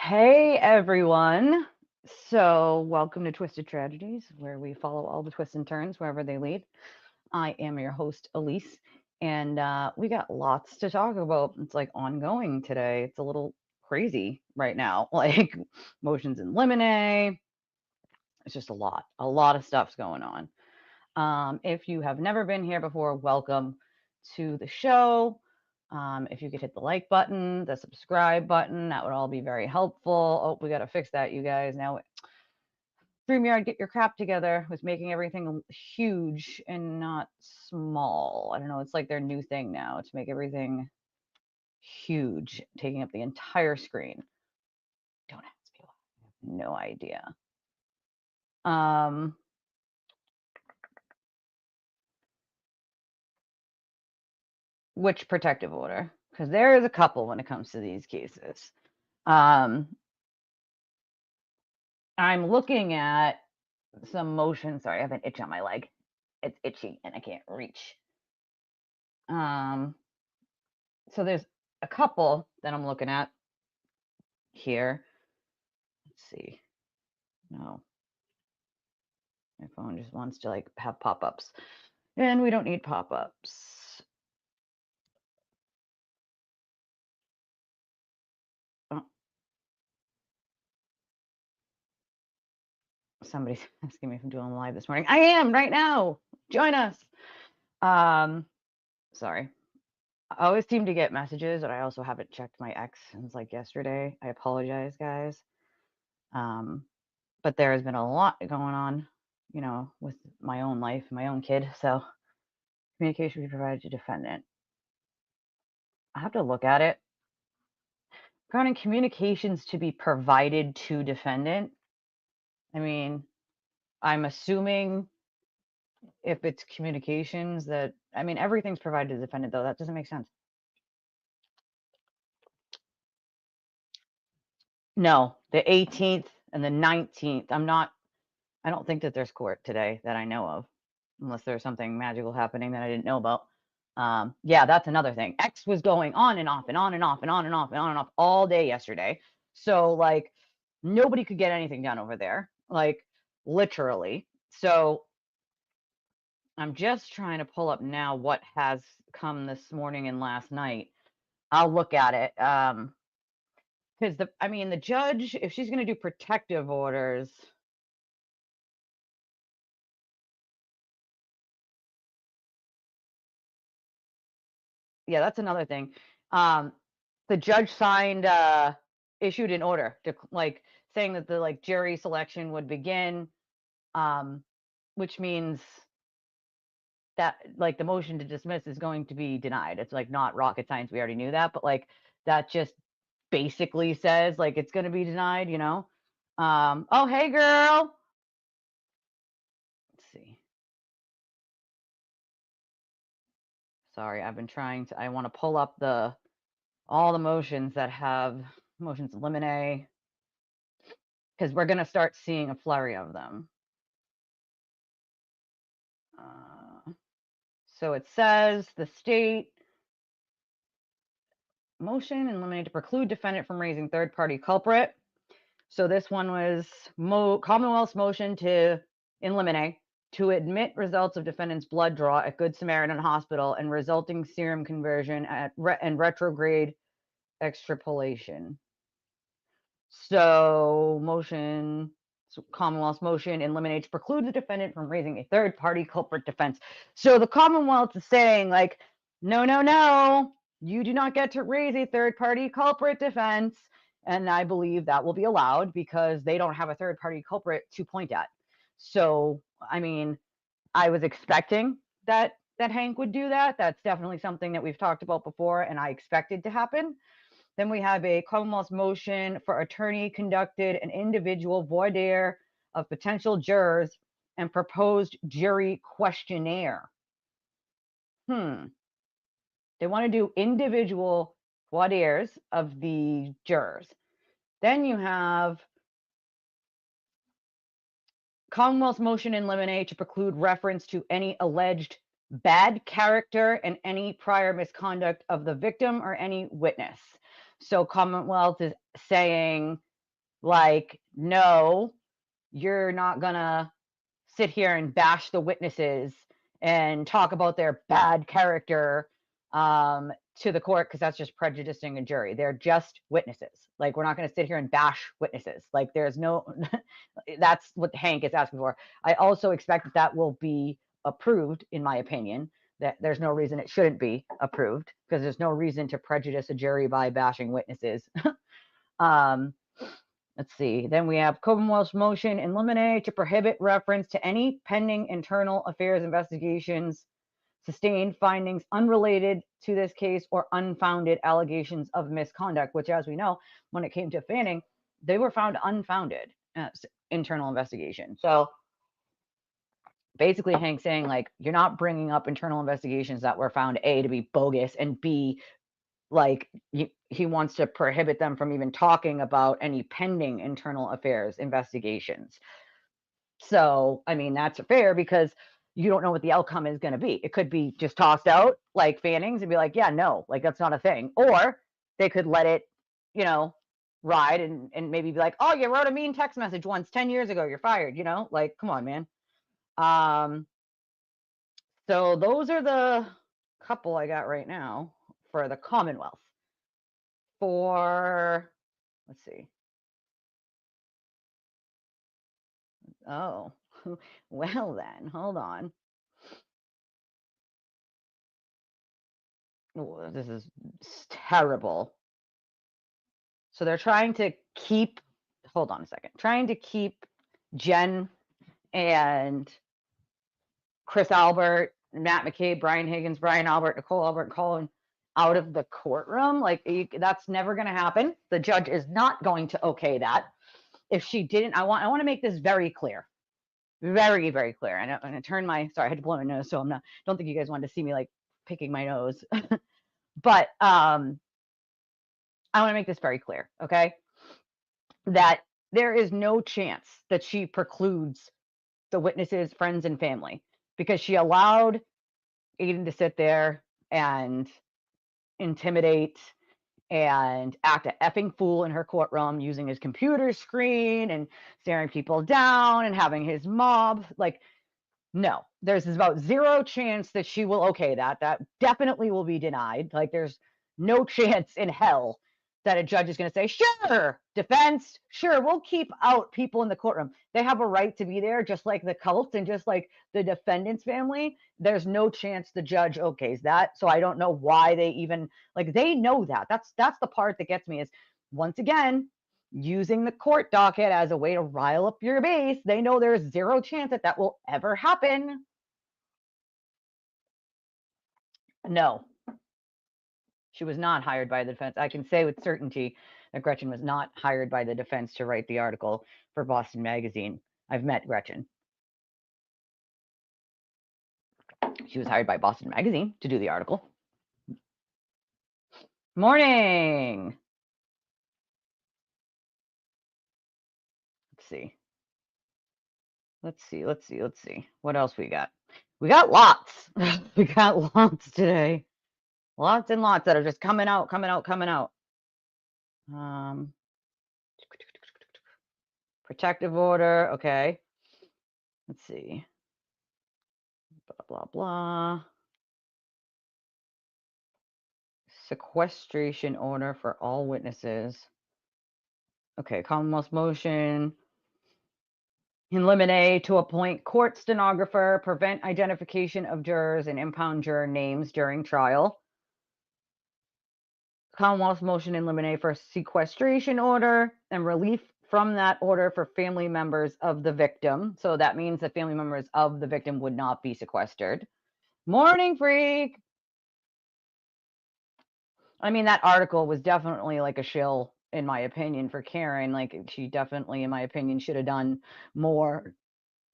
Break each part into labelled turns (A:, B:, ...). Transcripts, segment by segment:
A: Hey everyone. So, welcome to Twisted Tragedies, where we follow all the twists and turns wherever they lead. I am your host, Elise, and we got lots to talk about. It's like ongoing today. It's a little crazy right now, like motions in limine. It's just a lot of stuff's going on. If you have never been here before, welcome to the show. If you could hit the like button, the subscribe button, that would all be very helpful. Oh, we got to fix that, you guys. Now, StreamYard, get your crap together with making everything huge and not small. I don't know. It's like their new thing now to make everything huge, taking up the entire screen. Don't ask me why. I have no idea. Which protective order? Because there is a couple when it comes to these cases. I'm looking at some motion. Sorry, I have an itch on my leg. It's itchy and I can't reach. So there's a couple that I'm looking at here. Let's see. No. My phone just wants to like have pop-ups. And we don't need pop-ups. Oh. Somebody's asking me if I'm doing live this morning. I am right now. Join us. Sorry. I always seem to get messages, and I also haven't checked my X since like yesterday. I apologize, guys. But there has been a lot going on, you know, with my own life, my own kid. So communication be provided to defendant. I have to look at it. Regarding communications to be provided to defendant, I mean, I'm assuming if it's communications that, I mean, everything's provided to the defendant, though. That doesn't make sense. No, the 18th and the 19th. I don't think that there's court today that I know of, unless there's something magical happening that I didn't know about. Yeah, that's another thing. X was going on and off and on and off and on and off and on and off all day yesterday. So like nobody could get anything done over there, like literally. So I'm just trying to pull up now what has come this morning and last night. I'll look at it. Because the judge, if she's going to do protective orders, yeah, that's another thing. The judge issued an order to like saying that the like jury selection would begin, which means that like the motion to dismiss is going to be denied. It's like not rocket science. We already knew that, but like that just basically says like it's going to be denied, you know? Oh, hey girl. Let's see. Sorry, I've been trying to, I want to pull up all the motions that have motions in limine, because we're going to start seeing a flurry of them. So it says the state motion in limine to preclude defendant from raising third-party culprit. So this one was Commonwealth's motion to in limine to admit results of defendant's blood draw at Good Samaritan Hospital and resulting serum conversion and retrograde extrapolation. So Commonwealth's motion in limine to preclude the defendant from raising a third-party culprit defense. So the Commonwealth is saying like, no, you do not get to raise a third-party culprit defense. And I believe that will be allowed because they don't have a third-party culprit to point at. So, I mean, I was expecting that Hank would do that. That's definitely something that we've talked about before, and I expected to happen. Then we have a Commonwealth's motion for attorney conducted an individual voir dire of potential jurors and proposed jury questionnaire. They want to do individual voir dires of the jurors. Then you have Commonwealth's motion in limine to preclude reference to any alleged bad character and any prior misconduct of the victim or any witness. So Commonwealth is saying Like, no, you're not gonna sit here and bash the witnesses and talk about their bad character to the court, because that's just prejudicing a jury. They're just witnesses. Like, we're not going to sit here and bash witnesses. Like, there's no, that's what Hank is asking for. I also expect that that will be approved, in my opinion, that there's no reason it shouldn't be approved, because there's no reason to prejudice a jury by bashing witnesses. Let's see. Then we have Commonwealth's motion in limine to prohibit reference to any pending internal affairs investigations, sustained findings unrelated to this case, or unfounded allegations of misconduct, which, as we know, when it came to Fanning, they were found unfounded internal investigation. So basically, Hank saying, like, you're not bringing up internal investigations that were found, A, to be bogus, and B, like, he wants to prohibit them from even talking about any pending internal affairs investigations. So, I mean, that's fair, because you don't know what the outcome is going to be. It could be just tossed out like Fanning's and be like, yeah, no, like, that's not a thing. Or they could let it, you know, ride and maybe be like, oh, you wrote a mean text message once 10 years ago, you're fired, you know, like, come on, man. So those are the couple I got right now for the Commonwealth. For, let's see. Oh, well then, hold on. Oh, this is terrible. So they're trying to keep, hold on a second, trying to keep Jen and Chris Albert, Matt McCabe, Brian Higgins, Brian Albert, Nicole Albert, Colin out of the courtroom. Like, that's never going to happen. The judge is not going to okay that. If she didn't, I want to make this very clear. Very, very clear. And I'm going to turn my, sorry, I had to blow my nose, so don't think you guys wanted to see me like picking my nose. But I want to make this very clear, okay? That there is no chance that she precludes the witnesses, friends, and family, because she allowed Aiden to sit there and intimidate and act an effing fool in her courtroom, using his computer screen and staring people down and having his mob. Like, no, there's about zero chance that she will okay that. That definitely will be denied. Like, there's no chance in hell that a judge is going to say, sure, defense, sure, we'll keep out people in the courtroom. They have a right to be there, just like the cult and just like the defendant's family. There's no chance the judge okays that. So I don't know why they even, like, they know that. That's the part that gets me, is, once again, using the court docket as a way to rile up your base. They know there's zero chance that that will ever happen. No, she was not hired by the defense. I can say with certainty that Gretchen was not hired by the defense to write the article for Boston Magazine. I've met Gretchen. She was hired by Boston Magazine to do the article. Morning. Let's see. What else we got? We got lots. We got lots today. Lots and lots that are just coming out. Protective order. Okay. Let's see. Blah, blah, blah. Sequestration order for all witnesses. Okay. Commonwealth's motion in limine to appoint court stenographer, prevent identification of jurors, and impound juror names during trial. Commonwealth's motion in limine for sequestration order and relief from that order for family members of the victim. So that means that family members of the victim would not be sequestered. Morning, freak. I mean, that article was definitely like a shill, in my opinion, for Karen. Like, she definitely, in my opinion, should have done more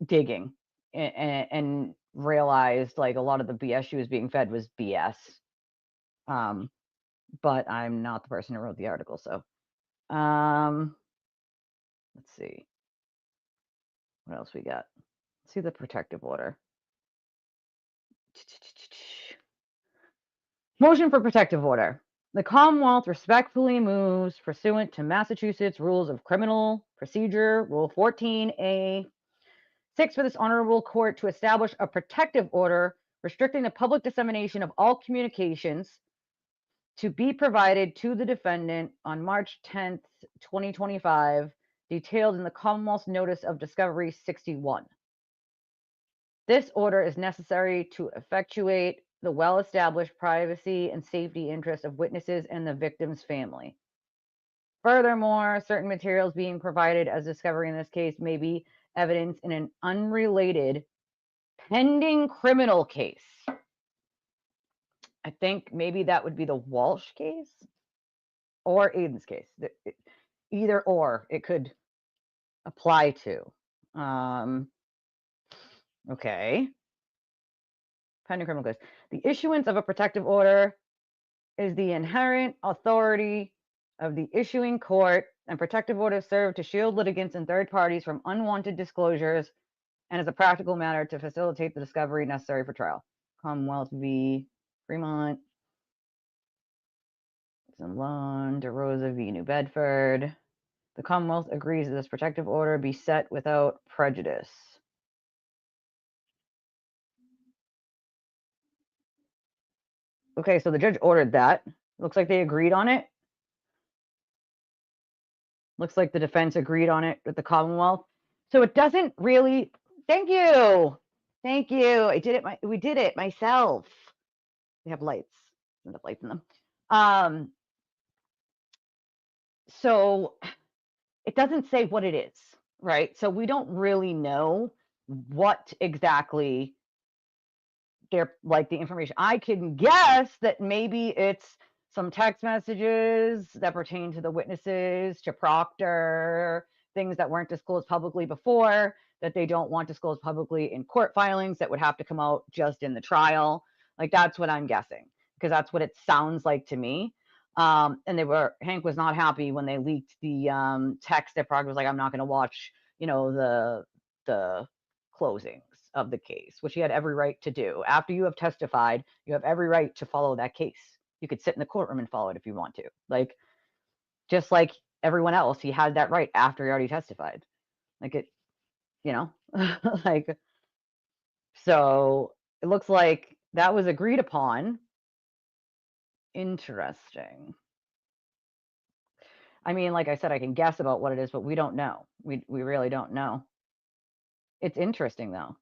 A: digging and realized, like, a lot of the BS she was being fed was BS. But I'm not the person who wrote the article, so let's see. What else we got? Let's see the protective order. Motion for protective order. The Commonwealth respectfully moves pursuant to Massachusetts Rules of Criminal Procedure, Rule 14A, 6, for this honorable court to establish a protective order restricting the public dissemination of all communications to be provided to the defendant on March 10th, 2025, detailed in the Commonwealth's Notice of Discovery 61. This order is necessary to effectuate the well-established privacy and safety interests of witnesses and the victim's family. Furthermore, certain materials being provided as discovery in this case may be evidence in an unrelated pending criminal case. I think maybe that would be the Walsh case or Aiden's case. Either or it could apply to. Okay. Pending criminal case. The issuance of a protective order is the inherent authority of the issuing court, and protective orders serve to shield litigants and third parties from unwanted disclosures and as a practical matter to facilitate the discovery necessary for trial. Commonwealth v. Fremont, Lawn, DeRosa v. New Bedford. The Commonwealth agrees that this protective order be set without prejudice. Okay, so the judge ordered that. Looks like they agreed on it. Looks like the defense agreed on it with the Commonwealth. So it doesn't really. Thank you. Thank you. I did it. We did it myself. They have lights. Enough lights in them. So it doesn't say what it is, right? So we don't really know what exactly they're like the information. I can guess that maybe it's some text messages that pertain to the witnesses, to Proctor, things that weren't disclosed publicly before that they don't want disclosed publicly in court filings that would have to come out just in the trial. Like that's what I'm guessing, because that's what it sounds like to me. And Hank was not happy when they leaked the text that Proctor was like, I'm not going to watch, the closings of the case, which he had every right to do. After you have testified, you have every right to follow that case. You could sit in the courtroom and follow it if you want to. Like, just like everyone else, he had that right after he already testified. Like it, like, so it looks like that was agreed upon. Interesting. I mean, like I said, I can guess about what it is, but we don't know. We really don't know. It's interesting though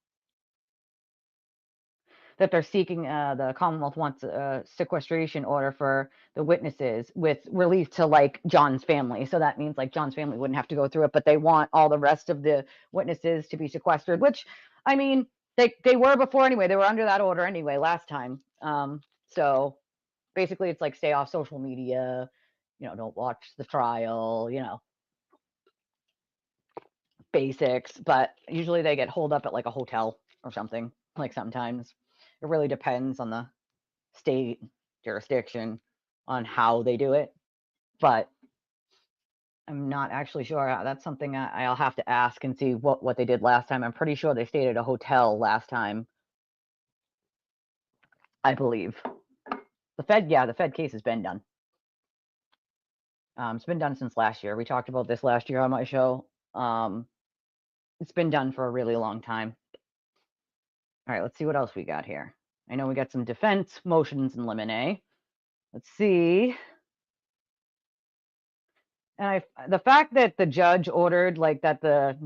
A: that they're seeking, the Commonwealth wants a sequestration order for the witnesses with relief to like John's family. So that means like John's family wouldn't have to go through it, but they want all the rest of the witnesses to be sequestered, which, I mean, they were before anyway. They were under that order anyway last time. So basically it's like stay off social media, don't watch the trial, basics, but usually they get holed up at like a hotel or something. Like sometimes it really depends on the state jurisdiction on how they do it, but I'm not actually sure. That's something I'll have to ask and see what they did last time. I'm pretty sure they stayed at a hotel last time, I believe. The Fed case has been done. It's been done since last year. We talked about this last year on my show. It's been done for a really long time. All right, let's see what else we got here. I know we got some defense motions in limine. Let's see. And the fact that the judge ordered like that that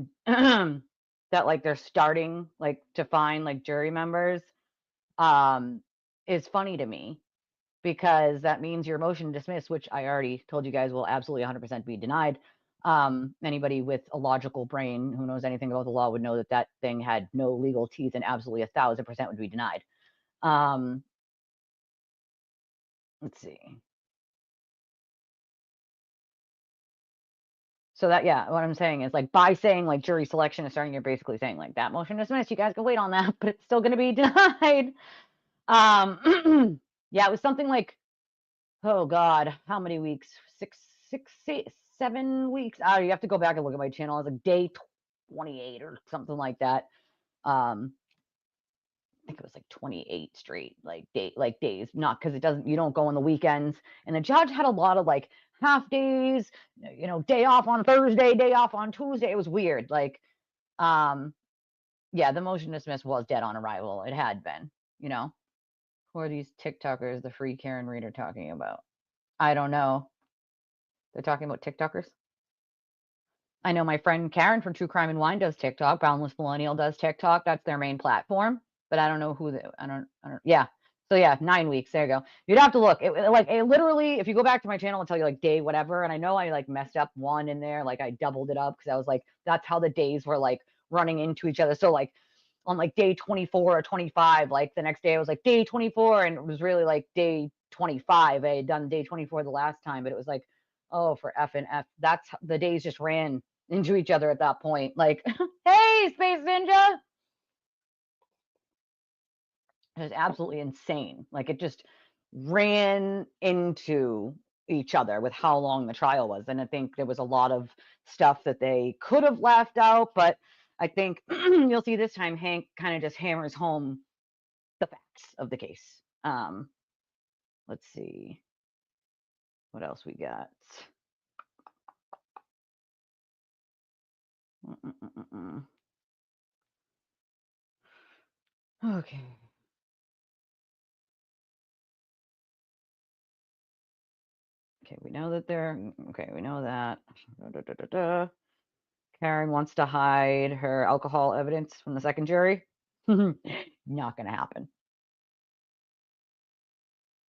A: like they're starting like to find like jury members is funny to me, because that means your motion to dismiss, which I already told you guys will absolutely 100% be denied. Anybody with a logical brain who knows anything about the law would know that that thing had no legal teeth and absolutely 1,000% would be denied. Let's see. So that, yeah, what I'm saying is like by saying like jury selection is starting, you're basically saying like that motion is dismissed. You guys can wait on that, but it's still going to be denied. Yeah, it was something like, oh God, how many weeks? 7 weeks. Oh, you have to go back and look at my channel. It's like day 28 or something like that. think it was like 28 straight days, not because you don't go on the weekends. And the judge had a lot of like half days, day off on Thursday, day off on Tuesday. It was weird. Like, yeah, the motion to dismiss was dead on arrival. It had been, Who are these TikTokers the free Karen reader talking about? I don't know. They're talking about TikTokers. I know my friend Karen from True Crime and Wine does TikTok. Boundless Millennial does TikTok. That's their main platform. But I don't know who. I don't. Yeah. So yeah, 9 weeks. There you go. You'd have to look. It literally, if you go back to my channel, I'll tell you like day whatever. And I know I like messed up one in there. Like I doubled it up because I was like, that's how the days were like running into each other. So like on like day 24 or 25, like the next day I was like day 24, and it was really like day 25. I had done day 24 the last time, but it was like, oh, for F and F. That's the days just ran into each other at that point. Like, hey, Space Ninja. It was absolutely insane. Like it just ran into each other with how long the trial was. And I think there was a lot of stuff that they could have left out, but I think you'll see this time Hank kind of just hammers home the facts of the case. Let's see what else we got. Okay. Okay, we know that we know that. Karen wants to hide her alcohol evidence from the second jury. Not going to happen.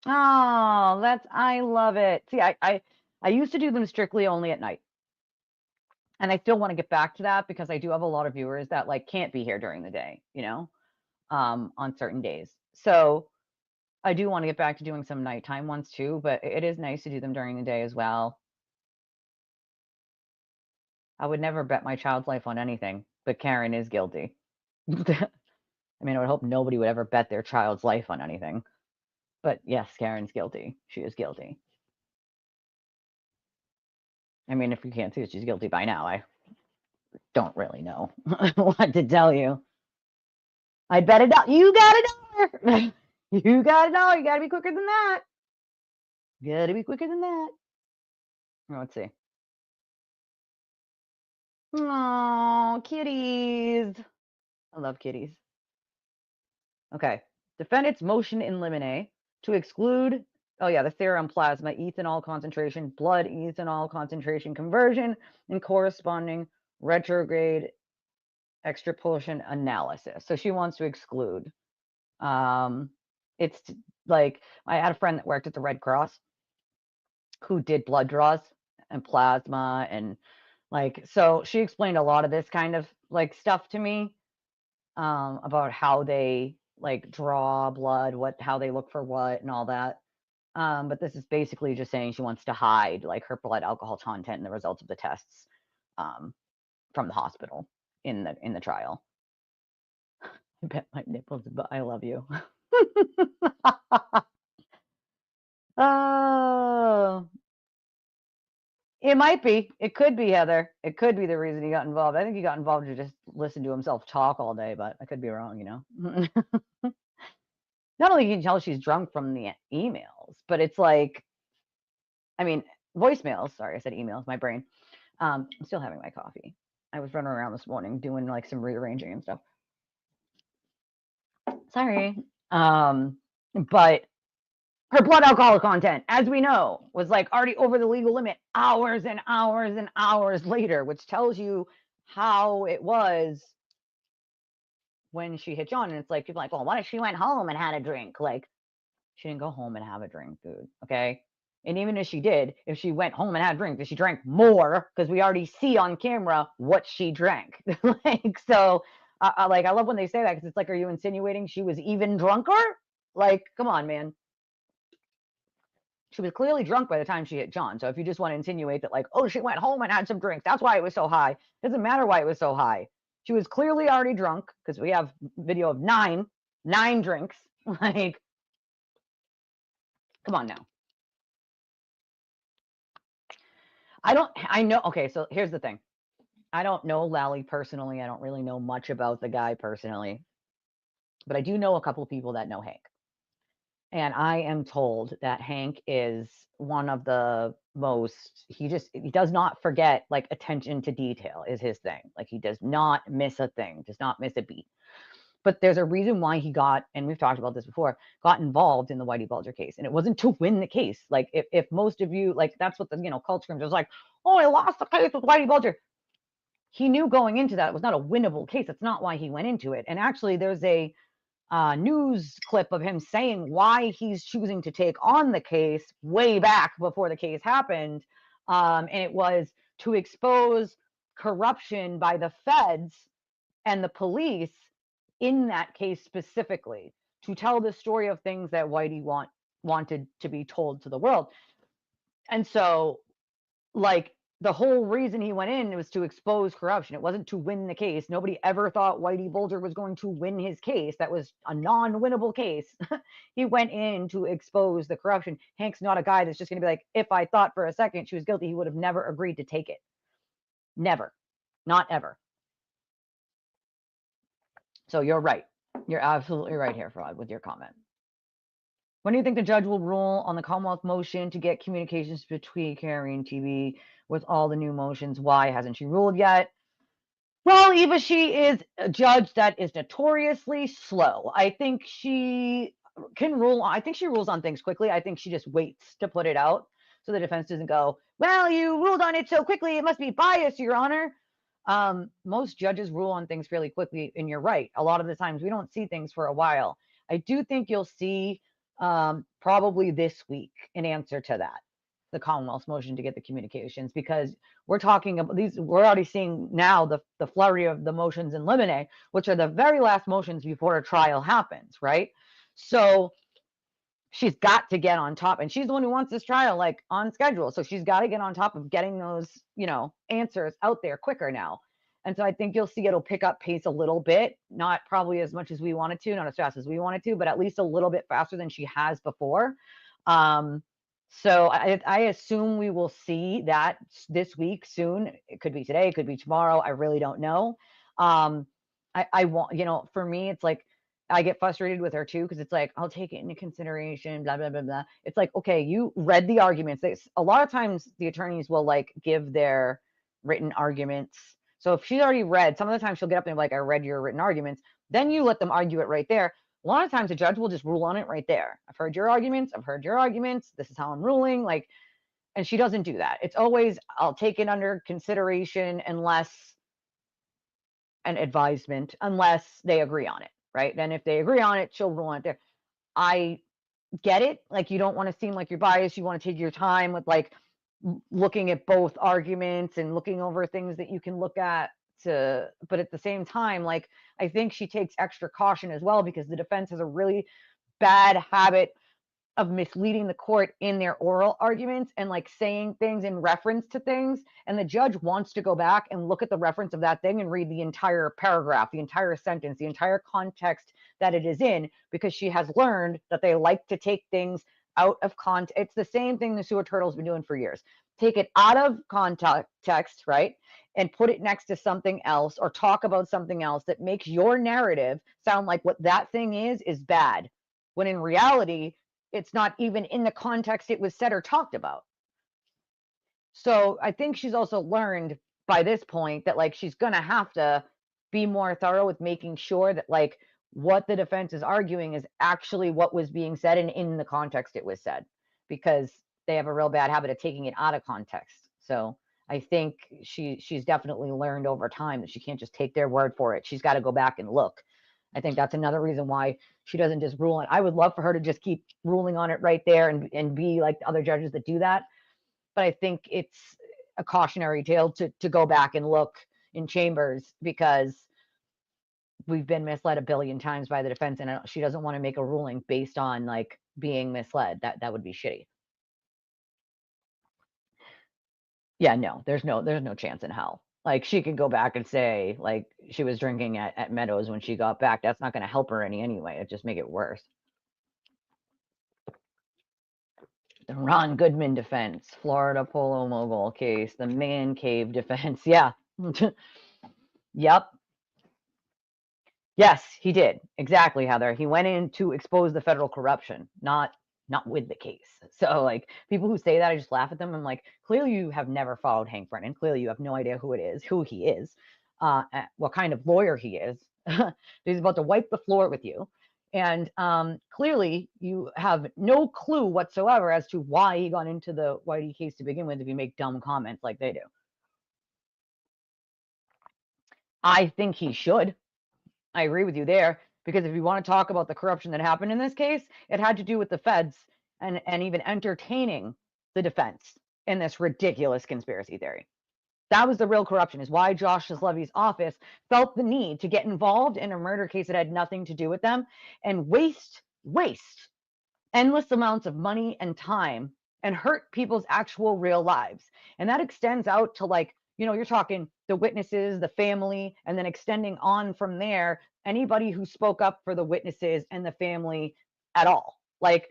A: Oh, I love it. See, I used to do them strictly only at night. And I still want to get back to that because I do have a lot of viewers that like can't be here during the day, on certain days. So I do want to get back to doing some nighttime ones too, but it is nice to do them during the day as well. I would never bet my child's life on anything, but Karen is guilty. I mean, I would hope nobody would ever bet their child's life on anything. But yes, Karen's guilty. She is guilty. I mean, if you can't see that she's guilty by now, I don't really know what to tell you. I'd bet $1. You got $1. You got $1. You got to be quicker than that. You got to be quicker than that. Let's see. Oh, kitties. I love kitties. Okay. Defendant's motion in limine to exclude, the serum plasma ethanol concentration, blood ethanol concentration conversion, and corresponding retrograde extrapolation analysis. So she wants to exclude. It's like I had a friend that worked at the Red Cross who did blood draws and plasma, and like, so she explained a lot of this kind of like stuff to me, about how they like draw blood, how they look for what and all that. But this is basically just saying she wants to hide like her blood alcohol content and the results of the tests, from the hospital in the trial. I bet my nipples, but I love you. Oh, it might be. It could be, Heather. It could be the reason he got involved. I think he got involved to just listen to himself talk all day, but I could be wrong, Not only can you tell she's drunk from the emails, but it's like, I mean, voicemails. Sorry, I said emails, my brain. I'm still having my coffee. I was running around this morning doing like some rearranging and stuff. Sorry. But her blood alcohol content, as we know, was like already over the legal limit hours and hours and hours later, which tells you how it was when she hit John. And it's like, people are like, well, what if she went home and had a drink? Like, she didn't go home and have a drink, dude. Okay. And even if she did, if she went home and had a drink, she drank more because we already see on camera what she drank. Like, so I love when they say that, because it's like, are you insinuating she was even drunker? Like, come on, man. She was clearly drunk by the time she hit John. So if you just want to insinuate that, like, oh, she went home and had some drinks, that's why it was so high. Doesn't matter why it was so high. She was clearly already drunk, because we have video of nine drinks. Like, come on now. I know. Okay, so here's the thing. I don't know Lally personally. I don't really know much about the guy personally. but I do know a couple of people that know Hank. And I am told that Hank is one of the most, he does not forget, like, attention to detail is his thing. Like, he does not miss a thing, does not miss a beat. But there's a reason why he got, and we've talked about this before, got involved in the Whitey Bulger case. And it wasn't to win the case. Like, if most of you, like, that's what the, culture was like, oh, I lost the case with Whitey Bulger. He knew going into that it was not a winnable case. That's not why he went into it. And actually, there's a news clip of him saying why he's choosing to take on the case way back before the case happened. And it was to expose corruption by the feds and the police in that case specifically, to tell the story of things that Whitey wanted to be told to the world. And so, like, the whole reason he went in was to expose corruption. It wasn't to win the case. Nobody ever thought Whitey Bulger was going to win his case. That was a non-winnable case. He went in to expose the corruption. Hank's not a guy that's just going to be like, if I thought for a second she was guilty, he would have never agreed to take it. Never. Not ever. So you're right. You're absolutely right here, Fraud, with your comment. When do you think the judge will rule on the Commonwealth motion to get communications between Carrie and TV with all the new motions? Why hasn't she ruled yet? Well, Eva, she is a judge that is notoriously slow. I think she can rule. I think she rules on things quickly. I think she just waits to put it out so the defense doesn't go, well, you ruled on it so quickly, it must be biased, Your Honor. Most judges rule on things fairly quickly, and you're right. A lot of the times we don't see things for a while. I do think you'll see probably this week an answer to that, the Commonwealth's motion to get the communications, because we're talking about these, we're already seeing now the flurry of the motions in limine, which are the very last motions before a trial happens, right? So she's got to get on top, and she's the one who wants this trial like on schedule. So she's got to get on top of getting those, answers out there quicker now. And so I think you'll see it'll pick up pace a little bit, not probably as much as we wanted to, not as fast as we wanted to, but at least a little bit faster than she has before. So I assume we will see that this week soon. It could be today, it could be tomorrow. I really don't know. I want, for me, it's like, I get frustrated with her too, because it's like, I'll take it into consideration, blah, blah, blah, blah. It's like, okay, you read the arguments. A lot of times the attorneys will like give their written arguments. So if she's already read, some of the time she'll get up and be like, I read your written arguments. Then you let them argue it right there. A lot of times the judge will just rule on it right there. I've heard your arguments. I've heard your arguments. This is how I'm ruling. Like, and she doesn't do that. It's always, I'll take it under consideration unless an advisement, unless they agree on it, right? Then if they agree on it, she'll rule on it there. I get it. Like, you don't want to seem like you're biased. You want to take your time with like looking at both arguments and looking over things that you can look at but at the same time, like, I think she takes extra caution as well, because the defense has a really bad habit of misleading the court in their oral arguments and like saying things in reference to things. And the judge wants to go back and look at the reference of that thing and read the entire paragraph, the entire sentence, the entire context that it is in, because she has learned that they like to take things out of context. It's the same thing the sewer turtle's been doing for years. Take it out of context, right? And put it next to something else, or talk about something else that makes your narrative sound like what that thing is bad, when in reality, it's not even in the context it was said or talked about. So I think she's also learned by this point that like she's going to have to be more thorough with making sure that like what the defense is arguing is actually what was being said and in the context it was said, because they have a real bad habit of taking it out of context. So I think she's definitely learned over time that she can't just take their word for it. She's got to go back and look. I think that's another reason why she doesn't just rule on it. I would love for her to just keep ruling on it right there and be like the other judges that do that. But I think it's a cautionary tale to go back and look in chambers, because we've been misled a billion times by the defense, and she doesn't want to make a ruling based on like being misled. That would be shitty. Yeah, no, there's no chance in hell. Like, she could go back and say like she was drinking at Meadows when she got back. That's not going to help her anyway. It'd just make it worse. The Ron Goodman defense, Florida polo mogul case, the man cave defense. Yeah. Yep. Yes, he did. Exactly, Heather. He went in to expose the federal corruption, not with the case. So like people who say that, I just laugh at them. I'm like, clearly you have never followed Hank Brennan. Clearly you have no idea who he is, what kind of lawyer he is. He's about to wipe the floor with you. And clearly you have no clue whatsoever as to why he got into the Whitey case to begin with if you make dumb comments like they do. I think he should. I agree with you there, because if you want to talk about the corruption that happened in this case, it had to do with the feds and even entertaining the defense in this ridiculous conspiracy theory. That was the real corruption, is why Josh Levy's office felt the need to get involved in a murder case that had nothing to do with them and waste endless amounts of money and time and hurt people's actual real lives. And that extends out to, like, you're talking the witnesses, the family, and then extending on from there, anybody who spoke up for the witnesses and the family at all. Like,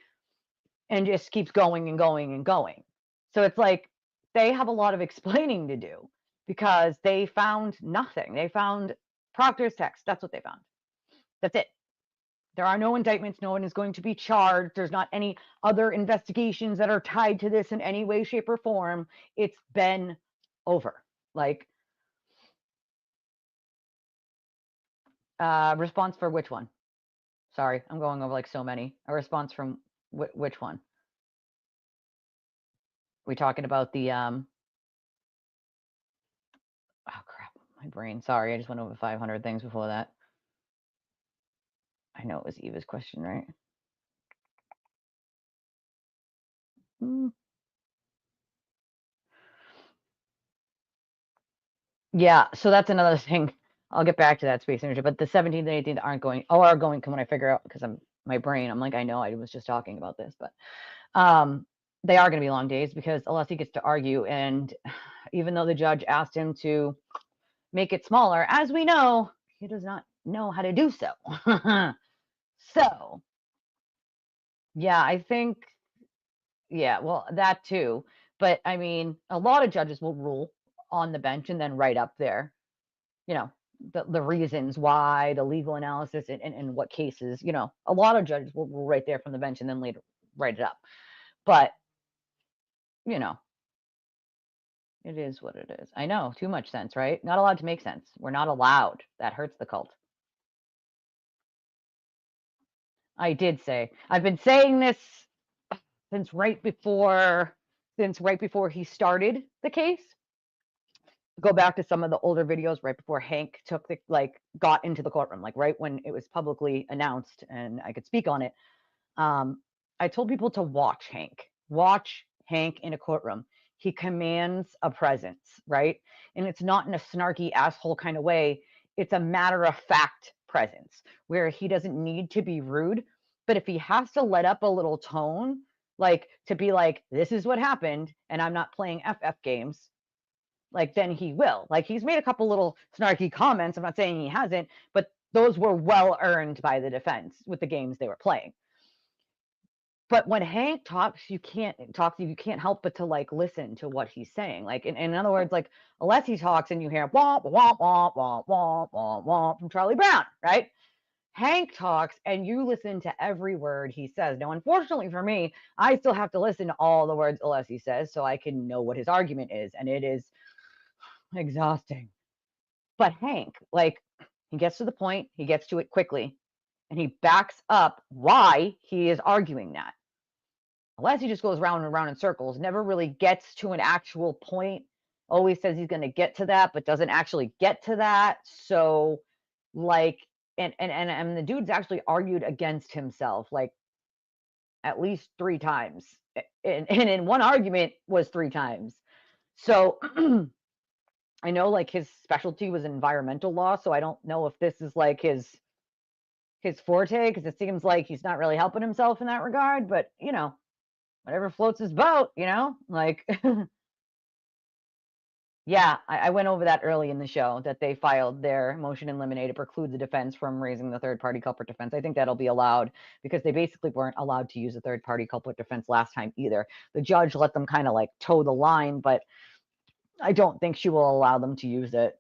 A: and just keeps going and going and going. So it's like they have a lot of explaining to do because they found nothing. They found Proctor's text. That's what they found. That's it. There are no indictments. No one is going to be charged. There's not any other investigations that are tied to this in any way, shape, or form. It's been over. Like, response for which one? Sorry, I'm going over like so many. A response from which one? We talking about the oh crap, my brain. Sorry, I just went over 500 things before that. I know it was Eva's question, right? Yeah, so that's another thing. I'll get back to that space energy, but the 17th and 18th are going when I figure out, because my brain, I'm like, I know I was just talking about this, but they are going to be long days because Alessi gets to argue, and even though the judge asked him to make it smaller, as we know, he does not know how to do so. So, yeah, I think, yeah, well, that too. But I mean, a lot of judges will rule on the bench and then write up there, the reasons why, the legal analysis, and what cases, a lot of judges will write there from the bench and then later write it up. But, it is what it is. I know, too much sense, right? Not allowed to make sense. We're not allowed. That hurts the cult. I did say, I've been saying this since right before he started the case. Go back to some of the older videos right before Hank got into the courtroom, like right when it was publicly announced and I could speak on it. I told people to watch Hank in a courtroom. He commands a presence, right? And it's not in a snarky asshole kind of way. It's a matter of fact presence where he doesn't need to be rude, but if he has to let up a little tone, like to be like, this is what happened and I'm not playing FF games, like then he will. Like, he's made a couple little snarky comments. I'm not saying he hasn't, but those were well earned by the defense with the games they were playing. But when Hank talks, you can't help but to like listen to what he's saying. Like, in other words, like, unless he talks and you hear womp womp womp womp womp womp womp from Charlie Brown, right? Hank talks and you listen to every word he says. Now, unfortunately for me, I still have to listen to all the words Alessi says so I can know what his argument is, and it is exhausting. But Hank, like, he gets to the point, he gets to it quickly, and he backs up why he is arguing that. Unless he just goes round and round in circles, never really gets to an actual point, always says he's going to get to that, but doesn't actually get to that. So, like, and the dude's actually argued against himself, like, at least 3 times. And in one argument was 3 times. So, I know, like, his specialty was environmental law, so I don't know if this is like his forte, because it seems like he's not really helping himself in that regard, but whatever floats his boat, like. Yeah, I went over that early in the show, that they filed their motion in limine to preclude the defense from raising the third-party culprit defense. I think that'll be allowed because they basically weren't allowed to use a third-party culprit defense last time either. The judge let them kind of like toe the line, but I don't think she will allow them to use it,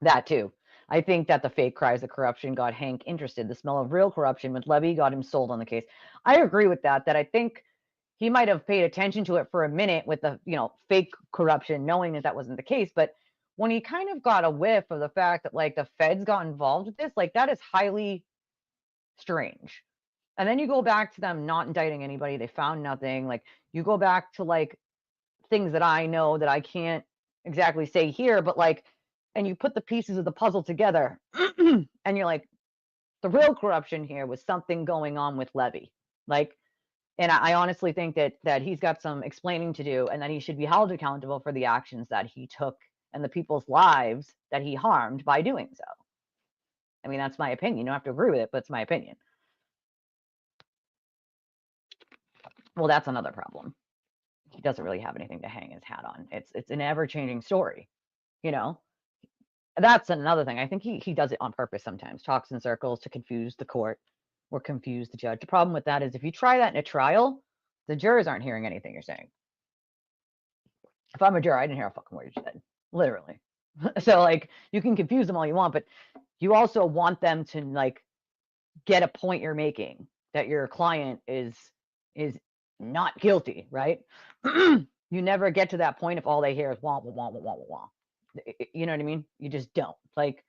A: that too. I think that the fake cries of corruption got Hank interested. The smell of real corruption with Levy got him sold on the case. I agree with that, that I think he might have paid attention to it for a minute with the, fake corruption, knowing that that wasn't the case. But when he kind of got a whiff of the fact that like the feds got involved with this, like that is highly strange. And then you go back to them not indicting anybody. They found nothing. Like you go back to like things that I know that I can't exactly say here, but like, and you put the pieces of the puzzle together and you're like, the real corruption here was something going on with Levy. Like, and I honestly think that he's got some explaining to do, and that he should be held accountable for the actions that he took and the people's lives that he harmed by doing so. I mean, that's my opinion. You don't have to agree with it, but it's my opinion. Well, that's another problem. He doesn't really have anything to hang his hat on. It's an ever-changing story, That's another thing. I think he does it on purpose sometimes, talks in circles to confuse the court or confuse the judge. The problem with that is if you try that in a trial, the jurors aren't hearing anything you're saying. If I'm a juror, I didn't hear a fucking word you said, literally. So like you can confuse them all you want, but you also want them to like get a point you're making, that your client is not guilty, right? You never get to that point if all they hear is wah, wah, wah, wah, wah, wah. You know what I mean? You just don't. Like,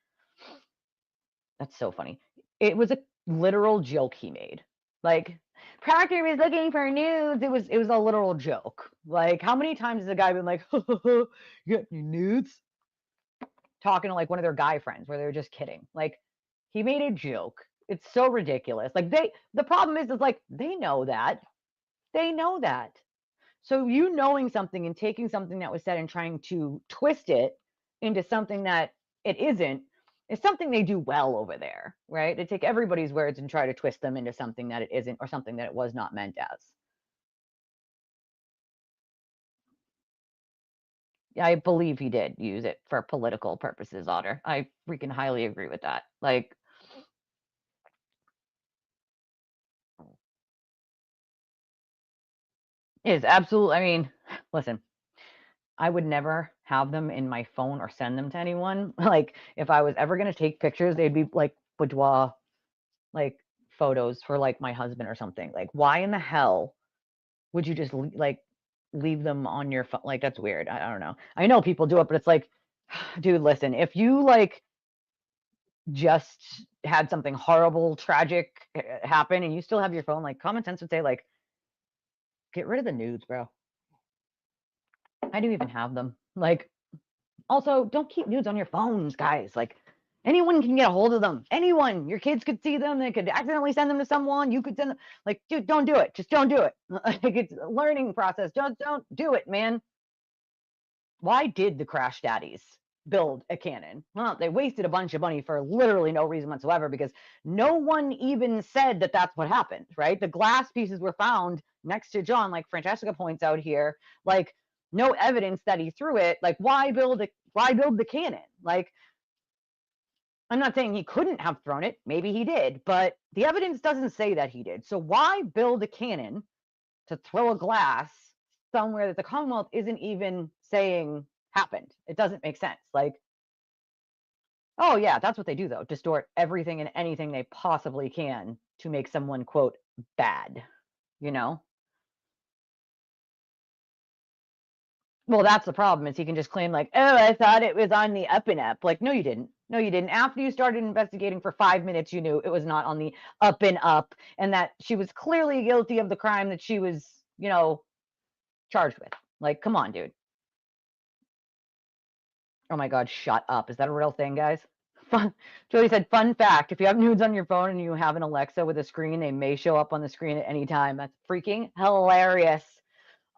A: that's so funny. It was a literal joke he made. Like, Proctor was looking for nudes. It was a literal joke. Like, how many times has a guy been like, you got any nudes? Talking to like one of their guy friends where they're just kidding. Like, he made a joke. It's so ridiculous. Like the problem is like they know that. They know that. So you knowing something and taking something that was said and trying to twist it into something that it isn't is something they do well over there, right? They take everybody's words and try to twist them into something that it isn't or something that it was not meant as. Yeah, I believe he did use it for political purposes, Otter. I freaking highly agree with that. Like, is absolutely, I mean, listen, I would never have them in my phone or send them to anyone. Like, if I was ever going to take pictures, they'd be like boudoir, like photos for like my husband or something. Like, why in the hell would you just like leave them on your phone? Like, that's weird. I don't know. I know people do it, but it's like, dude, listen, if you like just had something horrible, tragic happen and you still have your phone, like common sense would say, like, get rid of the nudes, bro. I do even have them. Like, also, don't keep nudes on your phones, guys. Like, anyone can get a hold of them. Anyone. Your kids could see them. They could accidentally send them to someone. You could send them. Like, dude, don't do it. Just don't do it. Like, it's a learning process. Just don't do it, man. Why did the Crash Daddies build a cannon? Well, they wasted a bunch of money for literally no reason whatsoever because no one even said that that's what happened, right? The glass pieces were found next to John, like Francesca points out here, like no evidence that he threw it. Like, why build the cannon? Like, I'm not saying he couldn't have thrown it. Maybe he did, but the evidence doesn't say that he did. So why build a cannon to throw a glass somewhere that the Commonwealth isn't even saying happened? It doesn't make sense. Like, oh yeah, that's what they do though. Distort everything and anything they possibly can to make someone, quote, bad, you know? Well, that's the problem is he can just claim like, oh, I thought it was on the up and up. Like, no, you didn't. No, you didn't. After you started investigating for 5 minutes, you knew it was not on the up and up and that she was clearly guilty of the crime that she was, charged with. Like, come on, dude. Oh my God, shut up. Is that a real thing, guys? Fun. Jody said, fun fact, if you have nudes on your phone and you have an Alexa with a screen, they may show up on the screen at any time. That's freaking hilarious.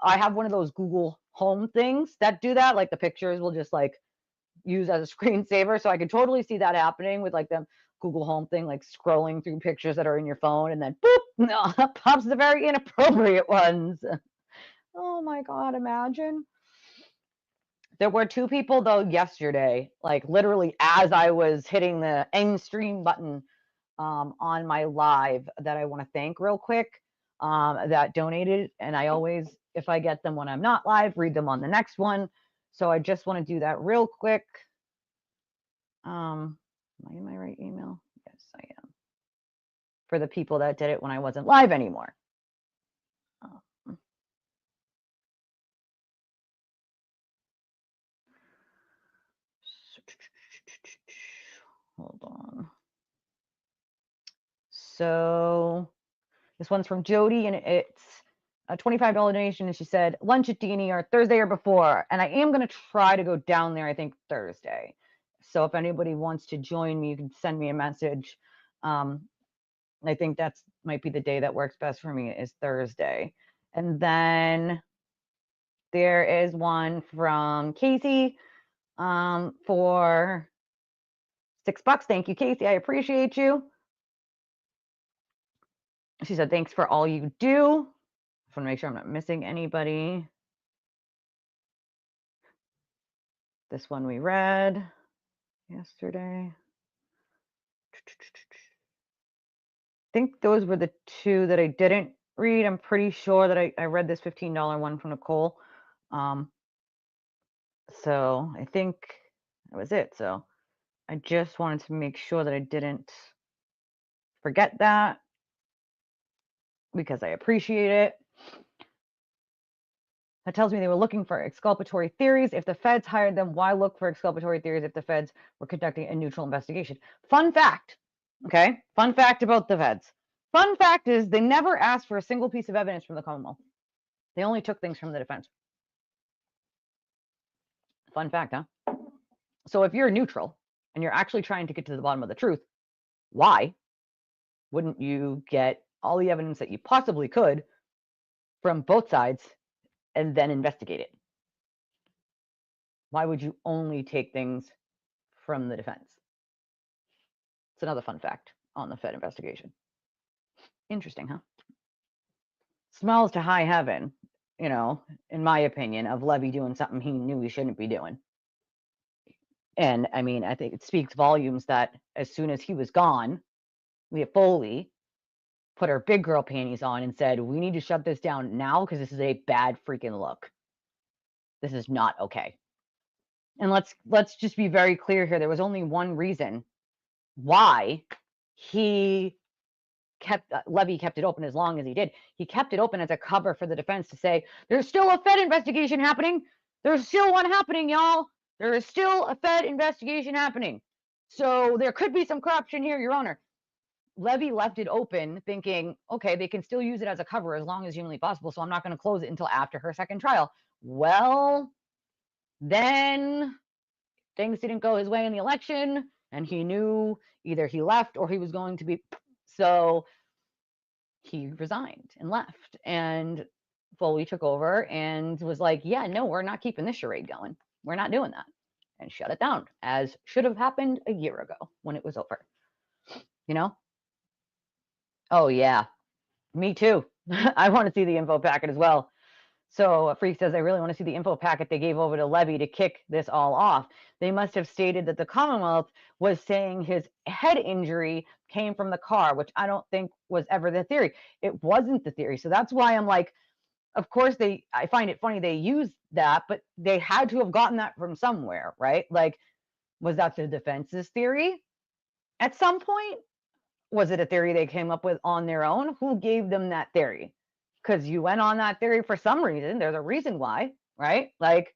A: I have one of those Google Home things that do that. Like the pictures will just like use as a screensaver. So I can totally see that happening with like the Google Home thing, like scrolling through pictures that are in your phone and then boop, pops the very inappropriate ones. Oh my God, imagine. There were two people though yesterday, like literally as I was hitting the end stream button on my live that I want to thank real quick that donated. And I always, if I get them when I'm not live, read them on the next one. So I just want to do that real quick. Am I in my right email? Yes, I am. For the people that did it when I wasn't live anymore. Hold on. So this one's from Jody, and it's a $25 donation, and she said, lunch at D&E or Thursday or before, and I am going to try to go down there, I think, Thursday. So if anybody wants to join me, you can send me a message. I think that's might be the day that works best for me is Thursday. And then there is one from Casey for $6. Thank you, Casey. I appreciate you. She said, thanks for all you do. I just want to make sure I'm not missing anybody. This one we read yesterday. I think those were the two that I didn't read. I'm pretty sure that I read this $15 one from Nicole. So I think that was it. So I just wanted to make sure that I didn't forget that because I appreciate it. That tells me they were looking for exculpatory theories. If the feds hired them, why look for exculpatory theories if the feds were conducting a neutral investigation? Fun fact, okay? Fun fact about the feds. Fun fact is they never asked for a single piece of evidence from the Commonwealth. They only took things from the defense. Fun fact, huh? So if you're neutral and you're actually trying to get to the bottom of the truth, why wouldn't you get all the evidence that you possibly could from both sides and then investigate it? Why would you only take things from the defense? It's another fun fact on the Fed investigation. Interesting, huh? Smells to high heaven, you know, in my opinion, of Levy doing something he knew he shouldn't be doing. And I mean, I think it speaks volumes that as soon as he was gone, Leah Foley put her big girl panties on and said, we need to shut this down now because this is a bad freaking look. This is not okay. And let's just be very clear here. There was only one reason why Levy kept it open as long as he did. He kept it open as a cover for the defense to say, there's still a Fed investigation happening. There's still one happening, y'all. There is still a Fed investigation happening. So there could be some corruption here, Your Honor. Levy left it open thinking, okay, they can still use it as a cover as long as humanly possible, so I'm not going to close it until after her second trial. Well, then things didn't go his way in the election, and he knew either he left or he was going to be. So he resigned and left, and Foley took over and was like, yeah, no, we're not keeping this charade going. We're not doing that, and shut it down, as should have happened a year ago when it was over. You know? Oh, yeah. Me too. I want to see the info packet as well. So Freak says, I really want to see the info packet they gave over to Levy to kick this all off. They must have stated that the Commonwealth was saying his head injury came from the car, which I don't think was ever the theory. It wasn't the theory. So that's why I'm like, of course I find it funny they used that, but they had to have gotten that from somewhere, right? Like, was that the defense's theory at some point? Was it a theory they came up with on their own? Who gave them that theory? Because you went on that theory for some reason. There's a reason why, right? Like,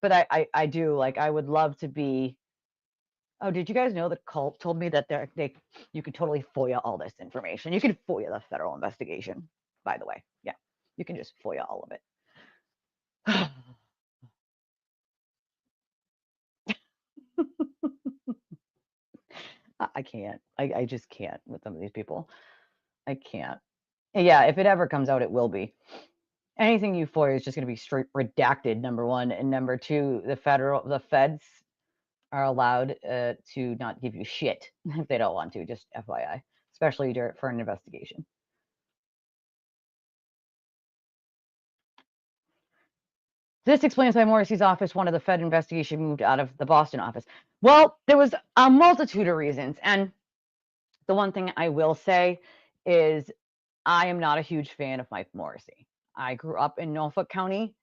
A: but I do, like, I would love to be. Oh, did you guys know the cult told me that you could totally FOIA all this information? You can FOIA the federal investigation, by the way. Yeah, you can just FOIA all of it. I can't. I just can't with some of these people. I can't. Yeah, if it ever comes out, it will be. Anything you FOIA is just going to be straight redacted, number one. And number two, the feds are allowed to not give you shit if they don't want to, just FYI, especially for an investigation. This explains why Morrissey's office wanted the Fed investigation moved out of the Boston office. Well, there was a multitude of reasons. And the one thing I will say is I am not a huge fan of Mike Morrissey. I grew up in Norfolk County,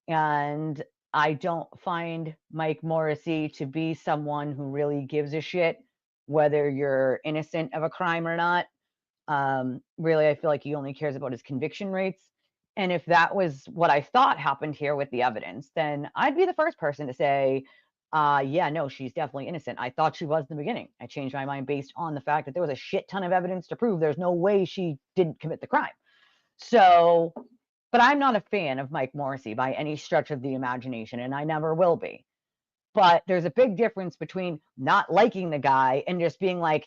A: and I don't find Mike Morrissey to be someone who really gives a shit whether you're innocent of a crime or not. Really, I feel like he only cares about his conviction rates. And if that was what I thought happened here with the evidence, then I'd be the first person to say, yeah, no, she's definitely innocent. I thought she was in the beginning. I changed my mind based on the fact that there was a shit ton of evidence to prove there's no way she didn't commit the crime. So, but I'm not a fan of Mike Morrissey by any stretch of the imagination, and I never will be. But there's a big difference between not liking the guy and just being like,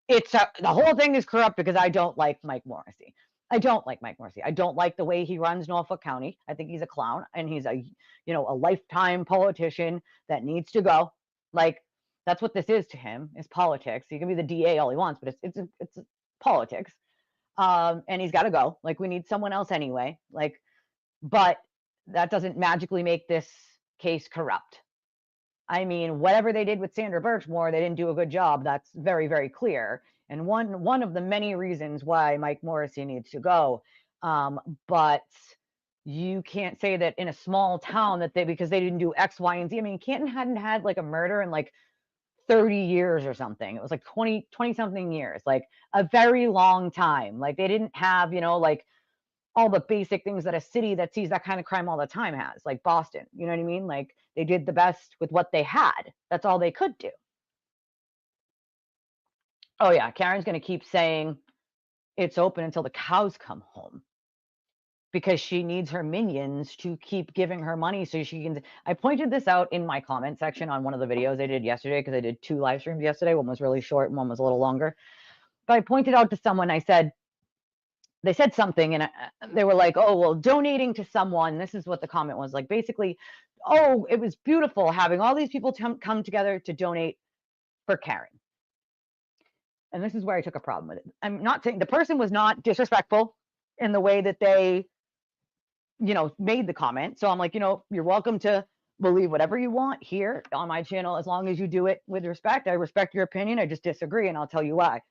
A: the whole thing is corrupt because I don't like Mike Morrissey. I don't like Mike Morrissey. I don't like the way he runs Norfolk County. I think he's a clown, and he's a lifetime politician that needs to go. Like, that's what this is to him, is politics. He can be the DA all he wants, but it's politics. And he's got to go. Like, we need someone else anyway. Like, but that doesn't magically make this case corrupt. I mean, whatever they did with Sandra Birchmore, they didn't do a good job. That's very, very clear. And one of the many reasons why Mike Morrissey needs to go. But you can't say that in a small town that because they didn't do X, Y, and Z. I mean, Canton hadn't had like a murder in like 30 years or something. It was like 20 something years, like a very long time. Like, they didn't have, like all the basic things that a city that sees that kind of crime all the time has, like Boston. You know what I mean? Like, they did the best with what they had. That's all they could do. Oh yeah, Karen's going to keep saying it's open until the cows come home because she needs her minions to keep giving her money so she can. I pointed this out in my comment section on one of the videos I did yesterday, because I did 2 live streams yesterday. One was really short and one was a little longer. But I pointed out to someone, I said, they said something, and they were like, oh, well, donating to someone, this is what the comment was, like, basically, oh, it was beautiful having all these people come together to donate for Karen. And this is where I took a problem with it. I'm not saying the person was not disrespectful in the way that they, made the comment. So I'm like, you're welcome to believe whatever you want here on my channel, as long as you do it with respect. I respect your opinion. I just disagree, and I'll tell you why.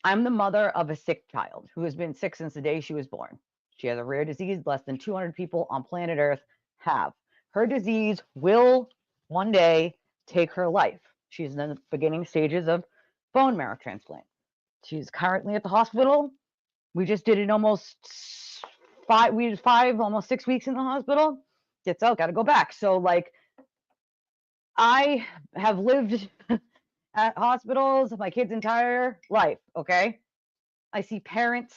A: I'm the mother of a sick child who has been sick since the day she was born. She has a rare disease less than 200 people on planet Earth have. Her disease will one day take her life. She's in the beginning stages of bone marrow transplant. She's currently at the hospital. We just did it almost 6 weeks in the hospital. Gets out, got to go back. So, like, I have lived at hospitals my kid's entire life, okay? I see parents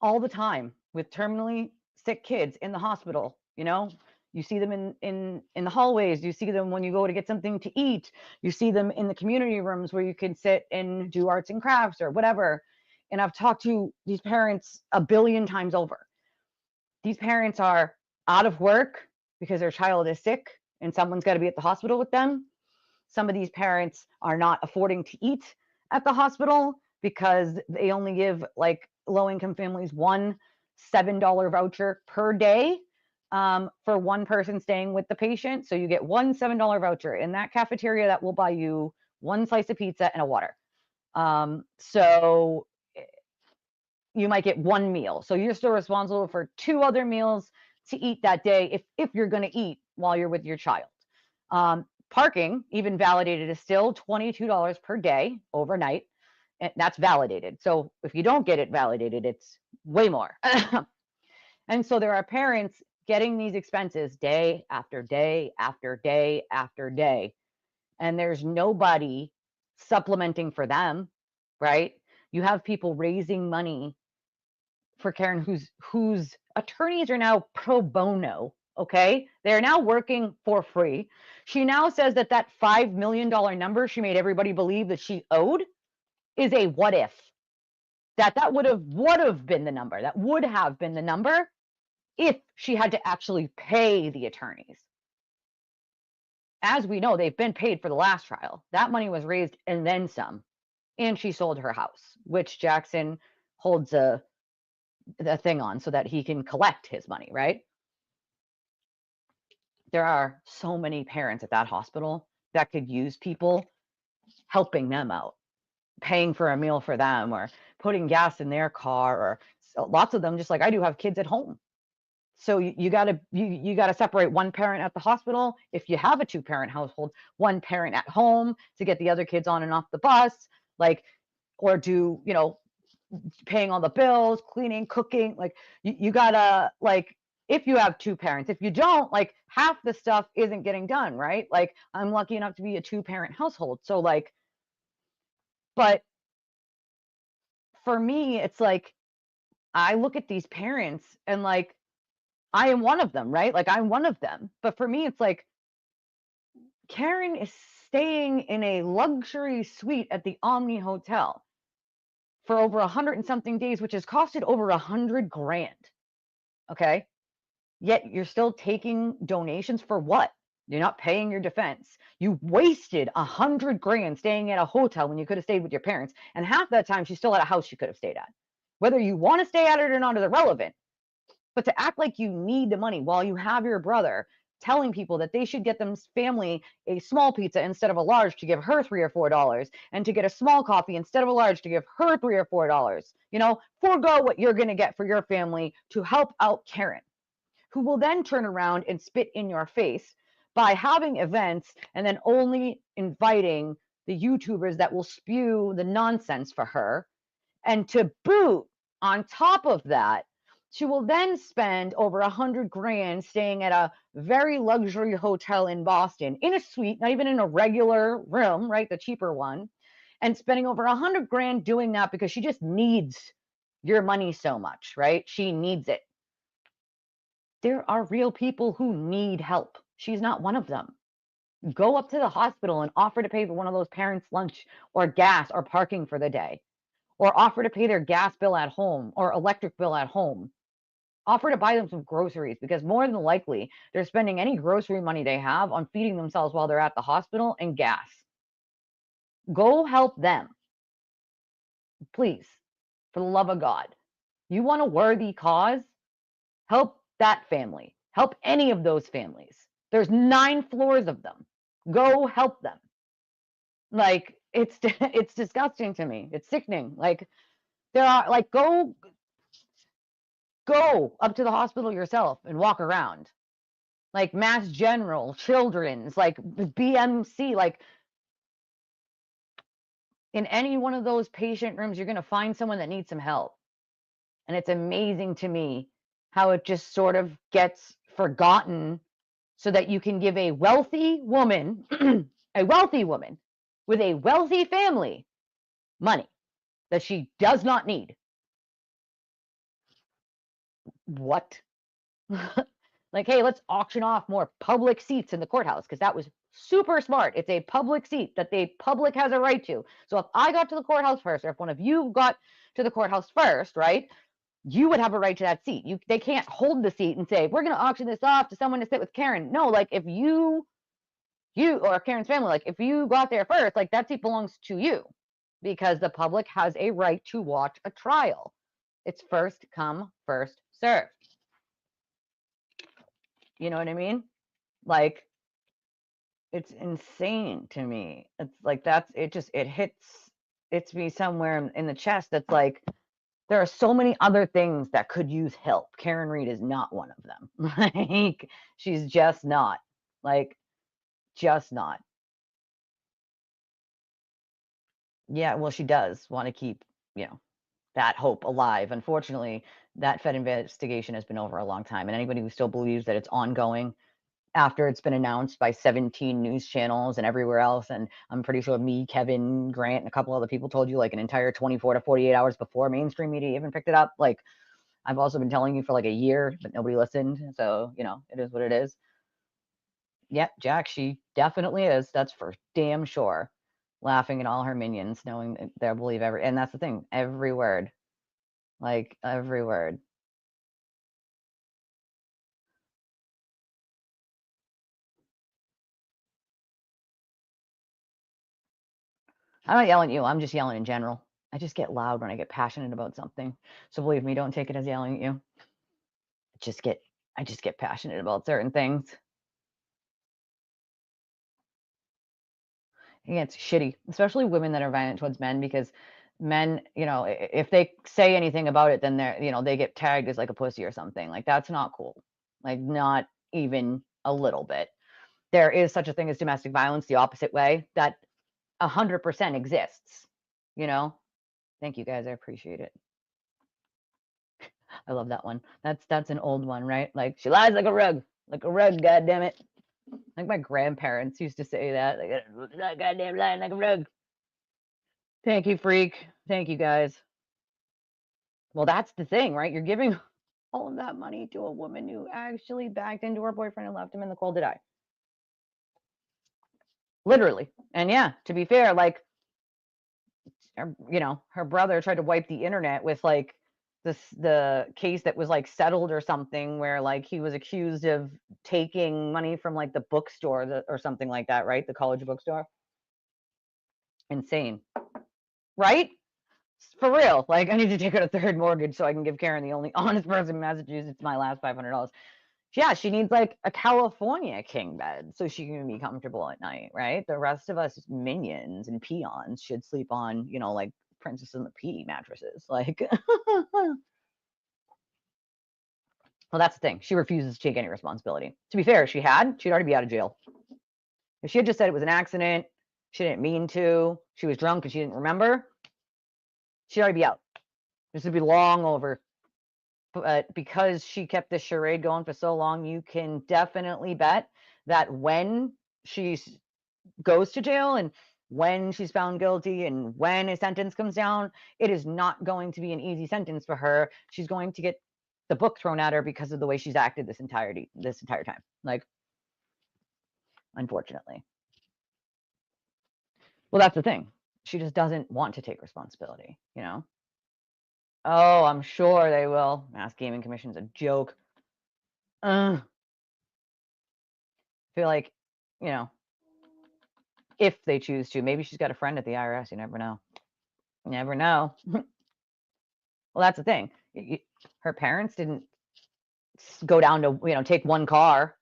A: all the time with terminally sick kids in the hospital. You see them in the hallways. You see them when you go to get something to eat. You see them in the community rooms where you can sit and do arts and crafts or whatever. And I've talked to these parents a billion times over. These parents are out of work because their child is sick and someone's got to be at the hospital with them. Some of these parents are not affording to eat at the hospital because they only give, like, low-income families one $7 voucher per day for one person staying with the patient. So you get one $7 voucher in that cafeteria that will buy you one slice of pizza and a water. So you might get one meal. So you're still responsible for 2 other meals to eat that day if you're going to eat while you're with your child. Parking, even validated, is still $22 per day overnight. And that's validated. So if you don't get it validated, it's way more. And so there are parents getting these expenses day after day after day after day. And there's nobody supplementing for them, right? You have people raising money for Karen whose attorneys are now pro bono. Okay, they're now working for free. She now says that $5 million number she made everybody believe that she owed is a what if. That would have been the number. That would have been the number if she had to actually pay the attorneys. As we know, they've been paid for the last trial. That money was raised and then some. And she sold her house, which Jackson holds a thing on so that he can collect his money, right? There are so many parents at that hospital that could use people helping them out, paying for a meal for them or putting gas in their car, or lots of them, just like I do, have kids at home. So you gotta separate one parent at the hospital. If you have a 2-parent household, one parent at home to get the other kids on and off the bus, like, or do, paying all the bills, cleaning, cooking, like you gotta, like, if you have 2 parents. If you don't, like, half the stuff isn't getting done, right? Like, I'm lucky enough to be a 2-parent household. So, like, but for me, it's like I look at these parents and, like, I am one of them, right? Like, I'm one of them. But for me, it's like Karen is staying in a luxury suite at the Omni Hotel for over 100 and something days, which has costed over 100 grand. Okay. Yet you're still taking donations for what? You're not paying your defense. You wasted 100 grand staying at a hotel when you could have stayed with your parents. And half that time, she's still at a house she could have stayed at. Whether you want to stay at it or not is irrelevant. But to act like you need the money while you have your brother telling people that they should get them family a small pizza instead of a large to give her $3 or $4, and to get a small coffee instead of a large to give her $3 or $4, forego what you're going to get for your family to help out Karen, who will then turn around and spit in your face by having events and then only inviting the YouTubers that will spew the nonsense for her. And to boot, on top of that, she will then spend over 100 grand staying at a very luxury hotel in Boston in a suite, not even in a regular room, right? The cheaper one, and spending over 100 grand doing that because she just needs your money so much, right? She needs it. There are real people who need help. She's not one of them. Go up to the hospital and offer to pay for one of those parents' lunch or gas or parking for the day, or offer to pay their gas bill at home or electric bill at home. Offer to buy them some groceries, because more than likely they're spending any grocery money they have on feeding themselves while they're at the hospital and gas. Go help them, please, for the love of God. You want a worthy cause? Help that family. Help any of those families. There's 9 floors of them. Go help them. Like, it's disgusting to me. It's sickening. Like, there are, like, go up to the hospital yourself and walk around. Like Mass General, Children's, like BMC, like in any one of those patient rooms, you're going to find someone that needs some help. And it's amazing to me how it just sort of gets forgotten so that you can give a wealthy woman, a wealthy woman with a wealthy family, money that she does not need. What? Like, hey, let's auction off more public seats in the courthouse, because that was super smart. It's a public seat that the public has a right to. So if I got to the courthouse first, or if one of you got to the courthouse first, right, you would have a right to that seat. They can't hold the seat and say, we're going to auction this off to someone to sit with Karen. No, like, if you or Karen's family, like, if you got there first, like, that seat belongs to you, because the public has a right to watch a trial. It's first come, first served. You know what I mean? Like, it's insane to me. It's like, it hits me somewhere in the chest. That's like, there are so many other things that could use help. Karen Reed is not one of them. Like, she's just not. Like, just not. Yeah, well, she does want to keep, that hope alive. Unfortunately, that Fed investigation has been over a long time, and anybody who still believes that it's ongoing after it's been announced by 17 news channels and everywhere else, and I'm pretty sure me, Kevin, Grant, and a couple other people told you like an entire 24 to 48 hours before mainstream media even picked it up. Like, I've also been telling you for like a year, but nobody listened. So, it is what it is. Yep, Jack, she definitely is. That's for damn sure. Laughing at all her minions, knowing that they'll believe and that's the thing, every word. Like, every word. I'm not yelling at you. I'm just yelling in general. I just get loud when I get passionate about something. So believe me, don't take it as yelling at you. I just get passionate about certain things. Yeah, it's shitty, especially women that are violent towards men, because Men, if they say anything about it, then they're, they get tagged as like a pussy or something. Like, that's not cool. Like, not even a little bit. There is such a thing as domestic violence the opposite way that 100% exists. Thank you guys. I appreciate it. I love that one. That's an old one, right? Like, she lies like a rug, God damn it. Like, my grandparents used to say that, like, goddamn lying like a rug. Thank you, freak. Thank you, guys. Well, that's the thing, right? You're giving all of that money to a woman who actually backed into her boyfriend and left him in the cold to die. Literally. And yeah, to be fair, like, her brother tried to wipe the internet with like the case that was like settled or something, where like he was accused of taking money from like the bookstore or something like that, right? The college bookstore. Insane, right? For real. Like, I need to take out a third mortgage so I can give Karen, the only honest person in Massachusetts, my last $500. Yeah, she needs like a California king bed so she can be comfortable at night, right? The rest of us minions and peons should sleep on, like Princess and the Pea mattresses. Like, well, that's the thing. She refuses to take any responsibility. To be fair, she'd already be out of jail. If she had just said it was an accident, she didn't mean to, she was drunk and she didn't remember, she'd already be out. This would be long over. But because she kept this charade going for so long, you can definitely bet that when she goes to jail and when she's found guilty and when a sentence comes down, it is not going to be an easy sentence for her. She's going to get the book thrown at her because of the way she's acted this entire time. Like, unfortunately. Well, that's the thing. She just doesn't want to take responsibility, Oh, I'm sure they will. Mass Gaming Commission's a joke. I feel like, if they choose to, maybe she's got a friend at the IRS. You never know. You never know. Well, that's the thing. Her parents didn't go down to, take one car,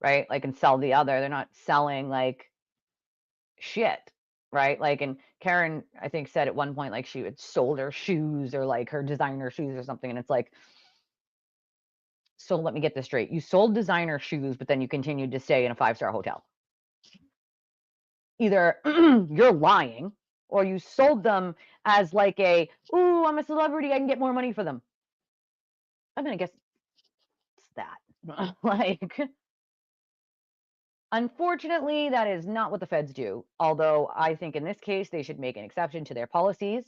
A: right? Like, and sell the other. They're not selling like shit, right? Like, and Karen, I think, said at one point, like, she had sold her shoes or like her designer shoes or something. And it's like, so let me get this straight. You sold designer shoes, but then you continued to stay in a 5-star hotel. Either you're lying or you sold them as like ooh, I'm a celebrity, I can get more money for them. I mean, I guess it's that. Like, unfortunately, that is not what the feds do. Although I think in this case, they should make an exception to their policies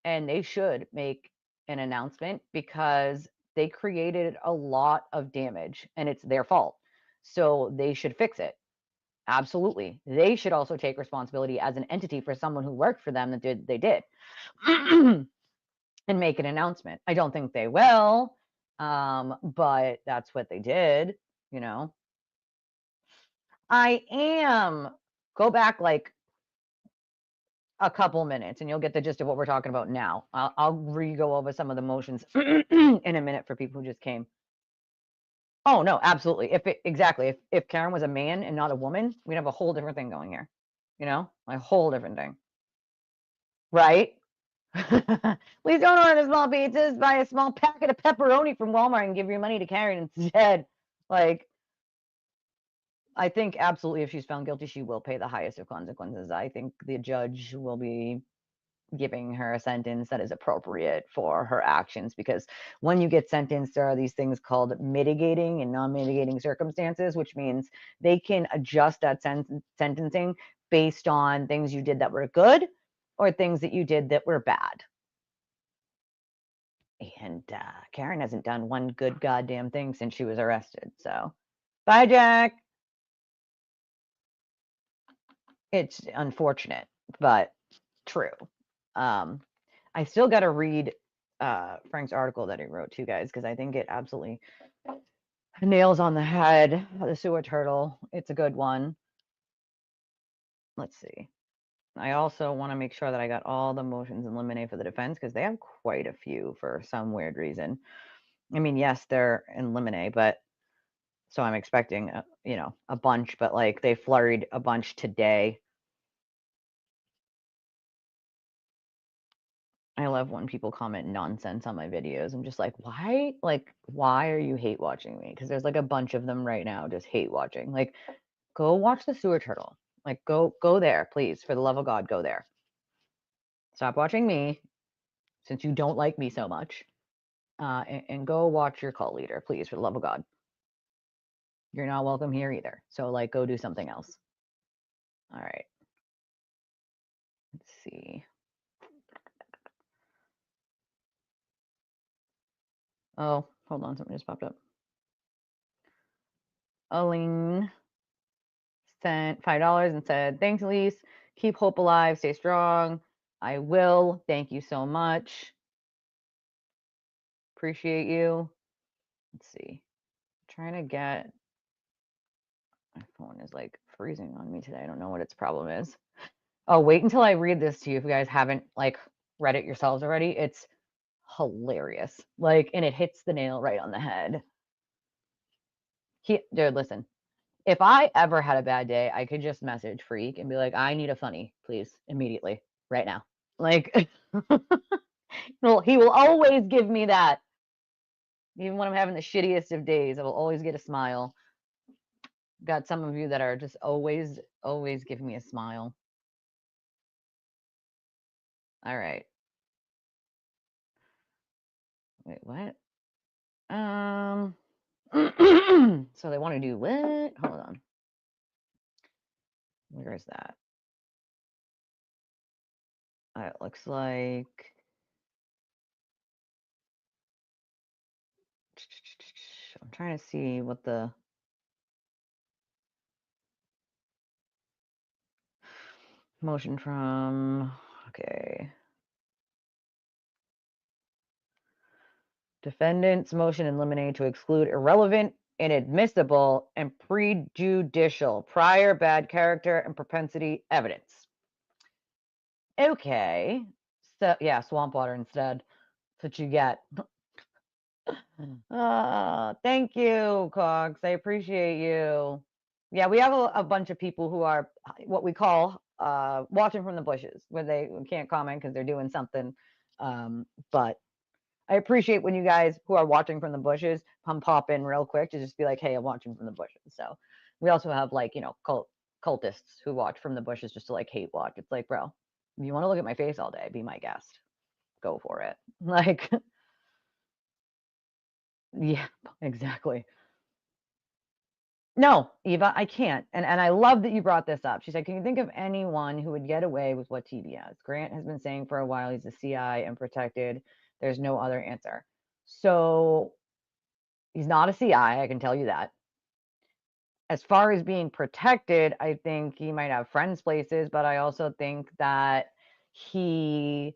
A: and they should make an announcement because they created a lot of damage and it's their fault. So they should fix it. Absolutely. They should also take responsibility as an entity for someone who worked for them that they did and make an announcement. I don't think they will, but that's what they did, I am. Go back like a couple minutes and you'll get the gist of what we're talking about now. I'll re-go over some of the motions in a minute for people who just came. Oh, no, absolutely. Exactly. If Karen was a man and not a woman, we'd have a whole different thing going here. A whole different thing. Right? Please don't order small pizzas. Buy a small packet of pepperoni from Walmart and give your money to Karen instead. Like, I think absolutely if she's found guilty, she will pay the highest of consequences. I think the judge will be giving her a sentence that is appropriate for her actions, because when you get sentenced, there are these things called mitigating and non-mitigating circumstances, which means they can adjust that sentencing based on things you did that were good or things that you did that were bad. And Karen hasn't done one good goddamn thing since she was arrested. So, bye, Jack. It's unfortunate, but true. I still got to read Frank's article that he wrote too, guys, because I think it absolutely nails on the head the sewer turtle. It's a good one. Let's see. I also want to make sure that I got all the motions in limine for the defense, because they have quite a few for some weird reason. I mean, yes, they're in limine, but so I'm expecting a bunch, but like they flurried a bunch today. love when people comment nonsense on my videos. I'm just like, why? Like, why are you hate watching me? Because there's like a bunch of them right now just hate watching. Like, go watch the sewer turtle. Like, go there, please. For the love of God, go there. Stop watching me, since you don't like me so much. And go watch your cult leader, please, for the love of God. You're not welcome here either. So, like, go do something else. All right. Let's see. Oh, hold on. Something just popped up. Aline sent $5 and said, thanks, Elise. Keep hope alive. Stay strong. I will. Thank you so much. Appreciate you. Let's see. I'm trying to get. My phone is like freezing on me today. I don't know what its problem is. Oh, wait until I read this to you if you guys haven't like read it yourselves already. It's hilarious. Like, and it hits the nail right on the head. Dude, listen. If I ever had a bad day, I could just message Freak and be like, I need a funny, please, immediately, right now. Like, well, he will always give me that. Even when I'm having the shittiest of days, I will always get a smile. Got some of you that are just always give me a smile. All right. Wait, what? So they want to do what? Hold on. Where is that? It looks like I'm trying to see what the motion from, okay. Defendant's motion in limine to exclude irrelevant, inadmissible, and prejudicial prior bad character and propensity evidence. Okay. So, yeah, swamp water instead. That's what you get. Thank you, Cox. I appreciate you. Yeah, we have a bunch of people who are what we call watching from the bushes, where they can't comment because they're doing something. But I appreciate when you guys who are watching from the bushes pop in real quick to just be like, hey, I'm watching from the bushes. So we also have like, you know, cultists who watch from the bushes just to like hate watch. It's like, bro, if you want to look at my face all day, be my guest. Go for it. Like, yeah, exactly. No, Eva, I can't. And I love that you brought this up. She said, can you think of anyone who would get away with what TV has? Grant has been saying for a while he's a CI and protected. There's no other answer. So he's not a CI, I can tell you that. As far as being protected, I think he might have friends places, but I also think that he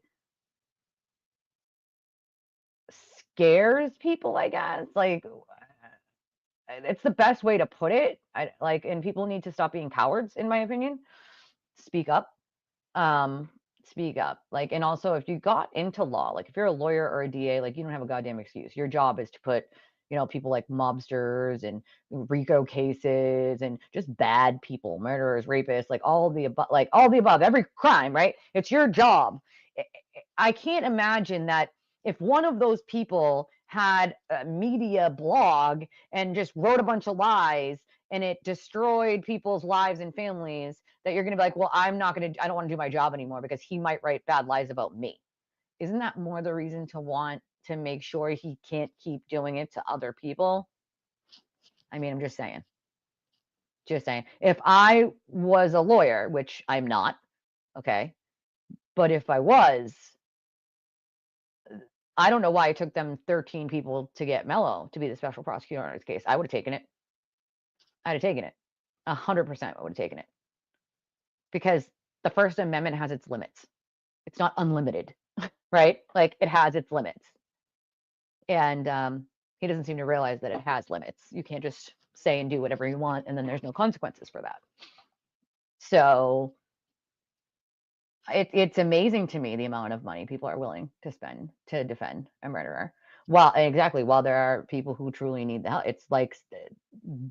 A: scares people, I guess. Like, it's the best way to put it. And people need to stop being cowards, in my opinion. Speak up. Speak up. Like, and also if you got into law, like if you're a lawyer or a DA, like you don't have a goddamn excuse. Your job is to put, you know, people like mobsters and RICO cases and just bad people, murderers, rapists, like all the above, every crime, right? It's your job. I can't imagine that if one of those people had a media blog and just wrote a bunch of lies and it destroyed people's lives and families, that you're going to be like, well, I don't want to do my job anymore because he might write bad lies about me. Isn't that more the reason to want to make sure he can't keep doing it to other people? I mean, I'm just saying. Just saying. If I was a lawyer, which I'm not, okay, but if I was, I don't know why it took them 13 people to get Mello to be the special prosecutor in this case. I would have taken it. I'd have taken it. 100% I would have taken it. Because the First Amendment has its limits. It's not unlimited, right? Like, it has its limits. And he doesn't seem to realize that it has limits. You can't just say and do whatever you want, and then there's no consequences for that. So it's amazing to me the amount of money people are willing to spend to defend a murderer. While there are people who truly need the help. It's like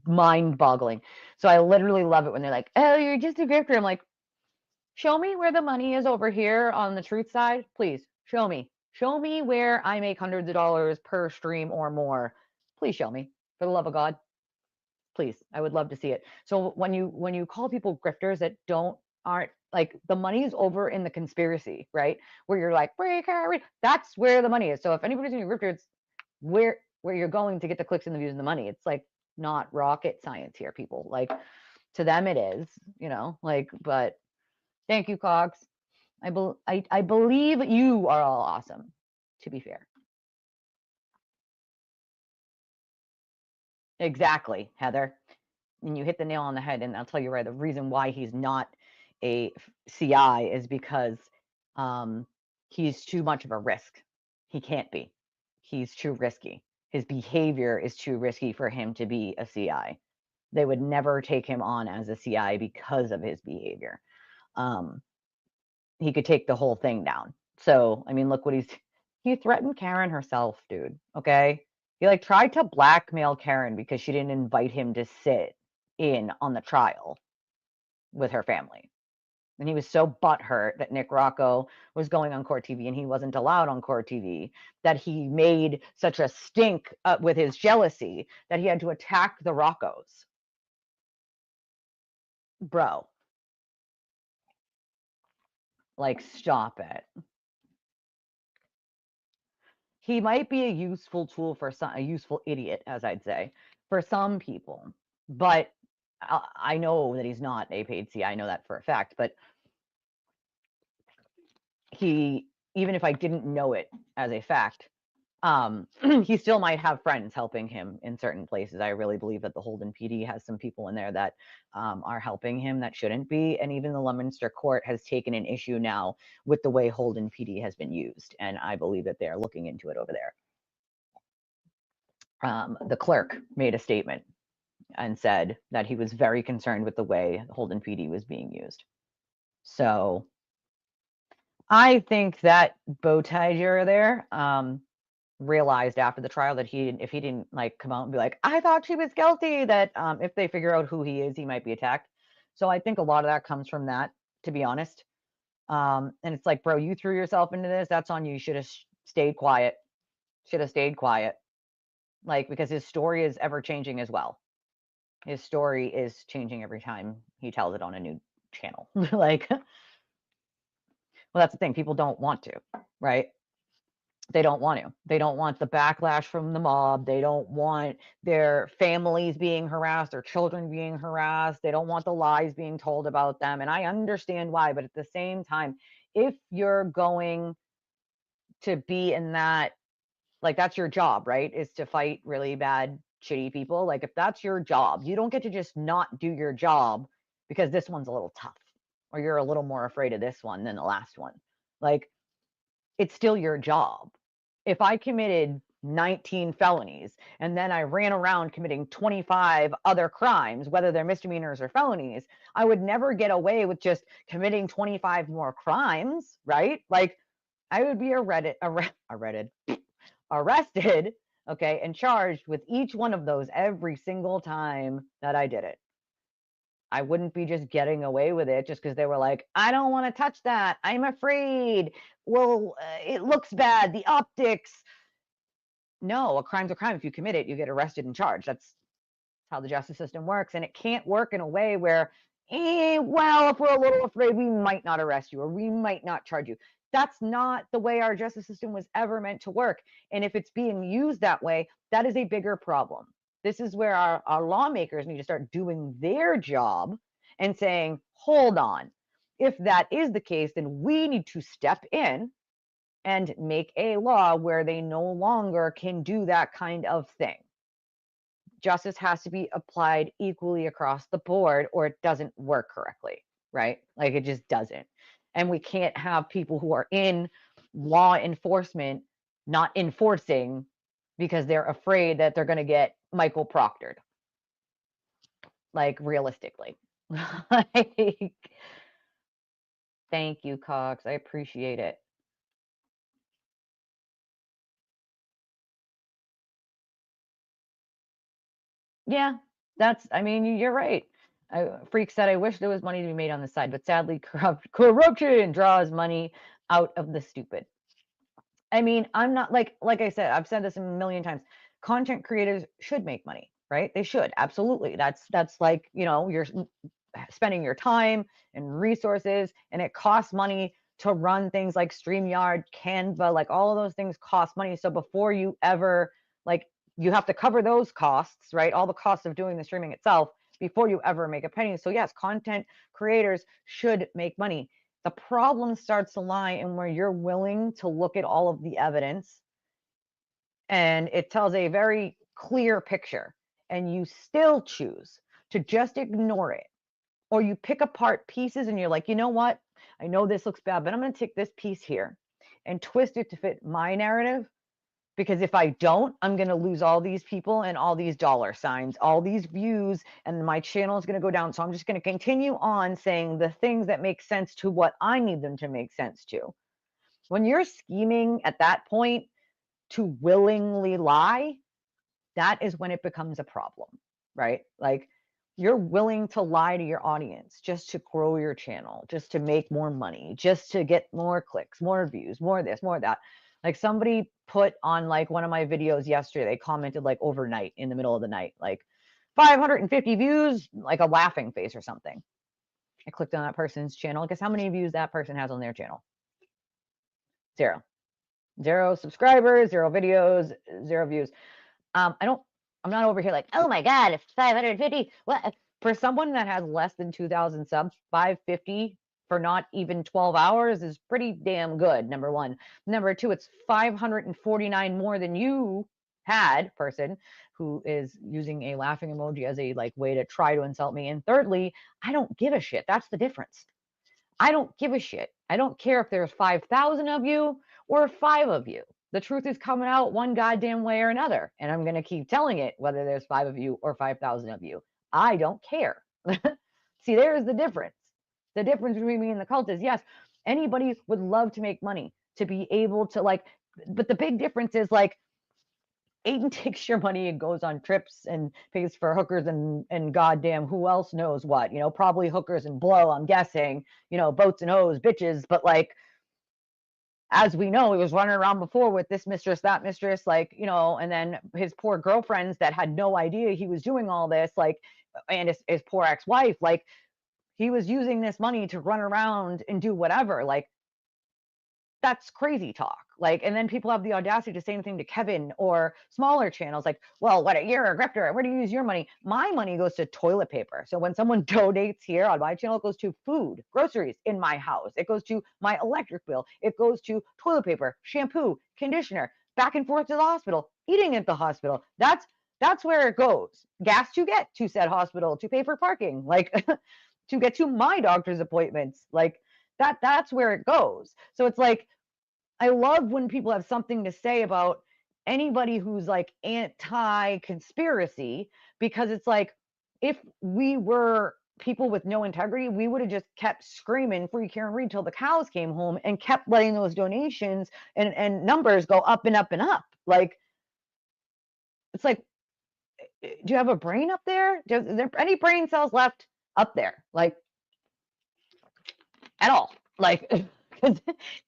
A: mind-boggling. So I literally love it when they're like, oh, you're just a grifter. I'm like, show me where the money is over here on the truth side. Please show me. Show me where I make hundreds of dollars per stream or more. Please show me, for the love of God. Please, I would love to see it. So when you call people grifters that aren't like, the money is over in the conspiracy, right? Where you're like, that's where the money is. So if anybody's in a grifter, it's where you're going to get the clicks and the views and the money. It's like not rocket science here, people. Like, to them it is, like, but thank you, Cox. I believe you are all awesome, to be fair. Exactly, Heather. And you hit the nail on the head. And I'll tell you right, the reason why he's not a CI is because he's too much of a risk. He can't be. He's too risky. His behavior is too risky for him to be a CI. They would never take him on as a CI because of his behavior. He could take the whole thing down. So, I mean, look what he threatened Karen herself, dude. Okay. He like tried to blackmail Karen because she didn't invite him to sit in on the trial with her family. And he was so butthurt that Nick Rocco was going on court TV and he wasn't allowed on court TV, that he made such a stink with his jealousy that he had to attack the Roccos. Bro. Like, stop it. He might be a useful tool for a useful idiot, as I'd say, for some people. But I know that he's not a paid CI. I know that for a fact. But he, even if I didn't know it as a fact, he still might have friends helping him in certain places. I really believe that the Holden PD has some people in there that are helping him that shouldn't be. And even the Leominster Court has taken an issue now with the way Holden PD has been used. And I believe that they're looking into it over there. The clerk made a statement and said that he was very concerned with the way Holden PD was being used. So I think that bow tie juror there realized after the trial that if he didn't like come out and be like, I thought she was guilty, that if they figure out who he is, he might be attacked. So I think a lot of that comes from that, to be honest. And it's like, bro, you threw yourself into this. That's on you. You should have stayed quiet. Should have stayed quiet. Like, because his story is ever changing as well. His story is changing every time he tells it on a new channel. Like, well, that's the thing. People don't want to, right? They don't want to. They don't want the backlash from the mob. They don't want their families being harassed, their children being harassed. They don't want the lies being told about them. And I understand why. But at the same time, if you're going to be in that, like, that's your job, right? Is to fight really bad, shitty people. Like, if that's your job, you don't get to just not do your job because this one's a little tough or you're a little more afraid of this one than the last one. Like, it's still your job. If I committed 19 felonies and then I ran around committing 25 other crimes, whether they're misdemeanors or felonies, I would never get away with just committing 25 more crimes, right? Like, I would be arrested, okay, and charged with each one of those every single time that I did it. I wouldn't be just getting away with it just because they were like, I don't want to touch that. I'm afraid. Well, it looks bad. The optics. No, a crime's a crime. If you commit it, you get arrested and charged. That's how the justice system works. And it can't work in a way where, well, if we're a little afraid, we might not arrest you or we might not charge you. That's not the way our justice system was ever meant to work. And if it's being used that way, that is a bigger problem. This is where our lawmakers need to start doing their job and saying, hold on, if that is the case, then we need to step in and make a law where they no longer can do that kind of thing. Justice has to be applied equally across the board or it doesn't work correctly, right? Like, it just doesn't. And we can't have people who are in law enforcement not enforcing because they're afraid that they're going to get Michael Proctored. Like, realistically. Like, thank you, Cox. I appreciate it. Yeah, I mean, you're right. Freak said, I wish there was money to be made on the side, but sadly, corruption draws money out of the stupid. I mean, I'm not like I said, I've said this a million times. Content creators should make money, right? They should. Absolutely. That's like, you know, you're spending your time and resources, and it costs money to run things like StreamYard, Canva, like all of those things cost money. So before you ever, like, you have to cover those costs, right? All the costs of doing the streaming itself before you ever make a penny. So yes, content creators should make money. The problem starts to lie in where you're willing to look at all of the evidence and it tells a very clear picture, and you still choose to just ignore it, or you pick apart pieces and you're like, you know what? I know this looks bad, but I'm going to take this piece here and twist it to fit my narrative. Because if I don't, I'm going to lose all these people and all these dollar signs, all these views, and my channel is going to go down. So I'm just going to continue on saying the things that make sense to what I need them to make sense to. When you're scheming at that point to willingly lie, that is when it becomes a problem, right? Like, you're willing to lie to your audience just to grow your channel, just to make more money, just to get more clicks, more views, more this, more that. Like, somebody put on like one of my videos yesterday, they commented like overnight in the middle of the night, like 550 views, like a laughing face or something. I clicked on that person's channel. Guess how many views that person has on their channel? Zero subscribers, zero videos, zero views. I'm not over here like, oh my God, it's 550. What? For someone that has less than 2,000 subs, 550 for not even 12 hours is pretty damn good, number one. Number two, it's 549 more than you had, person who is using a laughing emoji as a like way to try to insult me. And thirdly, I don't give a shit. That's the difference. I don't give a shit. I don't care if there's 5,000 of you or 5 of you. The truth is coming out one goddamn way or another. And I'm going to keep telling it, whether there's 5 of you or 5,000 of you. I don't care. See, there's the difference. The difference between me and the cult is, yes, anybody would love to make money, to be able to like, but the big difference is like, Aiden takes your money and goes on trips and pays for hookers and goddamn who else knows what, you know, probably hookers and blow, I'm guessing, you know, boats and hoes, bitches. But like, as we know, he was running around before with this mistress, that mistress, like, you know, and then his poor girlfriends that had no idea he was doing all this, like, and his poor ex-wife, like, he was using this money to run around and do whatever. Like, that's crazy talk. Like, and then people have the audacity to say anything to Kevin or smaller channels like, well, what, you're a grifter, where do you use your money? My money goes to toilet paper. So when someone donates here on my channel, it goes to food, groceries in my house. It goes to my electric bill. It goes to toilet paper, shampoo, conditioner, back and forth to the hospital, eating at the hospital. That's where it goes. Gas to get to said hospital, to pay for parking, like to get to my doctor's appointments, like that's where it goes. So it's like, I love when people have something to say about anybody who's like anti-conspiracy, because it's like, if we were people with no integrity, we would have just kept screaming free Karen Read till the cows came home and kept letting those donations and numbers go up and up and up. Like, it's like, do you have a brain up there? Is there any brain cells left up there? Like, at all? Like,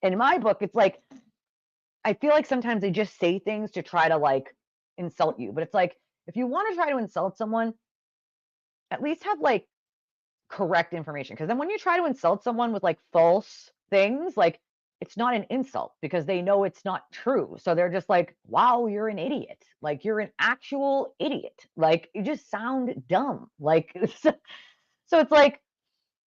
A: in my book, it's like, I feel like sometimes they just say things to try to like insult you. But it's like, if you want to try to insult someone, at least have like correct information. Because then when you try to insult someone with like false things, like, it's not an insult because they know it's not true. So they're just like, wow, you're an idiot. Like, you're an actual idiot. Like, you just sound dumb. Like, so it's like,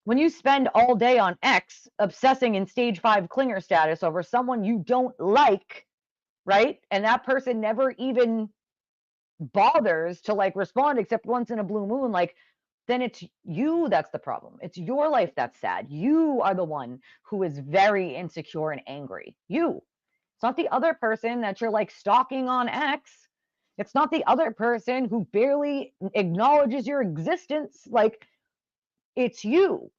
A: when you spend all day on X obsessing in stage 5 clinger status over someone you don't like, right? And that person never even bothers to like respond except once in a blue moon, like, then it's you that's the problem. It's your life that's sad. You are the one who is very insecure and angry. You. It's not the other person that you're like stalking on X. It's not the other person who barely acknowledges your existence. Like, it's you.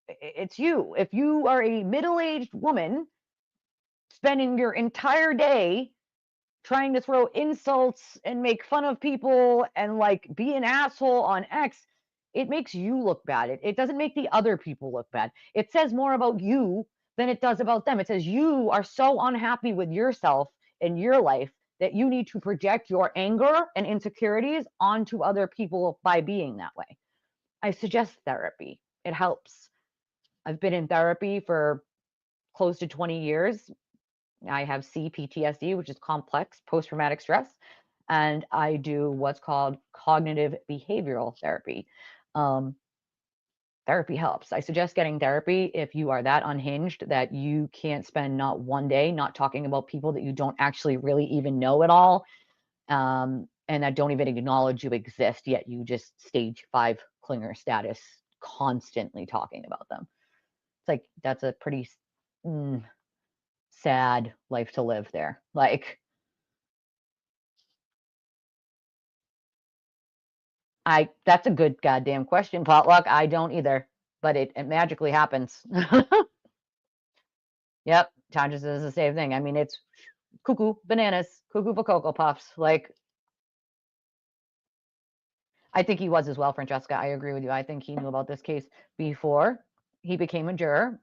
A: It's you. If you are a middle-aged woman spending your entire day trying to throw insults and make fun of people and like be an asshole on X, it makes you look bad. It doesn't make the other people look bad. It says more about you than it does about them. It says you are so unhappy with yourself and your life that you need to project your anger and insecurities onto other people by being that way. I suggest therapy. It helps. I've been in therapy for close to 20 years. I have CPTSD, which is complex post-traumatic stress, and I do what's called cognitive behavioral therapy. Therapy helps. I suggest getting therapy if you are that unhinged that you can't spend not one day not talking about people that you don't actually really even know at all, and that don't even acknowledge you exist, yet you just stage 5 clinger status, constantly talking about them. It's like, that's a pretty sad life to live there. Like, that's a good goddamn question, Potluck. I don't either, but it magically happens. Yep, Tanja says the same thing. I mean, it's cuckoo bananas, cuckoo for Cocoa Puffs. Like, I think he was as well, Francesca. I agree with you. I think he knew about this case before he became a juror.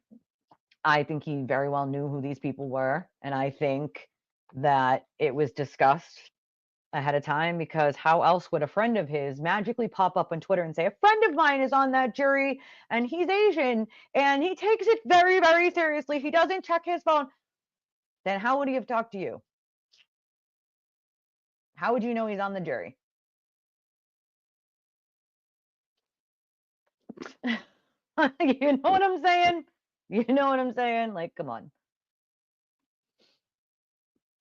A: I think he very well knew who these people were, and I think that it was discussed ahead of time, because how else would a friend of his magically pop up on Twitter and say, a friend of mine is on that jury and he's Asian and he takes it very, very seriously. He doesn't check his phone. Then how would he have talked to you? How would you know he's on the jury? You know what I'm saying? You know what I'm saying? Like, come on.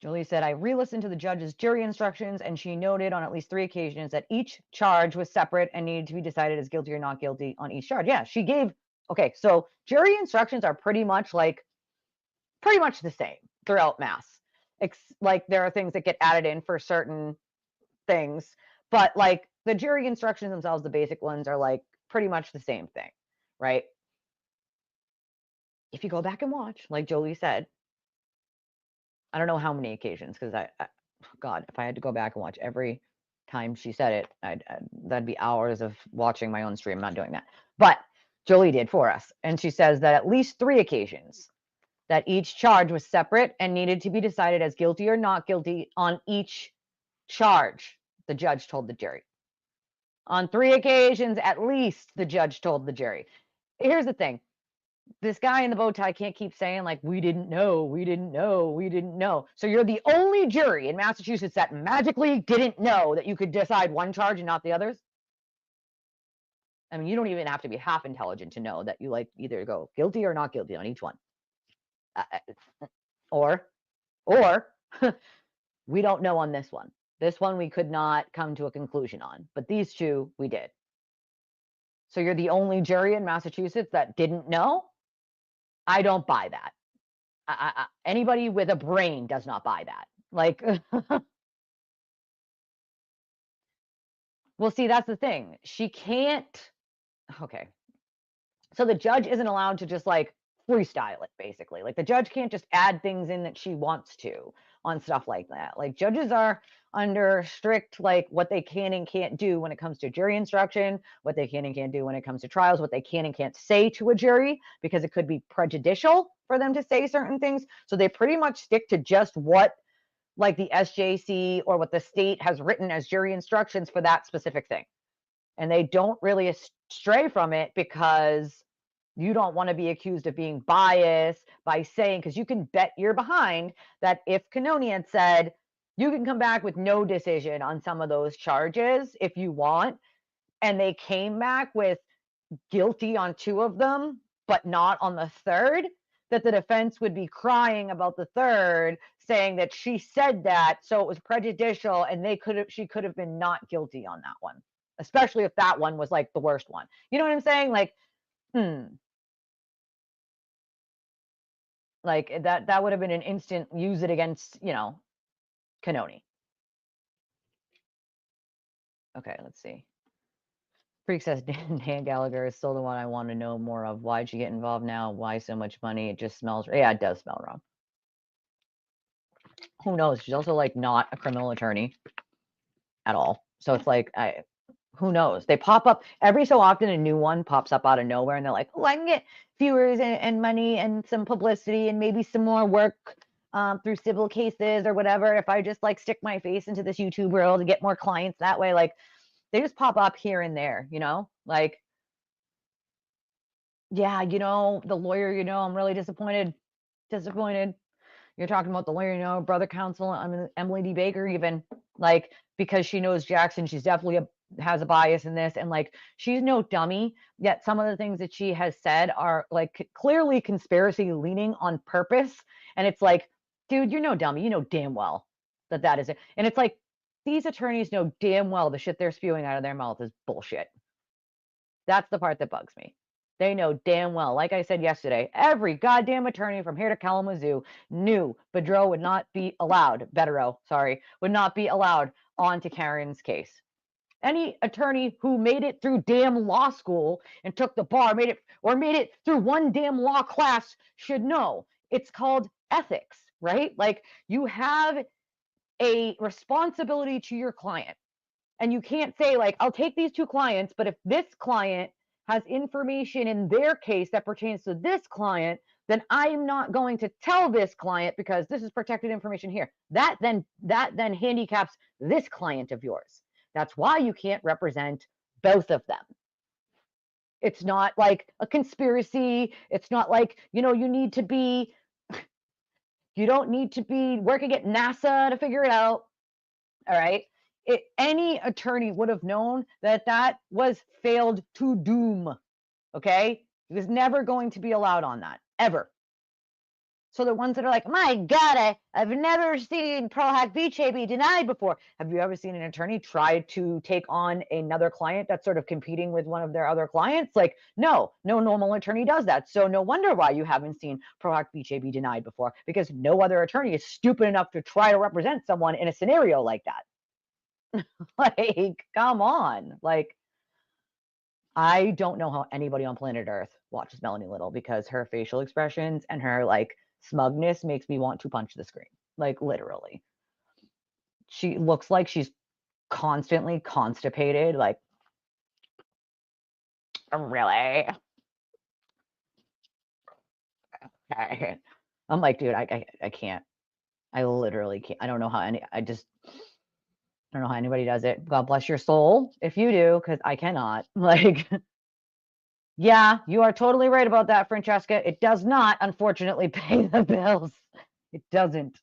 A: Julie said, I re-listened to the judge's jury instructions, and she noted on at least 3 occasions that each charge was separate and needed to be decided as guilty or not guilty on each charge. Yeah, she gave, okay, so jury instructions are pretty much the same throughout Mass. Like, there are things that get added in for certain things, but like the jury instructions themselves, the basic ones, are like pretty much the same thing, right? If you go back and watch, like Jolie said, I don't know how many occasions, because God, if I had to go back and watch every time she said it, that'd be hours of watching my own stream. I'm not doing that. But Jolie did for us. And she says that at least 3 occasions that each charge was separate and needed to be decided as guilty or not guilty on each charge, the judge told the jury. On 3 occasions, at least, the judge told the jury. Here's the thing. This guy in the bow tie can't keep saying, like, we didn't know, we didn't know, we didn't know. So you're the only jury in Massachusetts that magically didn't know that you could decide one charge and not the others? I mean, you don't even have to be half intelligent to know that you, like, either go guilty or not guilty on each one. Or we don't know on this one. This one we could not come to a conclusion on, but these 2 we did. So you're the only jury in Massachusetts that didn't know? I don't buy that. Anybody with a brain does not buy that. Like, well, see, that's the thing. She can't. Okay. So the judge isn't allowed to just like freestyle it, basically. Like, the judge can't just add things in that she wants to on stuff like that. Like, judges are under strict, like, what they can and can't do when it comes to jury instruction, what they can and can't do when it comes to trials, what they can and can't say to a jury, because it could be prejudicial for them to say certain things. So they pretty much stick to just what, like, the SJC or what the state has written as jury instructions for that specific thing. And they don't really stray from it, because you don't want to be accused of being biased by saying, because you can bet you're behind that if Canoni had said, you can come back with no decision on some of those charges if you want, and they came back with guilty on 2 of them, but not on the 3rd, that the defense would be crying about the 3rd, saying that she said that, so it was prejudicial, and she could have been not guilty on that one, especially if that one was like the worst one. You know what I'm saying? Like, like that would have been an instant use it against, Canoni. Okay, let's see. Freak says Dan Gallagher is still the one I want to know more of. Why'd you get involved now? Why so much money? It just smells. Yeah, it does smell wrong. Who knows? She's also like not a criminal attorney at all. So it's like, who knows? They pop up every so often. A new one pops up out of nowhere, and they're like, "Oh, I can get viewers and money and some publicity and maybe some more work through civil cases or whatever. If I just like stick my face into this YouTube world and get more clients that way." Like, they just pop up here and there, you know? Like, yeah, the lawyer, I'm really disappointed. Disappointed. You're talking about the lawyer, brother counsel, I mean, Emily D. Baker, even, like, because she knows Jackson, she's definitely has a bias in this. And like, she's no dummy, yet some of the things that she has said are like clearly conspiracy leaning on purpose. And it's like, dude, you're no dummy. You know damn well that is it. And it's like, these attorneys know damn well the shit they're spewing out of their mouth is bullshit. That's the part that bugs me. They know damn well, like I said yesterday, every goddamn attorney from here to Kalamazoo knew Bedreau would not be allowed, would not be allowed onto Karen's case. Any attorney who made it through damn law school and took the bar, made it through one damn law class should know. It's called ethics, right? Like, you have a responsibility to your client. And you can't say, like, I'll take these two clients, but if this client has information in their case that pertains to this client, then I'm not going to tell this client because this is protected information here. That then handicaps this client of yours. That's why you can't represent both of them. It's not like a conspiracy. It's not like, you don't need to be working at NASA to figure it out. All right. Any attorney would have known that was failed to doom. Okay. He was never going to be allowed on that, ever. So the ones that are like, my God, I've never seen Pro Hack Vice be denied before. Have you ever seen an attorney try to take on another client that's sort of competing with one of their other clients? Like, no normal attorney does that. So no wonder why you haven't seen Pro Hack Vice be denied before, because no other attorney is stupid enough to try to represent someone in a scenario like that. Like, come on. Like, I don't know how anybody on planet Earth watches Melanie Little, because her facial expressions and her like smugness makes me want to punch the screen. Like, literally. She looks like she's constantly constipated. Like, really? Okay. I'm like, dude, I can't. I literally can't. I don't know how anybody does it. God bless your soul if you do, because I cannot. Like, yeah, you are totally right about that, Francesca. It does not, unfortunately, pay the bills. It doesn't.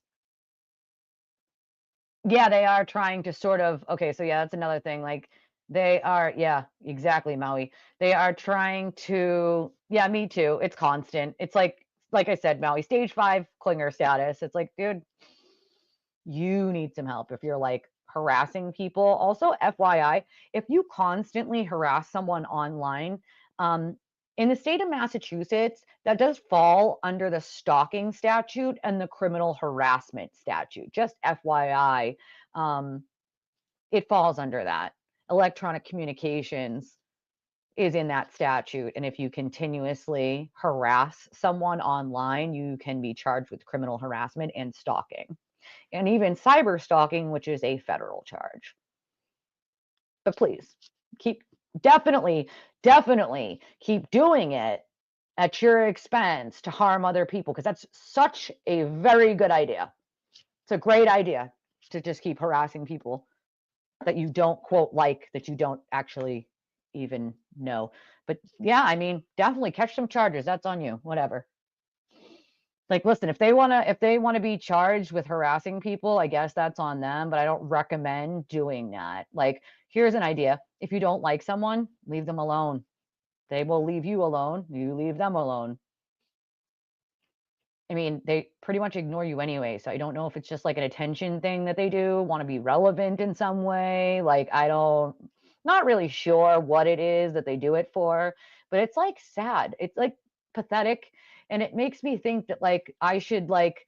A: Yeah, they are trying to sort of, okay, so yeah, that's another thing. Like, they are, yeah, exactly, Maui. They are trying to, yeah, me too. It's constant. It's like I said, Maui, stage 5 clinger status. It's like, dude, you need some help if you're like harassing people. Also, FYI, if you constantly harass someone online, in the state of Massachusetts, that does fall under the stalking statute and the criminal harassment statute. Just FYI, it falls under that. Electronic communications is in that statute. And if you continuously harass someone online, you can be charged with criminal harassment and stalking, and even cyber stalking, which is a federal charge. But please definitely keep doing it at your expense to harm other people, because that's such a very good idea. It's a great idea to just keep harassing people that you don't quote like, that you don't actually even know. But yeah, I mean, definitely catch some charges. That's on you, whatever. Like, listen, if they want to be charged with harassing people, I guess that's on them, but I don't recommend doing that. Like, here's an idea. If you don't like someone, leave them alone. They will leave you alone. You leave them alone. I mean, they pretty much ignore you anyway, so I don't know if it's just like an attention thing that they do, want to be relevant in some way. Like, not really sure what it is that they do it for, but it's like sad. It's like pathetic, and it makes me think that like I should like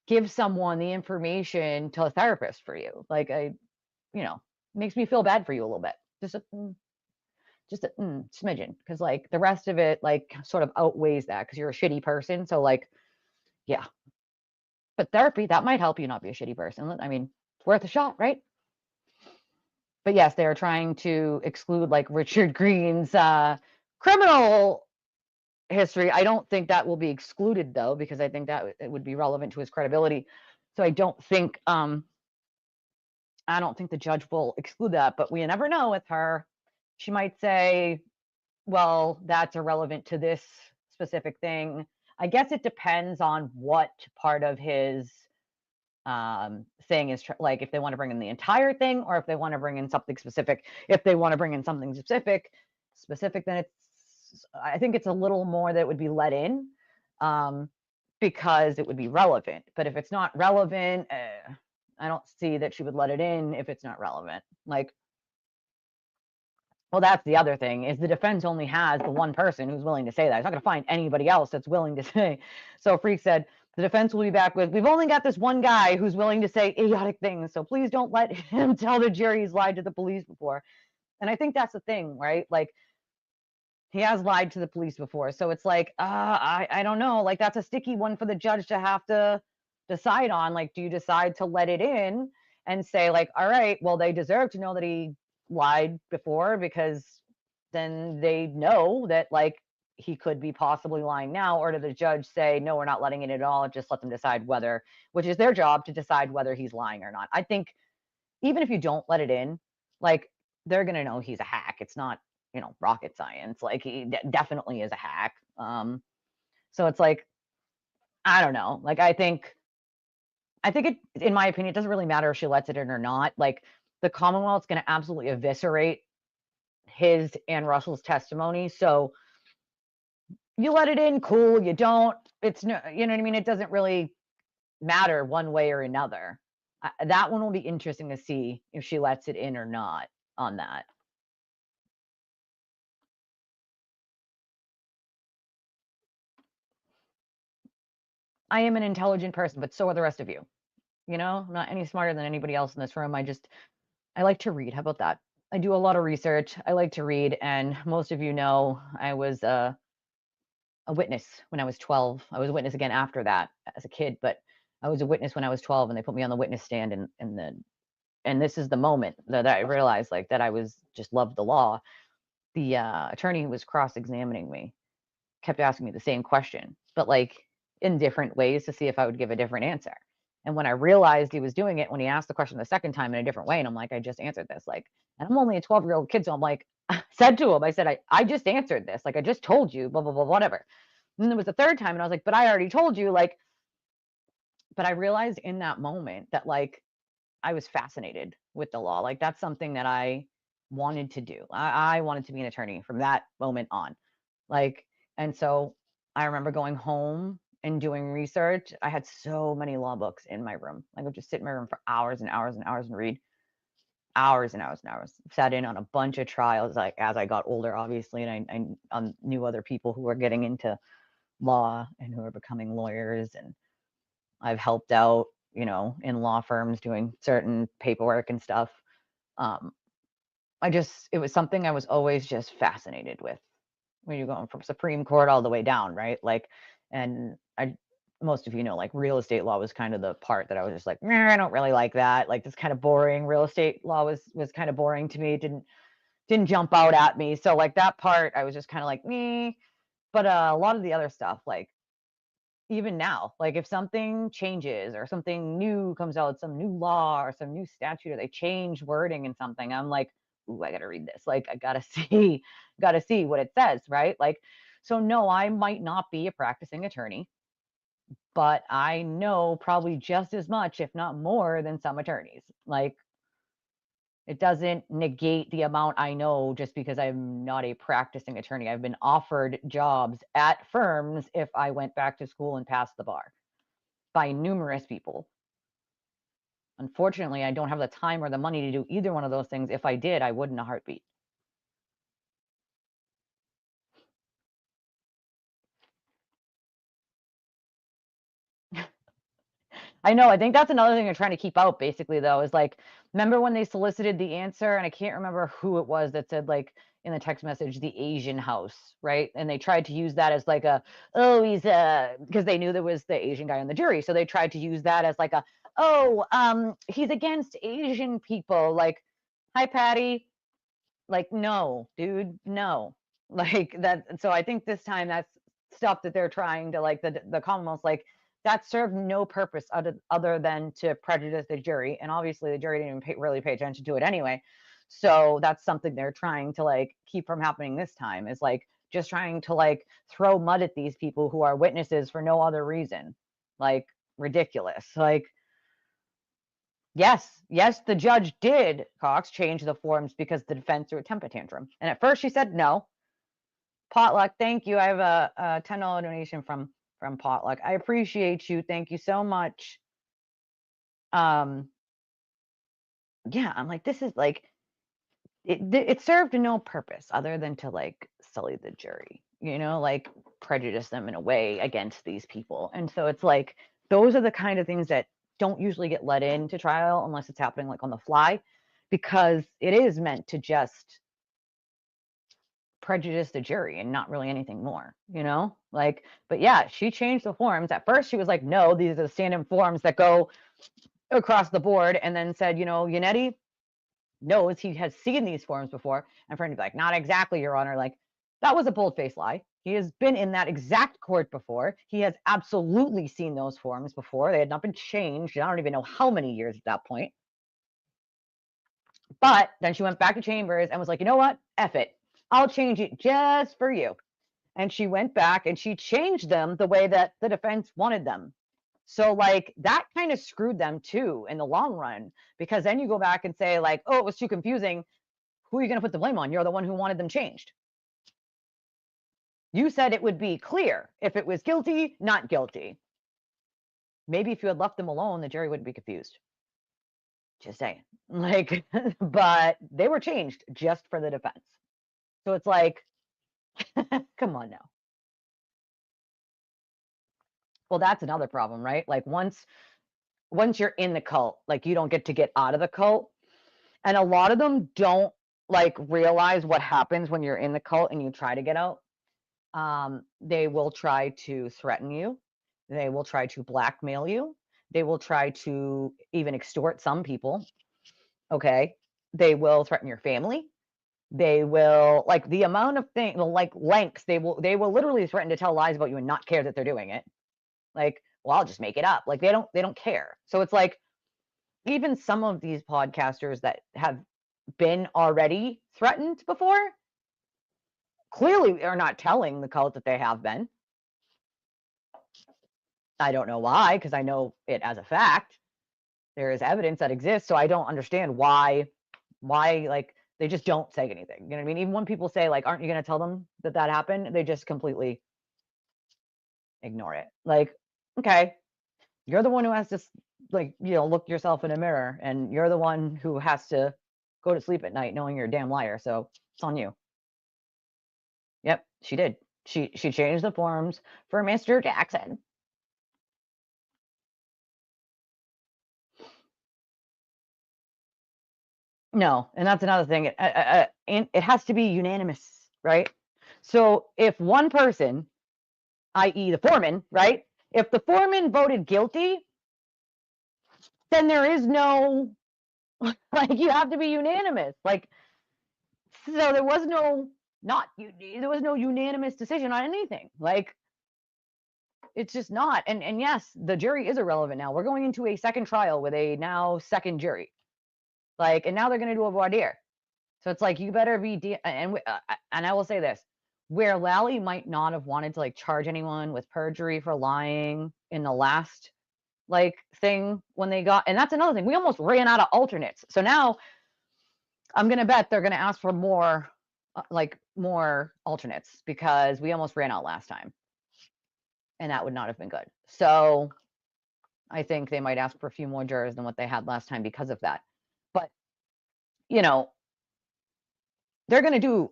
A: give someone the information to a therapist for you. Like, makes me feel bad for you a little bit. Just a smidgen, because like the rest of it like sort of outweighs that, because you're a shitty person. So like, yeah. But therapy, that might help you not be a shitty person. I mean, it's worth a shot, right? But yes, they are trying to exclude like Richard Green's criminal history. I don't think that will be excluded though, because I think that it would be relevant to his credibility. So I don't think the judge will exclude that, but we never know with her. She might say, well, that's irrelevant to this specific thing. I guess it depends on what part of his thing is like, if they want to bring in the entire thing or if they want to bring in something specific. If they want to bring in something specific, then I think it's a little more that would be let in, because it would be relevant. But if it's not relevant, I don't see that she would let it in if it's not relevant. Like, well, that's the other thing, is the defense only has the one person who's willing to say that. It's not going to find anybody else that's willing to say. So Freak said, the defense will be back with, we've only got this one guy who's willing to say idiotic things, so please don't let him tell the jury he's lied to the police before. And I think that's the thing, right? Like, he has lied to the police before. So it's like, I don't know. Like, that's a sticky one for the judge to have to decide on. Like, do you decide to let it in and say, like, all right, well, they deserve to know that he lied before, because then they know that, like, he could be possibly lying now? Or did the judge say, no, we're not letting it at all, just let them decide whether, which is their job, to decide whether he's lying or not? I think even if you don't let it in, like, they're going to know he's a hack. It's not, rocket science. Like, he definitely is a hack. So it's like, I don't know. Like, I think it, in my opinion, it doesn't really matter if she lets it in or not. Like, the Commonwealth's going to absolutely eviscerate his and Russell's testimony. So you let it in, cool. You don't, it's no, you know what I mean? It doesn't really matter one way or another. That one will be interesting to see if she lets it in or not on that. I am an intelligent person, but so are the rest of you. I'm not any smarter than anybody else in this room. I like to read. How about that? I do a lot of research. I like to read. And most of you know, I was a witness when I was 12. I was a witness again after that as a kid, but I was a witness when I was 12, and they put me on the witness stand. And this is the moment that I realized, like, that I was just loved the law. The attorney who was cross-examining me kept asking me the same question, but like in different ways, to see if I would give a different answer. And when I realized he was doing it, when he asked the question the second time in a different way, and I'm like, I just answered this. Like, and I'm only a 12-year-old kid. So I'm like, said to him, I said, I just answered this. Like, I just told you, blah, blah, blah, whatever. And then there was the third time, and I was like, but I already told you. Like, but I realized in that moment that, like, I was fascinated with the law. Like, that's something that I wanted to do. I wanted to be an attorney from that moment on. Like, and so I remember going home and doing research. I had so many law books in my room. I would just sit in my room for hours and hours and hours and read hours and hours and hours. Sat in on a bunch of trials, like, as I got older, obviously, and I knew other people who were getting into law and who are becoming lawyers, and I've helped out, in law firms doing certain paperwork and stuff. It was something I was always just fascinated with, when you're going from Supreme Court all the way down, right? Like, and most of you know, like, real estate law was kind of the part that I was just like, I don't really like that. Like, it's kind of boring. Real estate law was kind of boring to me. It didn't jump out at me. So, like, that part, I was just kind of like, me. But a lot of the other stuff, like, even now, like, if something changes or something new comes out, some new law or some new statute, or they change wording in something, I'm like, ooh, I gotta read this. Like, I gotta see what it says, right? Like, so no, I might not be a practicing attorney, but I know probably just as much, if not more, than some attorneys. Like, it doesn't negate the amount I know just because I'm not a practicing attorney. I've been offered jobs at firms if I went back to school and passed the bar, by numerous people. Unfortunately, I don't have the time or the money to do either one of those things. If I did, I would in a heartbeat. I know. I think that's another thing they're trying to keep out, basically, though, is like, remember when they solicited the answer, and I can't remember who it was that said, like, in the text message, the Asian house, right? And they tried to use that as like he's because they knew there was the Asian guy on the jury. So they tried to use that as like he's against Asian people. Like, hi, Patty. Like, no, dude, no. Like that. So I think this time that's stuff that they're trying to, like, the Commonwealth's like, that served no purpose other than to prejudice the jury. And obviously the jury didn't even really pay attention to it anyway. So that's something they're trying to, like, keep from happening this time, is like just trying to, like, throw mud at these people who are witnesses for no other reason. Like, ridiculous. Like, yes, the judge did, Cox, change the forms because the defense threw a temper tantrum. And at first she said no. Potluck, thank you. I have a $10 donation from Potluck. I appreciate you. Thank you so much. Yeah, I'm like, this is like, it served no purpose other than to, like, sully the jury, like prejudice them in a way against these people. And so it's like, those are the kind of things that don't usually get let into trial unless it's happening, like, on the fly, because it is meant to just prejudice the jury and not really anything more, like. But yeah, she changed the forms. At first she was like, no, these are the stand-in forms that go across the board, and then said, Yannetti knows, he has seen these forms before. And for him to be like, not exactly, Your Honor, like, that was a bold-faced lie. He has been in that exact court before. He has absolutely seen those forms before. They had not been changed. I don't even know how many years at that point. But then she went back to chambers and was like, you know what? F it. I'll change it just for you. And she went back and she changed them the way that the defense wanted them. So, like, that kind of screwed them too in the long run, because then you go back and say, like, oh, it was too confusing. Who are you going to put the blame on? You're the one who wanted them changed. You said it would be clear if it was guilty, not guilty. Maybe if you had left them alone, the jury wouldn't be confused. Just saying. Like, but they were changed just for the defense. So it's like, come on now. Well, that's another problem, right? Like, once you're in the cult, like, you don't get to get out of the cult. And a lot of them don't, like, realize what happens when you're in the cult and you try to get out. They will try to threaten you. They will try to blackmail you. They will try to even extort some people. Okay. They will threaten your family. They will, like, the amount of things, like, lengths, they will literally threaten to tell lies about you and not care that they're doing it. Like, well, I'll just make it up. Like, they don't care. So it's like, even some of these podcasters that have been already threatened before clearly are not telling the cult that they have been. I don't know why, because I know it as a fact. There is evidence that exists, so I don't understand why, like, they just don't say anything. You know what I mean? Even when people say, like, aren't you going to tell them that happened? They just completely ignore it. Like, okay, you're the one who has to, like, look yourself in a mirror, and you're the one who has to go to sleep at night knowing you're a damn liar. So it's on you. Yep, she did. She changed the forms for Mr. Jackson. No, and that's another thing. It has to be unanimous, right? So if one person, i.e. the foreman, right? If the foreman voted guilty, then there is no, like, you have to be unanimous. Like, so there was no unanimous decision on anything. Like, it's just not. And yes, the jury is irrelevant now. We're going into a second trial with a now second jury. Like, and now they're going to do a voir dire. So it's like, you better be, and I will say this, where Lally might not have wanted to, like, charge anyone with perjury for lying in the last, like, thing when they got, and that's another thing, we almost ran out of alternates. So now I'm going to bet they're going to ask for more, like, more alternates, because we almost ran out last time. And that would not have been good. So I think they might ask for a few more jurors than what they had last time because of that. But, they're going to do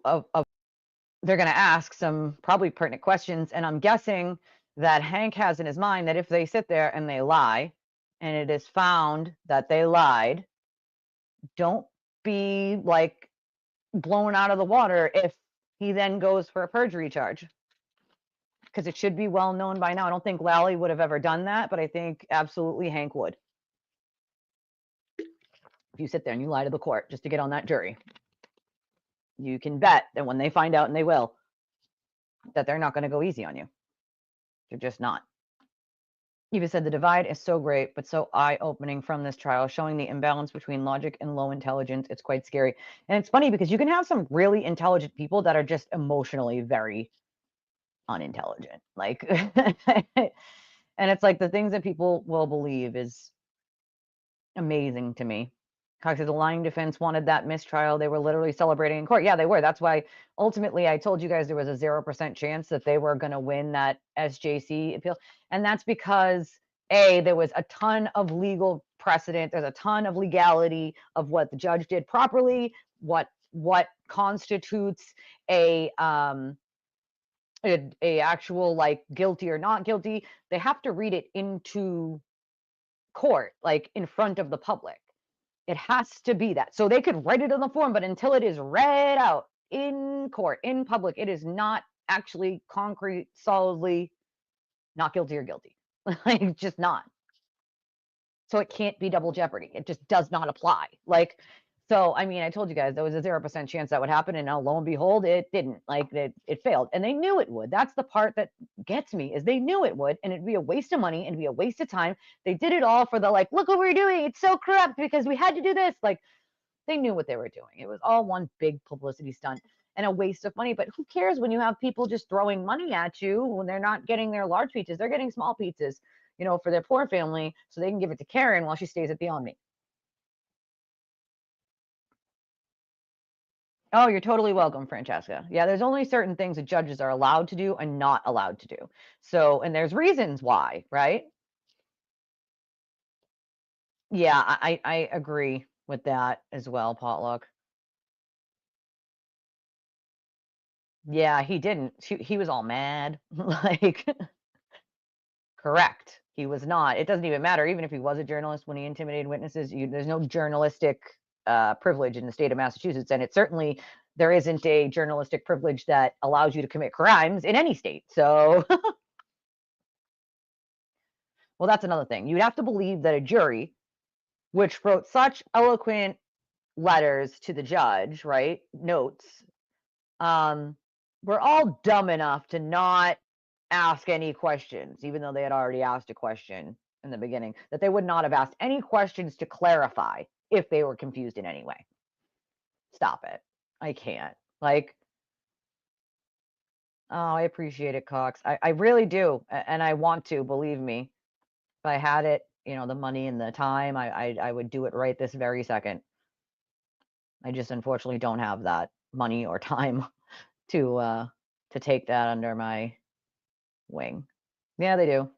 A: they're going to ask some probably pertinent questions. And I'm guessing that Hank has in his mind that if they sit there and they lie, and it is found that they lied, don't be, like, blown out of the water if he then goes for a perjury charge. Because it should be well known by now. I don't think Lally would have ever done that, but I think absolutely Hank would. if you sit there and you lie to the court just to get on that jury, you can bet that when they find out, and they will, that they're not going to go easy on you. They're just not. Eva said the divide is so great, but so eye-opening from this trial, showing the imbalance between logic and low intelligence. It's quite scary. And it's funny because you can have some really intelligent people that are just emotionally very unintelligent. Like, and it's like the things that people will believe is amazing to me. Cox said the lying defense wanted that mistrial. They were literally celebrating in court. Yeah, they were. That's why ultimately I told you guys there was a 0% chance that they were going to win that SJC appeal. And that's because there was a ton of legal precedent. There's a ton of legality of what the judge did properly, what constitutes a actual like guilty or not guilty. They have to read it into court, like in front of the public. It has to be that. So they could write it on the form, but until it is read out in court, in public, it is not actually concrete, solidly not guilty or guilty. Like, just not. So it can't be double jeopardy. It just does not apply. Like, so, I mean, I told you guys there was a 0% chance that would happen, and now lo and behold, it didn't. Like, it failed, and they knew it would. That's the part that gets me, is they knew it would, and it'd be a waste of money and it'd be a waste of time. They did it all for the, like, look what we're doing. It's so corrupt because we had to do this. Like, they knew what they were doing. It was all one big publicity stunt and a waste of money. But who cares when you have people just throwing money at you when they're not getting their large pizzas? They're getting small pizzas, you know, for their poor family so they can give it to Karen while she stays at the Omni. Oh, you're totally welcome, Francesca. Yeah, there's only certain things that judges are allowed to do and not allowed to do. So, and there's reasons why, right? Yeah, I agree with that as well, Potluck. Yeah, he didn't. He was all mad. Like, correct. He was not. It doesn't even matter. Even if he was a journalist when he intimidated witnesses, there's no journalistic privilege in the state of Massachusetts. And it certainly, there isn't a journalistic privilege that allows you to commit crimes in any state. So, well, that's another thing. You'd have to believe that a jury, which wrote such eloquent letters to the judge, right? Notes, were all dumb enough to not ask any questions, even though they had already asked a question in the beginning, that they would not have asked any questions to clarify if they were confused in any way. Stop it. I can't. Like, oh, I appreciate it, Cox. I really do. And I want to, believe me. If I had it, you know, the money and the time, I would do it right this very second. I just unfortunately don't have that money or time to take that under my wing. Yeah, they do.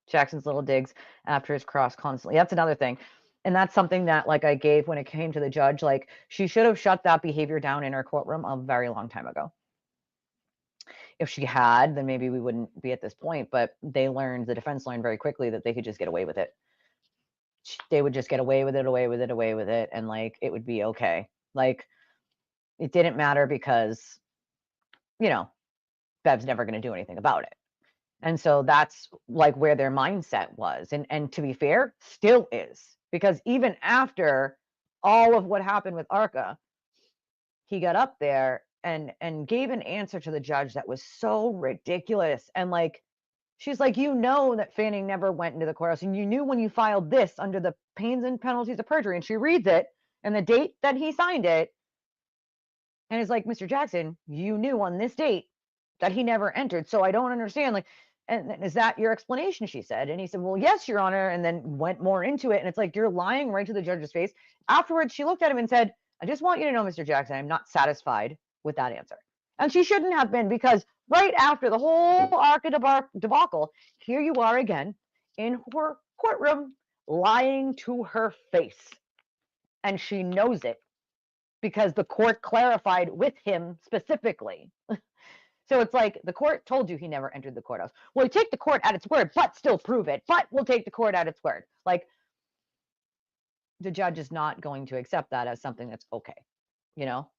A: Jackson's little digs after his cross constantly. That's another thing. And that's something that, like, I gave when it came to the judge. Like, she should have shut that behavior down in her courtroom a very long time ago. If she had, then maybe we wouldn't be at this point. But the defense learned very quickly that they could just get away with it. They would just get away with it, and like it would be okay. Like, it didn't matter because, you know, Bev's never going to do anything about it. And so that's like where their mindset was. And to be fair, still is. Because even after all of what happened with Arca, he got up there and gave an answer to the judge that was so ridiculous. And like, she's like, you know that Fanning never went into the courthouse, and you knew when you filed this under the pains and penalties of perjury. And she reads it and the date that he signed it, and is like, Mr. Jackson, you knew on this date that he never entered. So I don't understand. Like, and is that your explanation? She said. And he said, well, yes, Your Honor. And then went more into it. And it's like, you're lying right to the judge's face. Afterwards, she looked at him and said, I just want you to know, Mr. Jackson, I'm not satisfied with that answer. And she shouldn't have been, because right after the whole Arca debacle, here you are again in her courtroom lying to her face. And she knows it, because the court clarified with him specifically. So it's like, the court told you he never entered the courthouse. Well, we take the court at its word, but still prove it. But we'll take the court at its word. Like, the judge is not going to accept that as something that's okay, you know?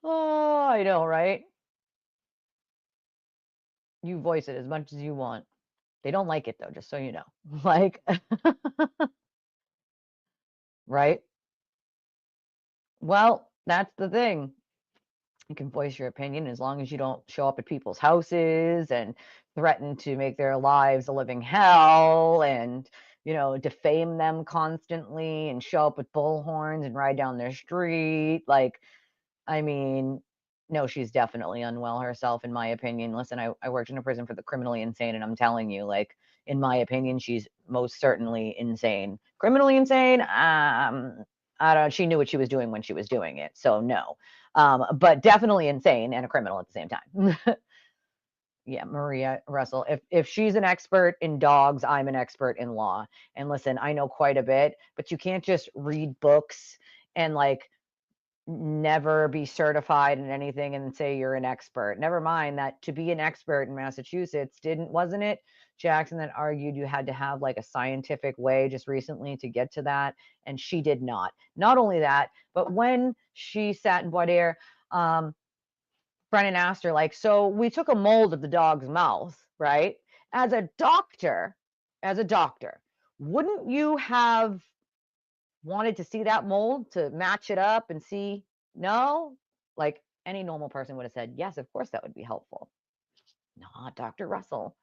A: Oh, I know, right? You voice it as much as you want. They don't like it though, just so you know. Like, right? Well, that's the thing. You can voice your opinion as long as you don't show up at people's houses and threaten to make their lives a living hell and, defame them constantly and show up with bullhorns and ride down their street. Like, I mean, no, she's definitely unwell herself, in my opinion. Listen, I worked in a prison for the criminally insane, and I'm telling you, like, in my opinion, she's most certainly insane. Criminally insane, I don't. She knew what she was doing when she was doing it, so no. But definitely insane and a criminal at the same time. Yeah, Maria Russell. If she's an expert in dogs, I'm an expert in law. And listen, I know quite a bit, but you can't just read books and like never be certified in anything and say you're an expert. Never mind that to be an expert in Massachusetts wasn't it Jackson that argued you had to have like a scientific way just recently to get to that, and she did not. Not only that, but when she sat in voir dire, Brennan asked her, like, so we took a mold of the dog's mouth, right? As a doctor, wouldn't you have wanted to see that mold to match it up and see? No? Like any normal person would have said, yes, of course that would be helpful. Not Dr. Russell.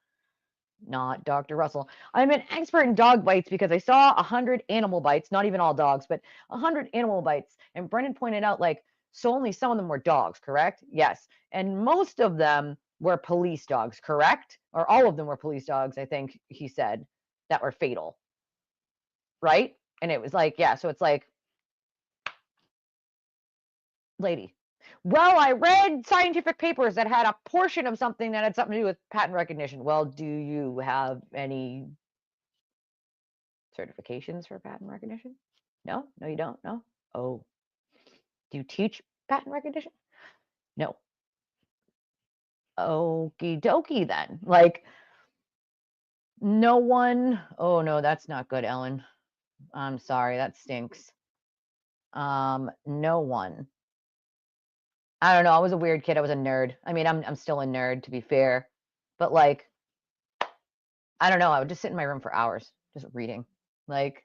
A: Not Dr. Russell. I'm an expert in dog bites because I saw 100 animal bites, not even all dogs, but 100 animal bites. And Brennan pointed out, like, so only some of them were dogs, correct? Yes. And most of them were police dogs, correct? Or all of them were police dogs, I think he said, that were fatal. Right? And it was like, yeah, so it's like, lady. Well, I read scientific papers that had a portion of something that had something to do with pattern recognition. Well, do you have any certifications for pattern recognition? No, no, you don't. No. Oh, do you teach pattern recognition? No. Okie dokie then. Like, no one. Oh no, that's not good, Ellen. I'm sorry, that stinks. No one. I don't know. I was a weird kid. I was a nerd. I mean, I'm still a nerd to be fair, but like, I don't know. I would just sit in my room for hours just reading. Like,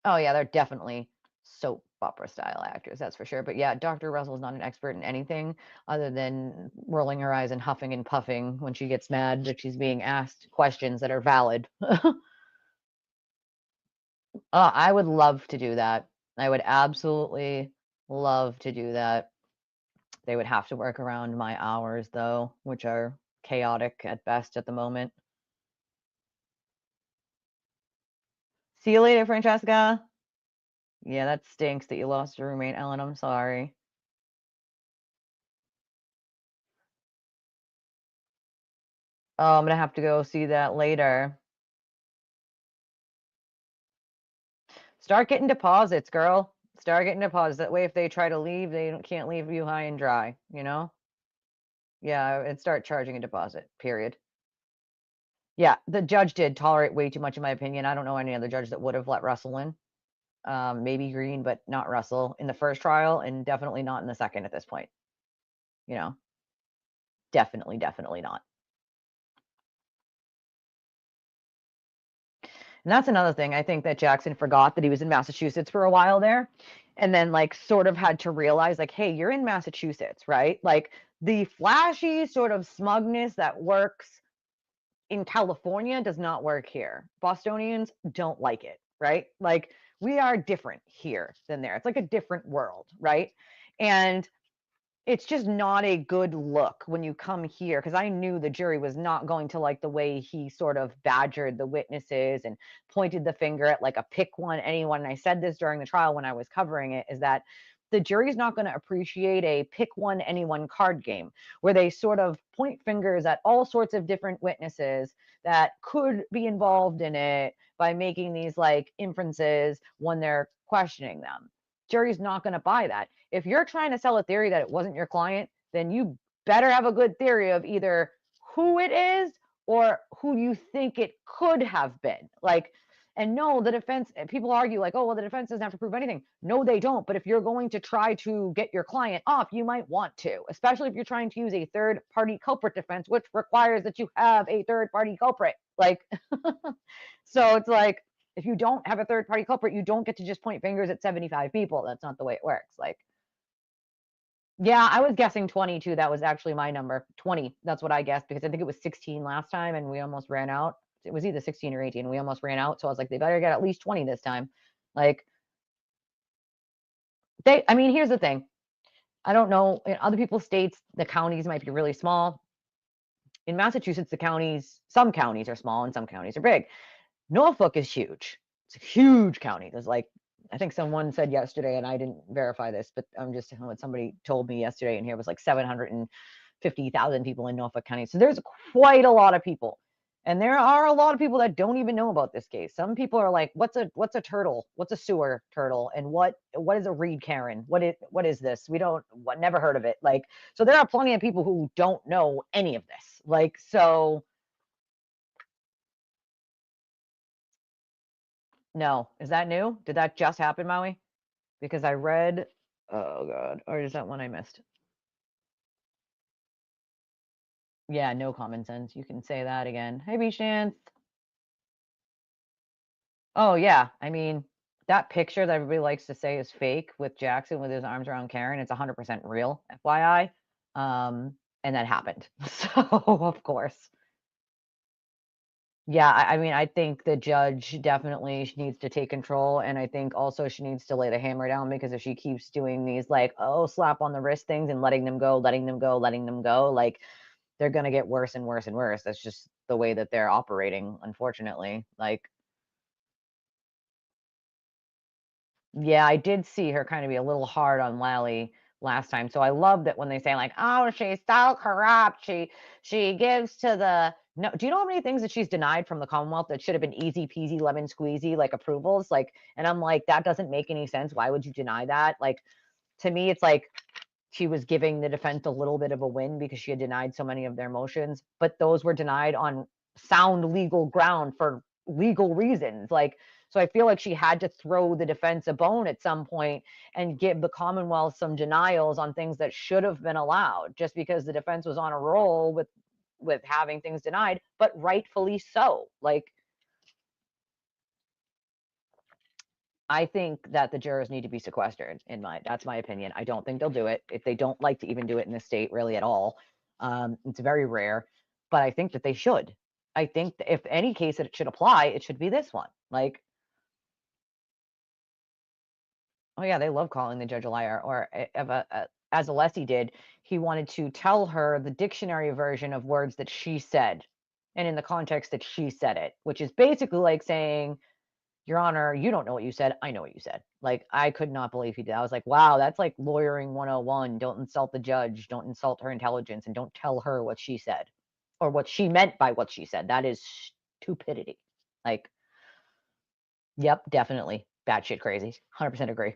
A: oh yeah, they're definitely soap opera style actors, that's for sure. But yeah, Dr. Russell's not an expert in anything other than rolling her eyes and huffing and puffing when she gets mad that she's being asked questions that are valid. I would love to do that. I would absolutely love to do that. They would have to work around my hours though, which are chaotic at best at the moment. See you later, Francesca. Yeah, that stinks that you lost your roommate, Ellen. I'm sorry. Oh, I'm gonna have to go see that later. Start getting deposits, girl. Start getting deposits. That way, if they try to leave, they can't leave you high and dry, you know? Yeah, and start charging a deposit, period. Yeah, the judge did tolerate way too much, in my opinion. I don't know any other judge that would have let Russell in. Maybe Green, but not Russell in the first trial, and definitely not in the second at this point. You know, definitely, definitely not. And that's another thing. I think that Jackson forgot that he was in Massachusetts for a while there, and then like sort of had to realize, like, hey, you're in Massachusetts, right? Like the flashy sort of smugness that works in California does not work here. Bostonians don't like it, right? Like we are different here than there. It's like a different world, right? And it's just not a good look when you come here, because I knew the jury was not going to like the way he sort of badgered the witnesses and pointed the finger at like a pick one anyone. And I said this during the trial when I was covering it, is that the jury's not going to appreciate a pick one anyone card game where they sort of point fingers at all sorts of different witnesses that could be involved in it by making these like inferences when they're questioning them. Jury's not going to buy that. If you're trying to sell a theory that it wasn't your client, then you better have a good theory of either who it is or who you think it could have been. Like, And no, the defense, people argue like, oh, well, the defense doesn't have to prove anything. No, they don't. But if you're going to try to get your client off, you might want to, especially if you're trying to use a third party culprit defense, which requires that you have a third party culprit. Like, so it's like, if you don't have a third party culprit, you don't get to just point fingers at 75 people. That's not the way it works. Like, yeah, I was guessing 22. That was actually my number. 20. That's what I guessed because I think it was 16 last time and we almost ran out. It was either 16 or 18. We almost ran out. So I was like, they better get at least 20 this time. Like, I mean, here's the thing. I don't know. In other people's states, the counties might be really small. In Massachusetts, some counties are small and some counties are big. Norfolk is huge. It's a huge county. There's like, I think someone said yesterday, and I didn't verify this, but I'm just what somebody told me yesterday in here was like 750,000 people in Norfolk County. So there's quite a lot of people. And there are a lot of people that don't even know about this case. Some people are like, what's a turtle? What's a sewer turtle? And what is a reed Karen? What is this? Never heard of it. Like, so there are plenty of people who don't know any of this. Like, so no. Is that new? Did that just happen, Maui? Because I read, oh God, or is that one I missed? Yeah, no common sense. You can say that again. Hey, Beach Dance. Oh, yeah. I mean, that picture that everybody likes to say is fake with Jackson with his arms around Karen, it's 100% real, FYI. And that happened. So, of course. Yeah, I mean, I think the judge definitely needs to take control, and I think also she needs to lay the hammer down because if she keeps doing these like, oh, slap on the wrist things and letting them go, letting them go, letting them go, like they're gonna get worse and worse and worse. That's just the way that they're operating, unfortunately. Like, yeah, I did see her kind of be a little hard on Lally last time. So I love that when they say like, "Oh, she's so corrupt. She gives to the no." Do you know how many things that she's denied from the Commonwealth that should have been easy peasy lemon squeezy like approvals? Like, and I'm like, that doesn't make any sense. Why would you deny that? Like, to me, it's like she was giving the defense a little bit of a win because she had denied so many of their motions, but those were denied on sound legal ground for legal reasons. Like, so I feel like she had to throw the defense a bone at some point and give the Commonwealth some denials on things that should have been allowed just because the defense was on a roll with having things denied, but rightfully so. Like, I think that the jurors need to be sequestered that's my opinion. I don't think they'll do it if they don't like to even do it in the state really at all. It's very rare, but I think that they should. I think if any case that it should apply, it should be this one. Like, oh yeah, they love calling the judge a liar. Or as Alessi did, he wanted to tell her the dictionary version of words that she said, and in the context that she said it, which is basically like saying, Your Honor, you don't know what you said. I know what you said. Like, I could not believe he did. I was like, wow, that's like lawyering 101. Don't insult the judge. Don't insult her intelligence and don't tell her what she said or what she meant by what she said. That is stupidity. Like, yep, definitely. Batshit crazy. 100% agree.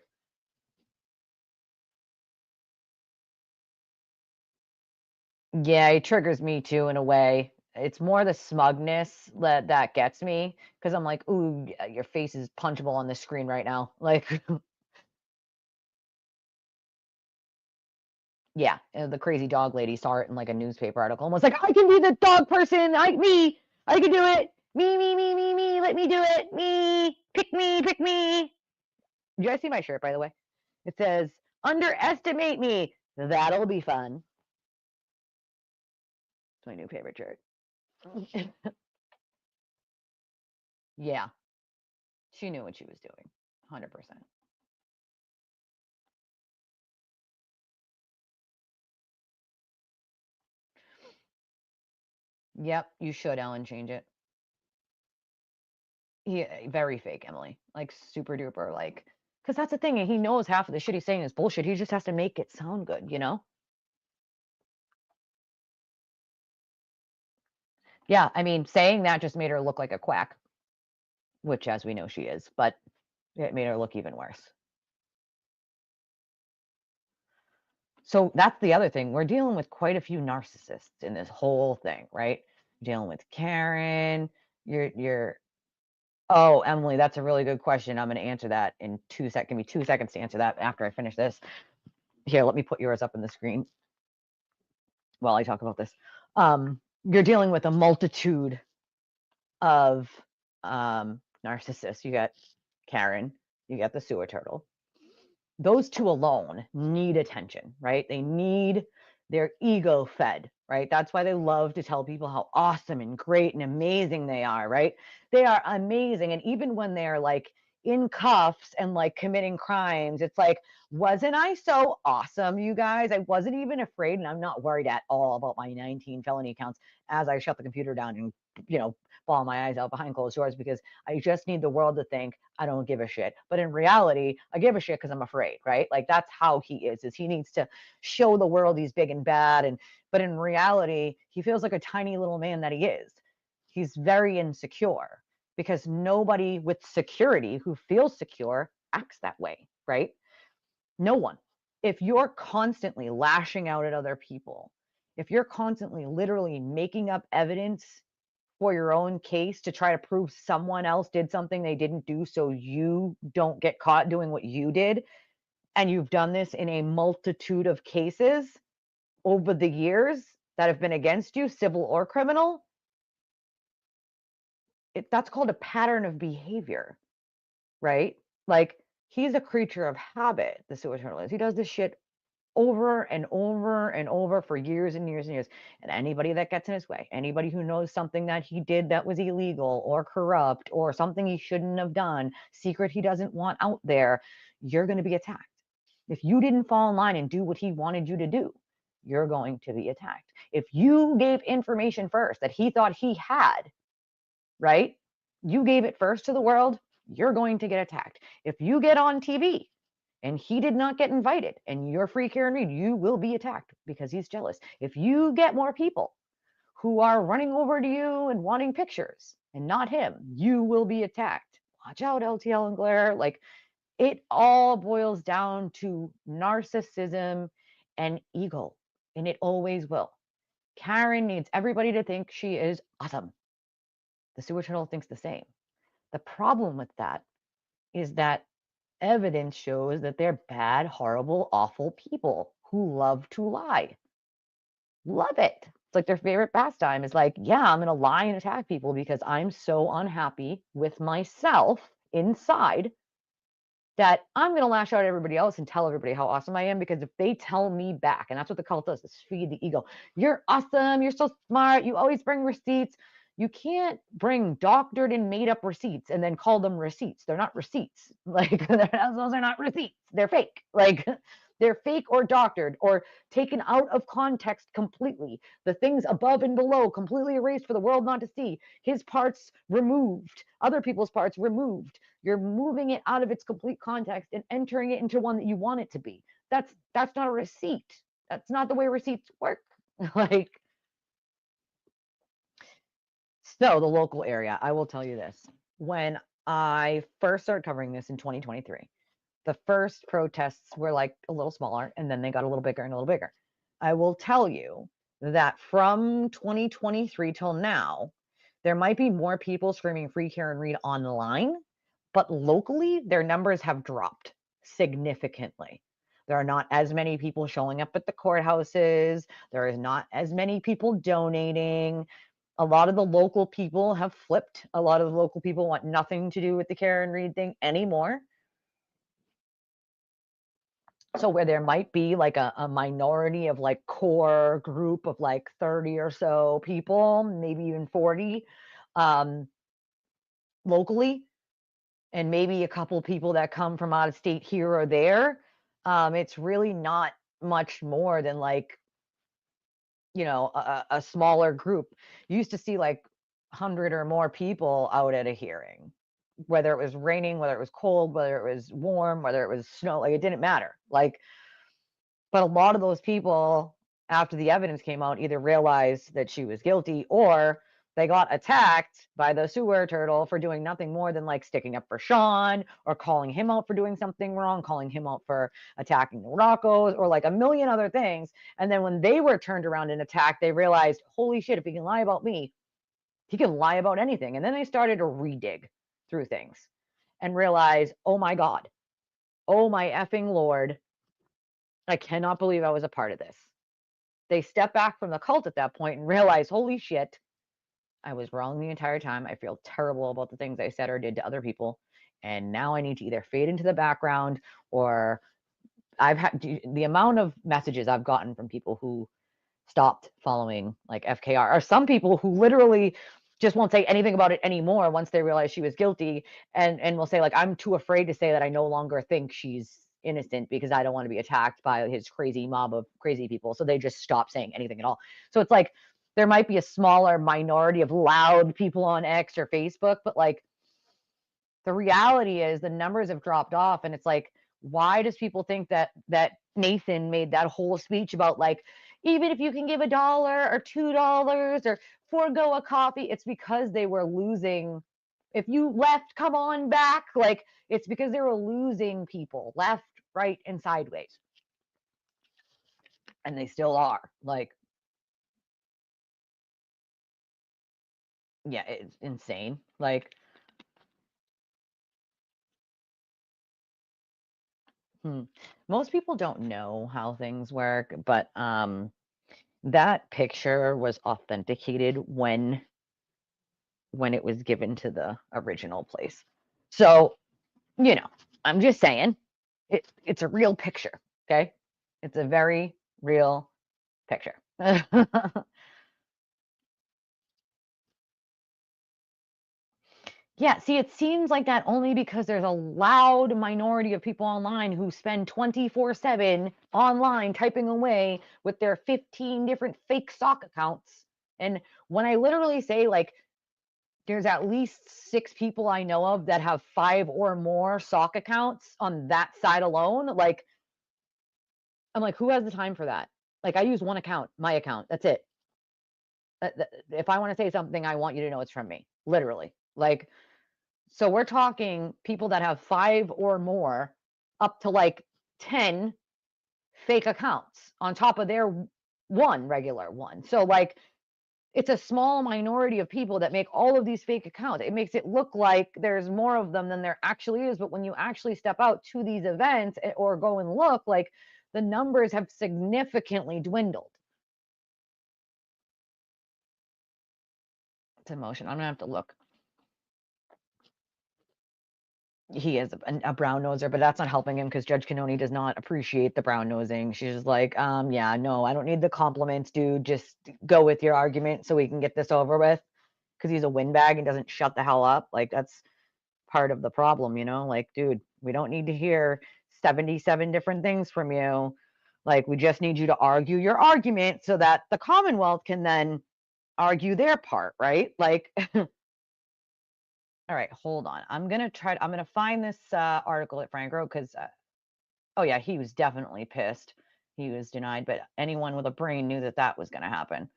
A: Yeah, it triggers me too in a way. It's more the smugness that gets me because I'm like, ooh, your face is punchable on the screen right now. Like, yeah, the crazy dog lady saw it in like a newspaper article and was like, I can be the dog person. I can do it. Me. Let me do it. Me. Pick me. Pick me. You guys see my shirt, by the way? It says, underestimate me. That'll be fun. It's my new favorite shirt. Yeah, she knew what she was doing. 100%. Yep, you should, Ellen, change it. Yeah, very fake, Emily. Like super duper, like, because that's the thing. He knows half of the shit he's saying is bullshit. He just has to make it sound good, you know? Yeah, I mean, saying that just made her look like a quack, which, as we know, she is, but it made her look even worse. So that's the other thing. We're dealing with quite a few narcissists in this whole thing, right? You're dealing with Karen. You're Oh, Emily, that's a really good question. I'm going to answer that in 2 seconds. Give me 2 seconds to answer that after I finish this. Here, let me put yours up on the screen while I talk about this. You're dealing with a multitude of narcissists. You got Karen, you got the sewer turtle. Those two alone need attention, right? They need their ego fed, right? That's why they love to tell people how awesome and great and amazing they are, right? They are amazing. And even when they're like in cuffs and like committing crimes, it's like, wasn't I so awesome, you guys? I wasn't even afraid, and I'm not worried at all about my 19 felony counts as I shut the computer down and, bawl my eyes out behind closed doors, because I just need the world to think I don't give a shit. But in reality, I give a shit because I'm afraid, right? Like that's how he is he needs to show the world he's big and bad. But in reality, he feels like a tiny little man that he is. He's very insecure because nobody with security who feels secure acts that way, right? No one. If you're constantly lashing out at other people, if you're constantly literally making up evidence for your own case to try to prove someone else did something they didn't do so you don't get caught doing what you did, and you've done this in a multitude of cases over the years that have been against you, civil or criminal, that's called a pattern of behavior, right? Like, he's a creature of habit, the sewer turtle is. He does this shit over and over and over for years and years and years. And anybody that gets in his way, anybody who knows something that he did that was illegal or corrupt or something he shouldn't have done, secret he doesn't want out there, you're going to be attacked. If you didn't fall in line and do what he wanted you to do, you're going to be attacked. If you gave information first that he thought he had, right? You gave it first to the world, you're going to get attacked. If you get on TV and he did not get invited and you're free Karen Read, you will be attacked because he's jealous. If you get more people who are running over to you and wanting pictures and not him, you will be attacked. Watch out, LTL and Glare. Like, it all boils down to narcissism and ego, and it always will. Karen needs everybody to think she is awesome. The sewer turtle thinks the same. The problem with that is that evidence shows that they're bad, horrible, awful people who love to lie. Love it. It's like their favorite pastime is like, yeah, I'm going to lie and attack people because I'm so unhappy with myself inside that I'm going to lash out at everybody else and tell everybody how awesome I am, because if they tell me back, and that's what the cult does, is feed the ego. You're awesome. You're so smart. You always bring receipts. You can't bring doctored and made up receipts and then call them receipts. They're not receipts. Like, those are not receipts. They're fake. Like, they're fake or doctored or taken out of context completely. The things above and below completely erased for the world not to see. His parts removed, other people's parts removed. You're moving it out of its complete context and entering it into one that you want it to be. That's not a receipt. That's not the way receipts work. Like, so the local area, I will tell you this. When I first started covering this in 2023, the first protests were like a little smaller, and then they got a little bigger and a little bigger. I will tell you that from 2023 till now, there might be more people screaming free Karen Read online, but locally, their numbers have dropped significantly. There are not as many people showing up at the courthouses. There is not as many people donating. A lot of the local people have flipped. A lot of the local people want nothing to do with the Karen Read thing anymore. So where there might be like a minority of like core group of like 30 or so people, maybe even 40 locally, and maybe a couple people that come from out of state here or there, it's really not much more than like, a smaller group. You used to see like 100 or more people out at a hearing, whether it was raining, whether it was cold, whether it was warm, whether it was snow, like it didn't matter. Like, but a lot of those people, after the evidence came out, either realized that she was guilty or they got attacked by the sewer turtle for doing nothing more than like sticking up for Sean or calling him out for doing something wrong, calling him out for attacking the Roccos or like a million other things. And then when they were turned around and attacked, they realized, holy shit, if he can lie about me, he can lie about anything. And then they started to redig. through things and realize, oh my God, oh my effing Lord, I cannot believe I was a part of this. They step back from the cult at that point and realize, holy shit, I was wrong the entire time. I feel terrible about the things I said or did to other people. And now I need to either fade into the background, or I've had the amount of messages I've gotten from people who stopped following like FKR, or some people who literally just won't say anything about it anymore once they realize she was guilty, and will say like, I'm too afraid to say that I no longer think she's innocent because I don't want to be attacked by his crazy mob of crazy people. So they just stop saying anything at all. So it's like there might be a smaller minority of loud people on X or Facebook, but like the reality is the numbers have dropped off. And it's like, why does people think that Nathan made that whole speech about like, even if you can give $1 or $2 or forego a coffee? It's because they were losing. If you left, come on back. Like, it's because they were losing people left, right, and sideways. And they still are. Like, yeah, it's insane. Like, most people don't know how things work, but that picture was authenticated when it was given to the original place. So, you know, I'm just saying, it's a real picture, okay? It's a very real picture. Yeah, see, it seems like that only because there's a loud minority of people online who spend 24/7 online typing away with their 15 different fake stock accounts. And when I literally say like there's at least 6 people I know of that have 5 or more stock accounts on that side alone, like I'm like, who has the time for that? Like, I use one account, my account. That's it. If I want to say something, I want you to know it's from me, literally. Like, so we're talking people that have 5 or more, up to like 10 fake accounts on top of their one regular one. So like it's a small minority of people that make all of these fake accounts. It makes it look like there's more of them than there actually is. But when you actually step out to these events or go and look, like the numbers have significantly dwindled. It's emotion. I'm gonna have to look. He is a brown noser, but that's not helping him because Judge Canoni does not appreciate the brown nosing. She's just like, yeah, no, I don't need the compliments, dude. Just go with your argument so we can get this over with. Because he's a windbag and doesn't shut the hell up. Like, that's part of the problem, you know? Like, dude, we don't need to hear 77 different things from you. Like, we just need you to argue your argument so that the Commonwealth can then argue their part, right? Like, all right, hold on. I'm going to find this article that Frank wrote because, oh yeah, he was definitely pissed. He was denied, but anyone with a brain knew that that was going to happen.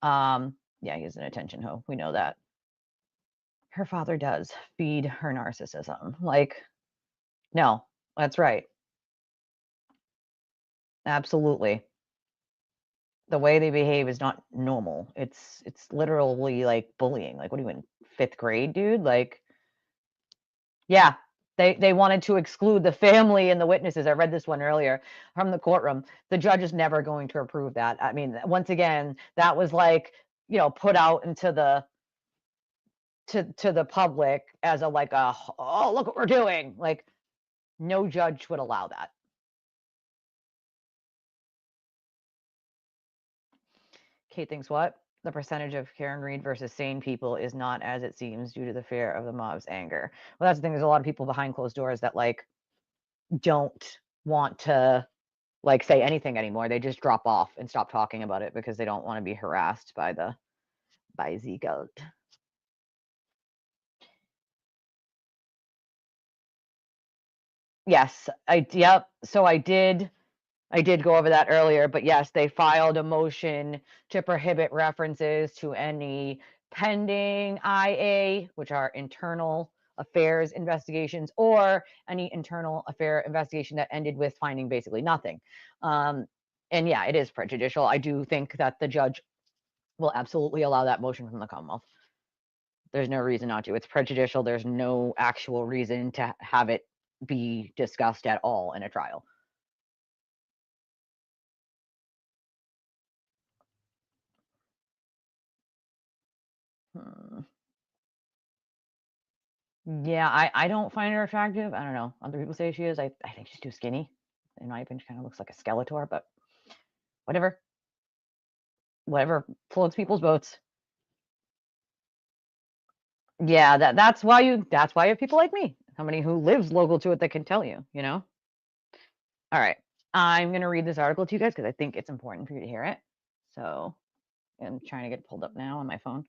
A: Yeah, he's an attention hoe. We know that. Her father does feed her narcissism. Like, no, that's right. Absolutely. The way they behave is not normal. It's literally like bullying. Like, what are you in 5th grade, dude? Like, yeah, they wanted to exclude the family and the witnesses. I read this one earlier from the courtroom. The judge is never going to approve that. I mean, once again, that was like, put out into the to the public as a like a, oh, look what we're doing. Like, no judge would allow that. Kate thinks what? The percentage of Karen Reed versus sane people is not as it seems due to the fear of the mob's anger. Well, that's the thing. There's a lot of people behind closed doors that like don't want to like say anything anymore. They just drop off and stop talking about it because they don't want to be harassed by Z goat. Yes, yep. So I did go over that earlier, but yes, they filed a motion to prohibit references to any pending IA, which are internal affairs investigations, or any internal affair investigation that ended with finding basically nothing. And yeah, it is prejudicial. I do think that the judge will absolutely allow that motion from the Commonwealth. There's no reason not to. It's prejudicial. There's no actual reason to have it be discussed at all in a trial. Yeah, I don't find her attractive. I don't know. Other people say she is. I think she's too skinny. In my opinion, she kind of looks like a Skeletor, but whatever. Whatever floats people's boats. Yeah, that's why you have people like me. Somebody who lives local to it that can tell you, you know? All right. I'm gonna read this article to you guys because I think it's important for you to hear it. So I'm trying to get it pulled up now on my phone.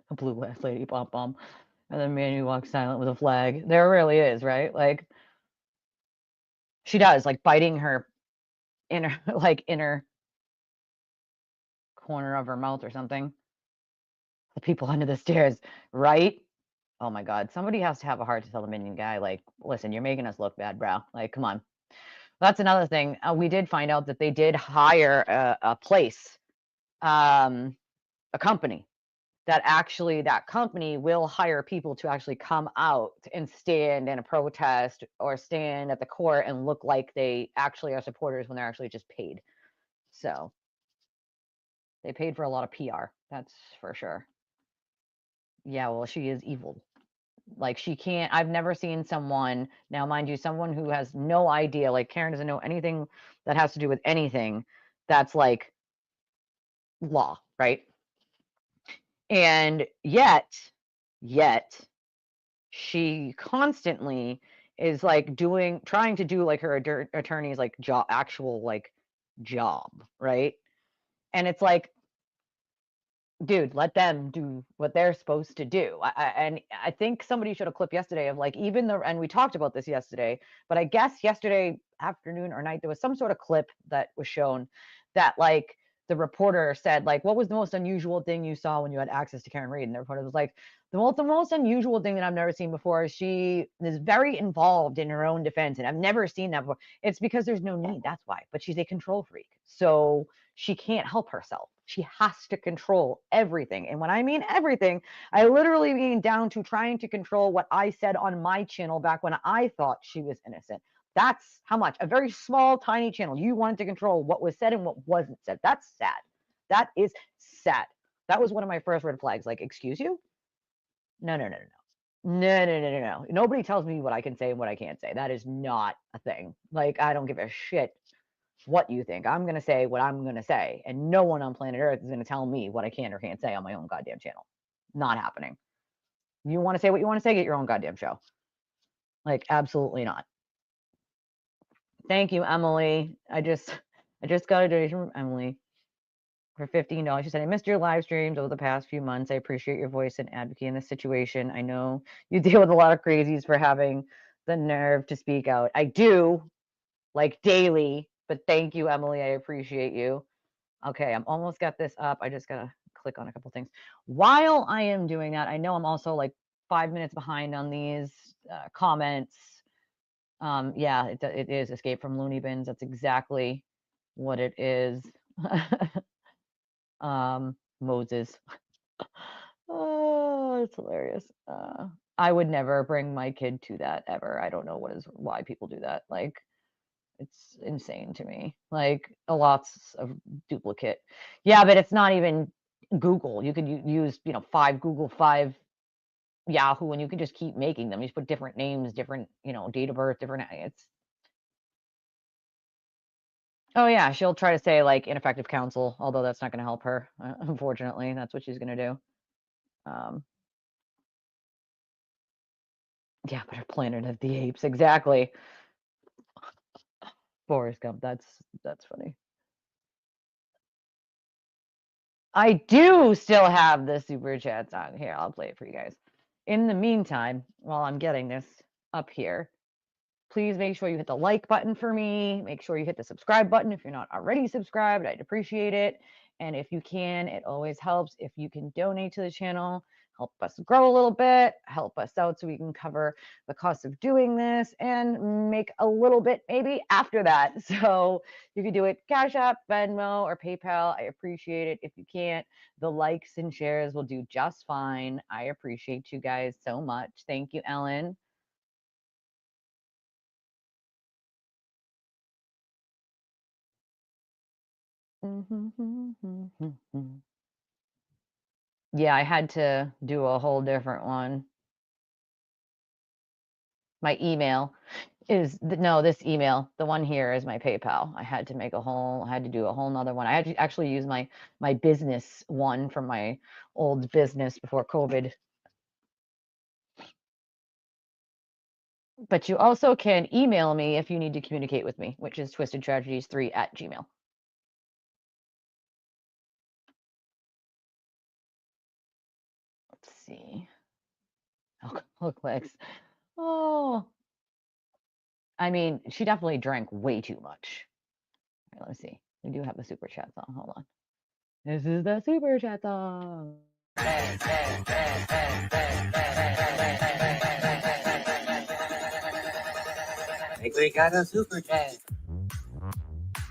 A: A blue ass lady pom pom. And then man who walks silent with a flag. There really is, right? Like she does, like biting her inner inner corner of her mouth or something. The people under the stairs, right? Oh my God. Somebody has to have a heart to tell the minion guy, like, listen, you're making us look bad, bro. Like, come on. That's another thing. We did find out that they did hire a place, a company that company will hire people to actually come out and stand in a protest or stand at the court and look like they actually are supporters when they're actually just paid. So they paid for a lot of PR. That's for sure. Yeah, well, she is evil. Like she can't, I've never seen someone, now mind you, someone who has no idea, like Karen doesn't know anything that has to do with anything that's like law, right? And yet she constantly is like trying to do like her attorney's like actual like job, right? And it's like, dude, let them do what they're supposed to do. And I think somebody showed a clip yesterday of like and we talked about this yesterday, but I guess yesterday afternoon or night there was some sort of clip that was shown that like the reporter said like, what was the most unusual thing you saw when you had access to Karen Read? And the reporter was like, the most unusual thing that I've never seen before is she is very involved in her own defense, and I've never seen that before. It's because there's no need, that's why. But she's a control freak, so she can't help herself. She has to control everything. And when I mean everything, I literally mean down to trying to control what I said on my channel back when I thought she was innocent. That's how much. A very small, tiny channel. You wanted to control what was said and what wasn't said. That's sad. That is sad. That was one of my first red flags. Like, excuse you? No, no, no, no, no. No, no, no, no, no. Nobody tells me what I can say and what I can't say. That is not a thing. Like, I don't give a shit what you think. I'm going to say what I'm going to say. And no one on planet Earth is going to tell me what I can or can't say on my own goddamn channel. Not happening. You want to say what you want to say, get your own goddamn show. Like, absolutely not. Thank you, Emily. I just got a donation from Emily for $15. She said, I missed your live streams over the past few months. I appreciate your voice and advocate in this situation. I know you deal with a lot of crazies for having the nerve to speak out. I do, like daily, but thank you, Emily. I appreciate you. Okay, I'm almost got this up. I just gotta click on a couple things. While I am doing that, I know I'm also like 5 minutes behind on these comments. Yeah, it is Escape from Looney Bins. That's exactly what it is. Moses. Oh, it's hilarious. I would never bring my kid to that ever. I don't know why people do that. Like, it's insane to me. Like, a lots of duplicate. Yeah, but it's not even Google. You could use, 5 Google, 5 Yahoo, and you can just keep making them. You just put different names, different, date of birth, different. Oh yeah, she'll try to say like ineffective counsel, although that's not going to help her. Unfortunately, that's what she's going to do. Yeah, but her Planet of the Apes, exactly. Forrest Gump. That's funny. I do still have the super chats on here. I'll play it for you guys. In the meantime, while I'm getting this up here, please make sure you hit the like button for me. Make sure you hit the subscribe button if you're not already subscribed. I'd appreciate it. And if you can, it always helps if you can donate to the channel. help us grow a little bit, help us out so we can cover the cost of doing this and make a little bit maybe after that. So you can do it Cash App, Venmo, or PayPal. I appreciate it. If you can't, the likes and shares will do just fine. I appreciate you guys so much. Thank you, Ellen. Yeah, I had to do a whole different one. My email is no, this email, the one here is my PayPal. I had to do a whole nother one. I had to actually use my business one from my old business before COVID. But you also can email me if you need to communicate with me, which is twistedtragedies3@gmail. Let's see. Alcohol clicks. Oh, I mean, she definitely drank way too much. All right, let's see. We do have a super chat song. Hold on. This is the super chat song. I think we got a super chat.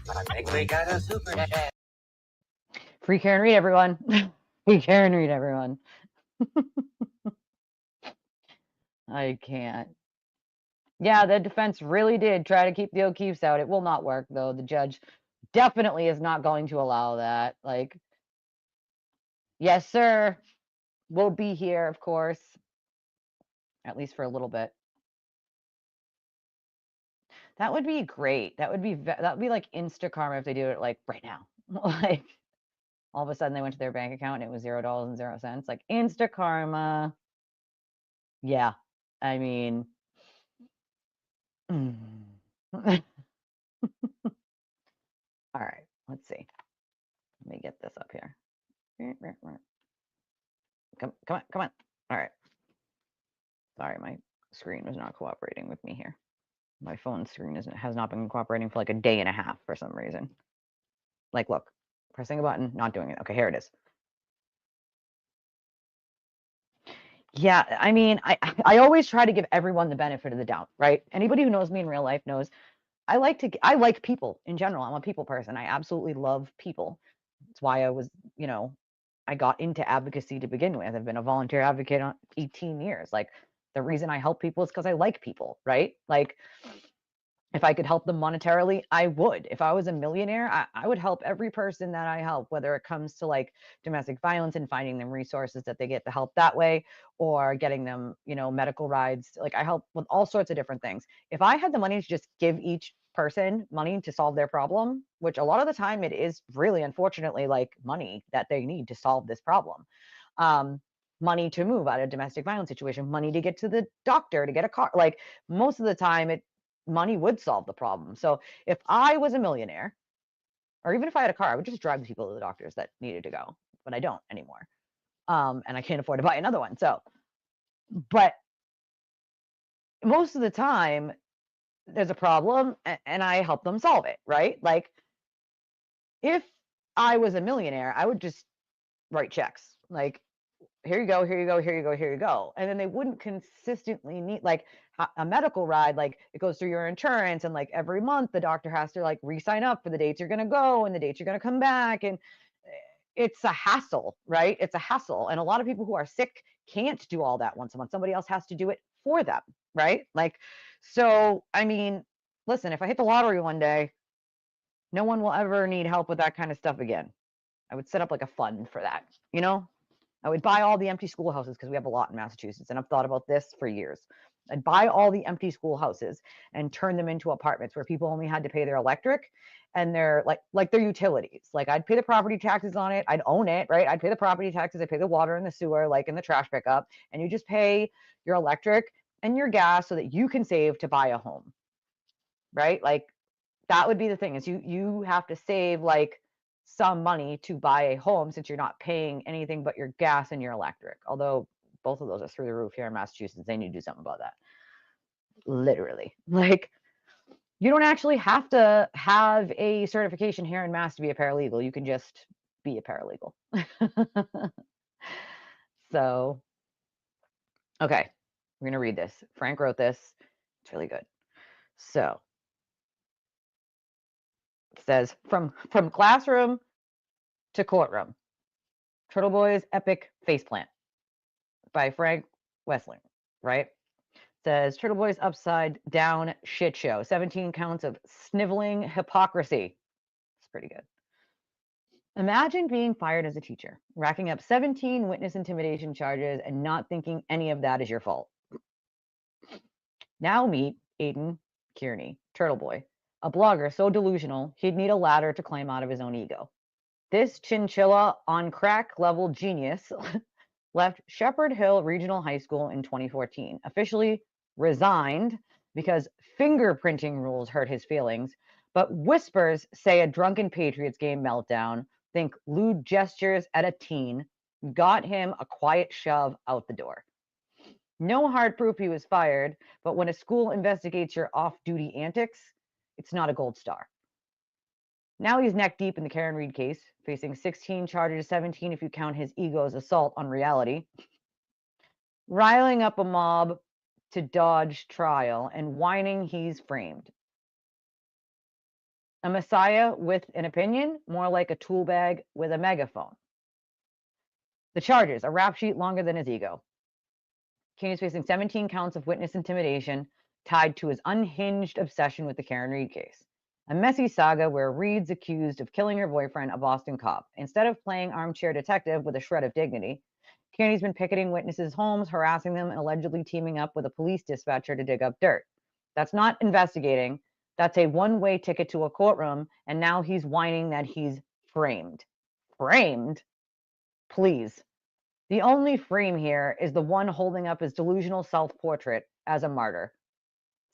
A: I think we got a super chat. Free care and read, everyone. Free care and read, everyone. I can't. Yeah, the defense really did try to keep the O'Keefes out. It will not work, though. The judge definitely is not going to allow that. Like, yes, sir. We'll be here, of course, at least for a little bit. That would be great. That would be like Insta Karma if they do it like right now. Like all of a sudden they went to their bank account and it was $0.00. Like Insta Karma. Yeah. I mean, all right, let's see. Let me get this up here. Come on. All right. Sorry, my screen was not cooperating with me here. My phone screen has not been cooperating for like a day and a half for some reason. Like, look, pressing a button, not doing it. Okay, here it is. Yeah, I mean, I always try to give everyone the benefit of the doubt, right? Anybody who knows me in real life knows I like people in general. I'm a people person. I absolutely love people. That's why I got into advocacy to begin with. I've been a volunteer advocate on 18 years. Like the reason I help people is because I like people, right? Like if I could help them monetarily, I would. If I was a millionaire, I would help every person that I help, whether it comes to like domestic violence and finding them resources that they get the help that way, or getting them, medical rides. Like I help with all sorts of different things. If I had the money to just give each person money to solve their problem, which a lot of the time it is really unfortunately like money that they need to solve this problem. Money to move out of domestic violence situation, money to get to the doctor, to get a car. Like most of the time money would solve the problem. So if I was a millionaire, or even if I had a car, I would just drive people to the doctors that needed to go, but I don't anymore. And I can't afford to buy another one. So, but most of the time there's a problem and I help them solve it, right? Like if I was a millionaire, I would just write checks. Like here you go, here you go, here you go, here you go. And then they wouldn't consistently need like a medical ride, like it goes through your insurance and like every month the doctor has to like re-sign up for the dates you're going to go and the dates you're going to come back. And it's a hassle, right? It's a hassle. And a lot of people who are sick can't do all that once a month. Somebody else has to do it for them, right? Like, so, I mean, listen, if I hit the lottery one day, no one will ever need help with that kind of stuff again. I would set up like a fund for that, I would buy all the empty schoolhouses because we have a lot in Massachusetts, and I've thought about this for years. I'd buy all the empty schoolhouses and turn them into apartments where people only had to pay their electric and their like their utilities. Like I'd pay the property taxes on it, I'd own it, right? I'd pay the property taxes, I'd pay the water and the sewer, like in the trash pickup, and you just pay your electric and your gas so that you can save to buy a home, right? Like that would be the thing is you have to save like some money to buy a home since you're not paying anything but your gas and your electric. Although both of those are through the roof here in Massachusetts. They need to do something about that. Literally. Like you don't actually have to have a certification here in Mass to be a paralegal. You can just be a paralegal. So Okay, we're going to read this. Frank wrote this. It's really good. So it says, from classroom to courtroom, Turtle Boy's epic faceplant by Frank Wessling, right? Says Turtle Boy's upside down shit show. 17 counts of sniveling hypocrisy. It's pretty good. Imagine being fired as a teacher, racking up 17 witness intimidation charges and not thinking any of that is your fault. Now meet Aiden Kearney, Turtle Boy, a blogger so delusional he'd need a ladder to climb out of his own ego. This chinchilla on crack level genius left Shepherd Hill Regional High School in 2014, officially resigned because fingerprinting rules hurt his feelings, but whispers say a drunken Patriots game meltdown, think lewd gestures at a teen, got him a quiet shove out the door. No hard proof he was fired, but when a school investigates your off-duty antics, it's not a gold star. Now he's neck deep in the Karen Reed case, facing 16 charges, 17 if you count his ego's assault on reality, riling up a mob to dodge trial and whining he's framed. A messiah with an opinion, more like a tool bag with a megaphone. The charges, a rap sheet longer than his ego. Kearney's facing 17 counts of witness intimidation tied to his unhinged obsession with the Karen Reed case. A messy saga where Reed's accused of killing her boyfriend, a Boston cop. Instead of playing armchair detective with a shred of dignity, Kearney's been picketing witnesses' homes, harassing them, and allegedly teaming up with a police dispatcher to dig up dirt. That's not investigating. That's a one-way ticket to a courtroom, and now he's whining that he's framed. Framed? Please. The only frame here is the one holding up his delusional self-portrait as a martyr.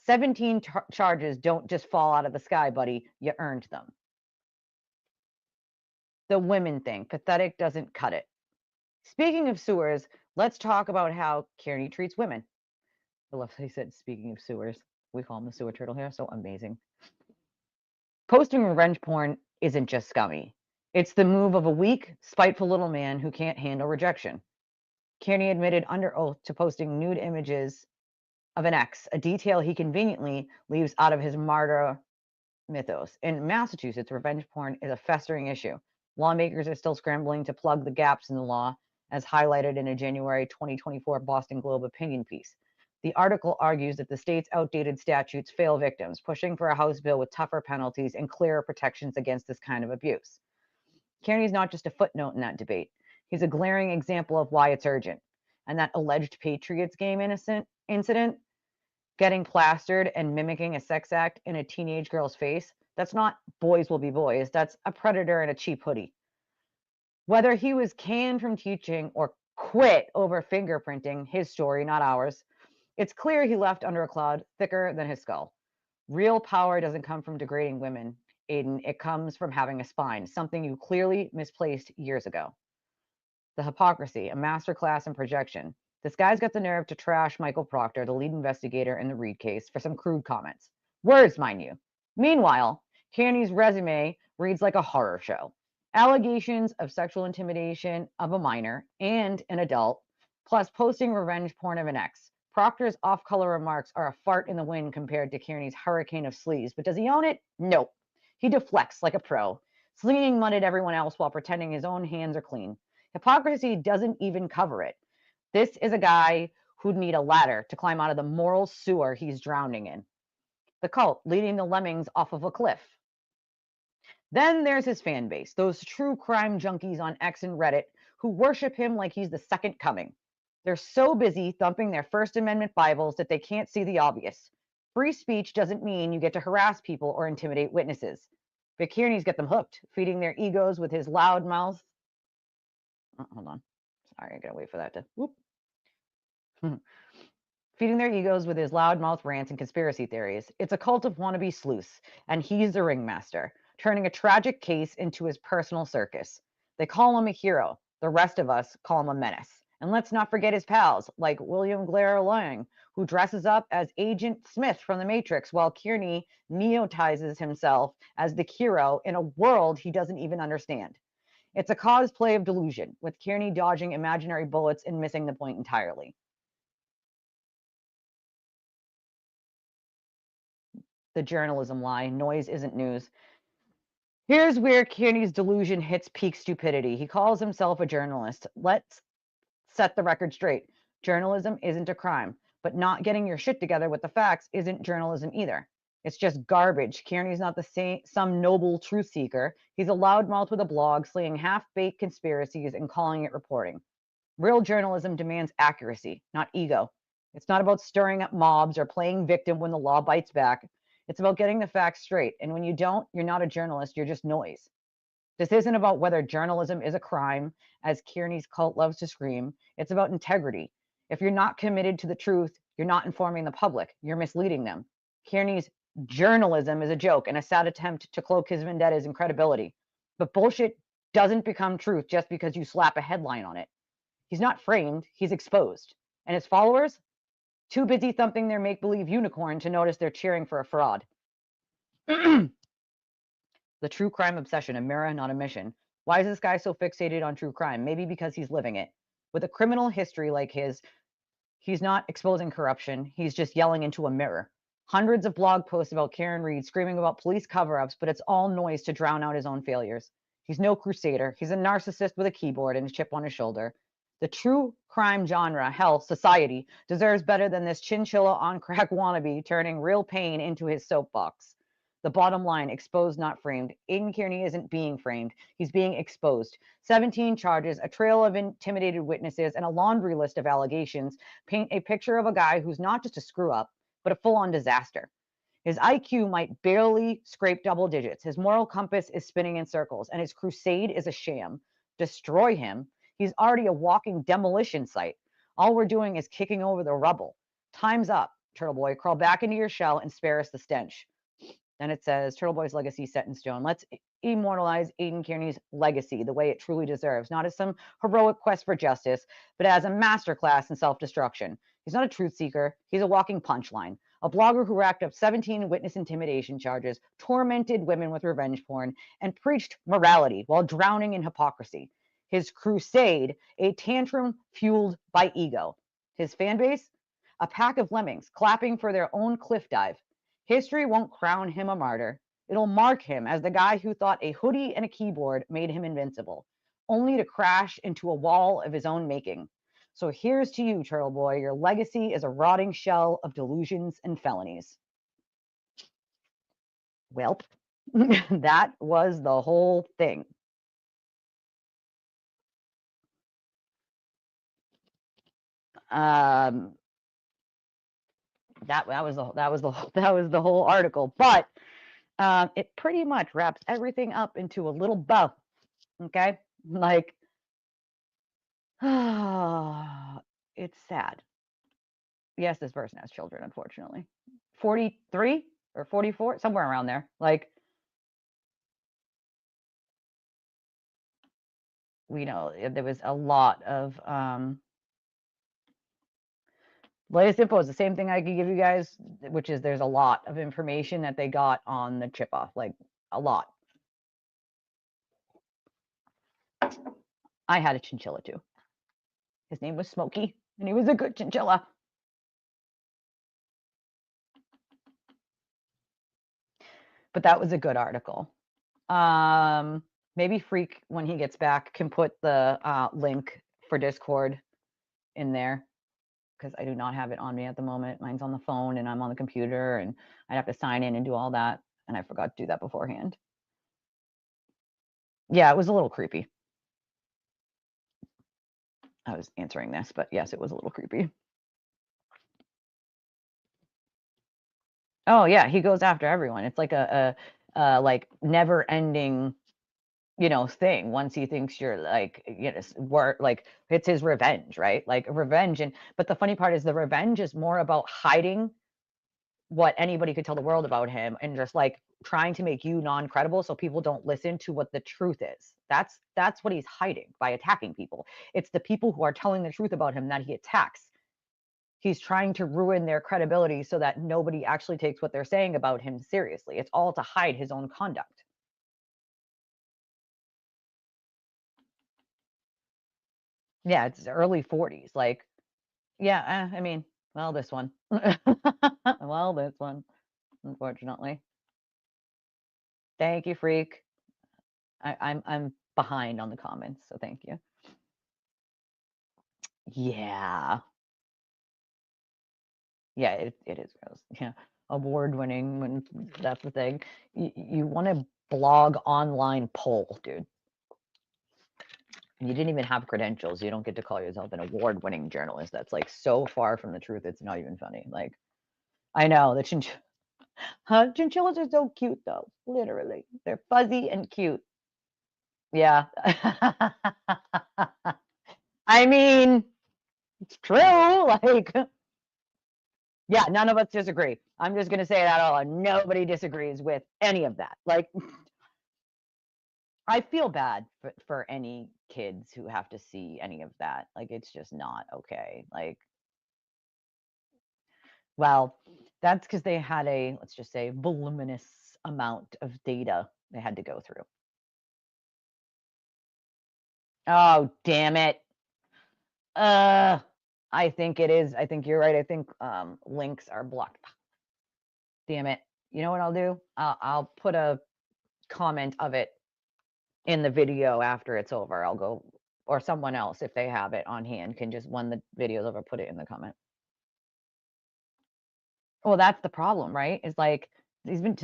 A: 17 charges don't just fall out of the sky, buddy. You earned them. The women thing. Pathetic doesn't cut it. Speaking of sewers, let's talk about how Kearney treats women. I love how he said, speaking of sewers. We call him the sewer turtle here. So amazing. Posting revenge porn isn't just scummy. It's the move of a weak, spiteful little man who can't handle rejection. Kearney admitted under oath to posting nude images of an ex, a detail he conveniently leaves out of his martyr mythos. In Massachusetts, revenge porn is a festering issue. Lawmakers are still scrambling to plug the gaps in the law, as highlighted in a January 2024 Boston Globe opinion piece. The article argues that the state's outdated statutes fail victims, pushing for a House bill with tougher penalties and clearer protections against this kind of abuse. Kearney's not just a footnote in that debate. He's a glaring example of why it's urgent. And that alleged Patriots game incident, getting plastered and mimicking a sex act in a teenage girl's face, that's not boys will be boys. That's a predator in a cheap hoodie. Whether he was canned from teaching or quit over fingerprinting, his story, not ours, it's clear he left under a cloud thicker than his skull. Real power doesn't come from degrading women, Aiden. It comes from having a spine, something you clearly misplaced years ago. The hypocrisy, a masterclass in projection. This guy's got the nerve to trash Michael Proctor, the lead investigator in the Reed case, for some crude comments. Words, mind you. Meanwhile, Kearney's resume reads like a horror show. Allegations of sexual intimidation of a minor and an adult, plus posting revenge porn of an ex. Proctor's off-color remarks are a fart in the wind compared to Kearney's hurricane of sleaze, but does he own it? Nope. He deflects like a pro, slinging mud at everyone else while pretending his own hands are clean. Hypocrisy doesn't even cover it. This is a guy who'd need a ladder to climb out of the moral sewer he's drowning in. The cult leading the lemmings off of a cliff. Then there's his fan base, those true crime junkies on X and Reddit who worship him like he's the second coming. They're so busy thumping their First Amendment Bibles that they can't see the obvious. Free speech doesn't mean you get to harass people or intimidate witnesses. But Kearney's got them hooked, feeding their egos with his loud mouth. Oh, hold on. Sorry, I gotta wait for that to whoop. Feeding their egos with his loudmouth rants and conspiracy theories. It's a cult of wannabe sleuths, and he's the ringmaster, turning a tragic case into his personal circus. They call him a hero. The rest of us call him a menace. And let's not forget his pals, like William Blair Lang, who dresses up as Agent Smith from The Matrix, while Kearney neotizes himself as the hero in a world he doesn't even understand. It's a cosplay of delusion, with Kearney dodging imaginary bullets and missing the point entirely. the journalism lie. Noise isn't news. Here's where Kearney's delusion hits peak stupidity. He calls himself a journalist. Let's set the record straight. Journalism isn't a crime, but not getting your shit together with the facts isn't journalism either. It's just garbage. Kearney's not some noble truth seeker. He's a loudmouth with a blog, slaying half-baked conspiracies and calling it reporting. Real journalism demands accuracy, not ego. It's not about stirring up mobs or playing victim when the law bites back. It's about getting the facts straight. And when you don't, you're not a journalist, you're just noise. This isn't about whether journalism is a crime, as Kearney's cult loves to scream. It's about integrity. If you're not committed to the truth, you're not informing the public. You're misleading them. Kearney's journalism is a joke and a sad attempt to cloak his vendettas and credibility. But bullshit doesn't become truth just because you slap a headline on it. He's not framed, he's exposed. And his followers, too busy thumping their make-believe unicorn to notice they're cheering for a fraud. The true crime obsession, a mirror, not a mission. Why is this guy so fixated on true crime? Maybe because he's living it. With a criminal history like his, he's not exposing corruption. He's just yelling into a mirror. Hundreds of blog posts about Karen Reed screaming about police cover-ups, but it's all noise to drown out his own failures. He's no crusader. He's a narcissist with a keyboard and a chip on his shoulder. The true crime genre, hell, society, deserves better than this chinchilla on crack wannabe turning real pain into his soapbox. The bottom line, exposed, not framed. Aidan Kearney isn't being framed. He's being exposed. 17 charges, a trail of intimidated witnesses, and a laundry list of allegations paint a picture of a guy who's not just a screw-up, but a full-on disaster. His IQ might barely scrape double digits. His moral compass is spinning in circles, and his crusade is a sham. Destroy him. He's already a walking demolition site. All we're doing is kicking over the rubble. Time's up, Turtle Boy. Crawl back into your shell and spare us the stench. Then it says, Turtle Boy's legacy set in stone. Let's immortalize Aidan Kearney's legacy the way it truly deserves, not as some heroic quest for justice, but as a masterclass in self-destruction. He's not a truth seeker. He's a walking punchline. A blogger who racked up 17 witness intimidation charges, tormented women with revenge porn, and preached morality while drowning in hypocrisy. His crusade, a tantrum fueled by ego. His fan base, a pack of lemmings clapping for their own cliff dive. History won't crown him a martyr. It'll mark him as the guy who thought a hoodie and a keyboard made him invincible, only to crash into a wall of his own making. So here's to you, Turtle Boy. Your legacy is a rotting shell of delusions and felonies. Welp, that was the whole thing. That was the whole article, but it pretty much wraps everything up into a little bow. Okay, like it's sad. Yes, this person has children, unfortunately. 43 or 44, somewhere around there. Like, we know there was a lot of latest info is the same thing I could give you guys, which is there's a lot of information that they got on the chip off, like a lot. I had a chinchilla too. His name was Smokey, and he was a good chinchilla. But that was a good article. Maybe Freak, when he gets back, can put the link for Discord in there, because I do not have it on me at the moment. Mine's on the phone, and I'm on the computer, and I'd have to sign in and do all that, and I forgot to do that beforehand. Yeah, it was a little creepy. I was answering this, but yes, it was a little creepy. Oh yeah, he goes after everyone. It's like a like never-ending, thing. Once he thinks you're like, like it's his revenge, right? Like revenge. But the funny part is the revenge is more about hiding what anybody could tell the world about him and just like trying to make you non-credible so people don't listen to what the truth is. That's what he's hiding by attacking people. It's the people who are telling the truth about him that he attacks. He's trying to ruin their credibility so that nobody actually takes what they're saying about him seriously. It's all to hide his own conduct. Yeah, it's early 40s. Like, yeah, I mean, well, this one. Well, this one. unfortunately. Thank you, Freak. I'm behind on the comments, so thank you. Yeah. Yeah, it is gross. Yeah. Award winning when that's the thing. You want to blog online poll, dude. You didn't even have credentials. You don't get to call yourself an award winning journalist. That's like so far from the truth. It's not even funny. Like, I know the chinchillas are so cute though. Literally. They're fuzzy and cute. Yeah. I mean, it's true. Like, yeah, none of us disagree. I'm just going to say that all. Nobody disagrees with any of that. Like, I feel bad for any kids who have to see any of that. Like, it's just not okay. Like, well, that's because they had a, let's just say, voluminous amount of data they had to go through. Oh, damn it. I think it is. I think you're right. I think links are blocked. Damn it. You know what I'll do? I'll put a comment of it in the video after it's over. I'll go, or someone else, if they have it on hand, can just, when the video's over, put it in the comment. Well, that's the problem, right? Is like, he's been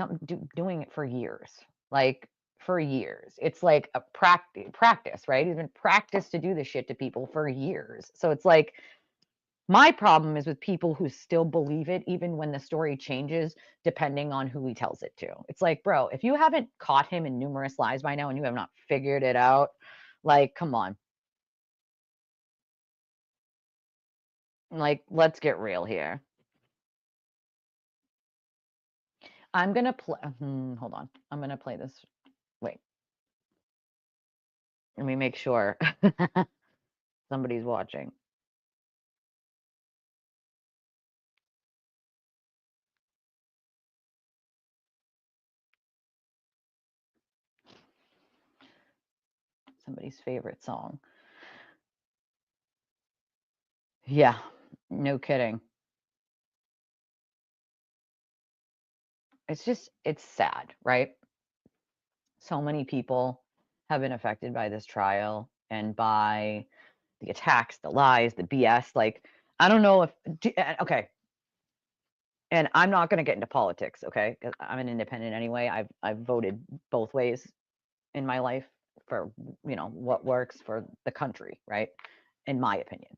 A: doing it for years. Like, for years. It's like a practice, right? He's been practiced to do this shit to people for years. So it's like, my problem is with people who still believe it, even when the story changes, depending on who he tells it to. It's like, bro, if you haven't caught him in numerous lies by now and you have not figured it out, like, come on. Like, let's get real here. I'm gonna play. Hold on. I'm gonna play this. Wait. Let me make sure somebody's watching. Somebody's favorite song. Yeah, no kidding. It's just, it's sad, right? So many people have been affected by this trial and by the attacks, the lies, the BS. Like, I don't know if, okay. And I'm not going to get into politics, okay? Because I'm an independent anyway. I've voted both ways in my life for, what works for the country, right? In my opinion.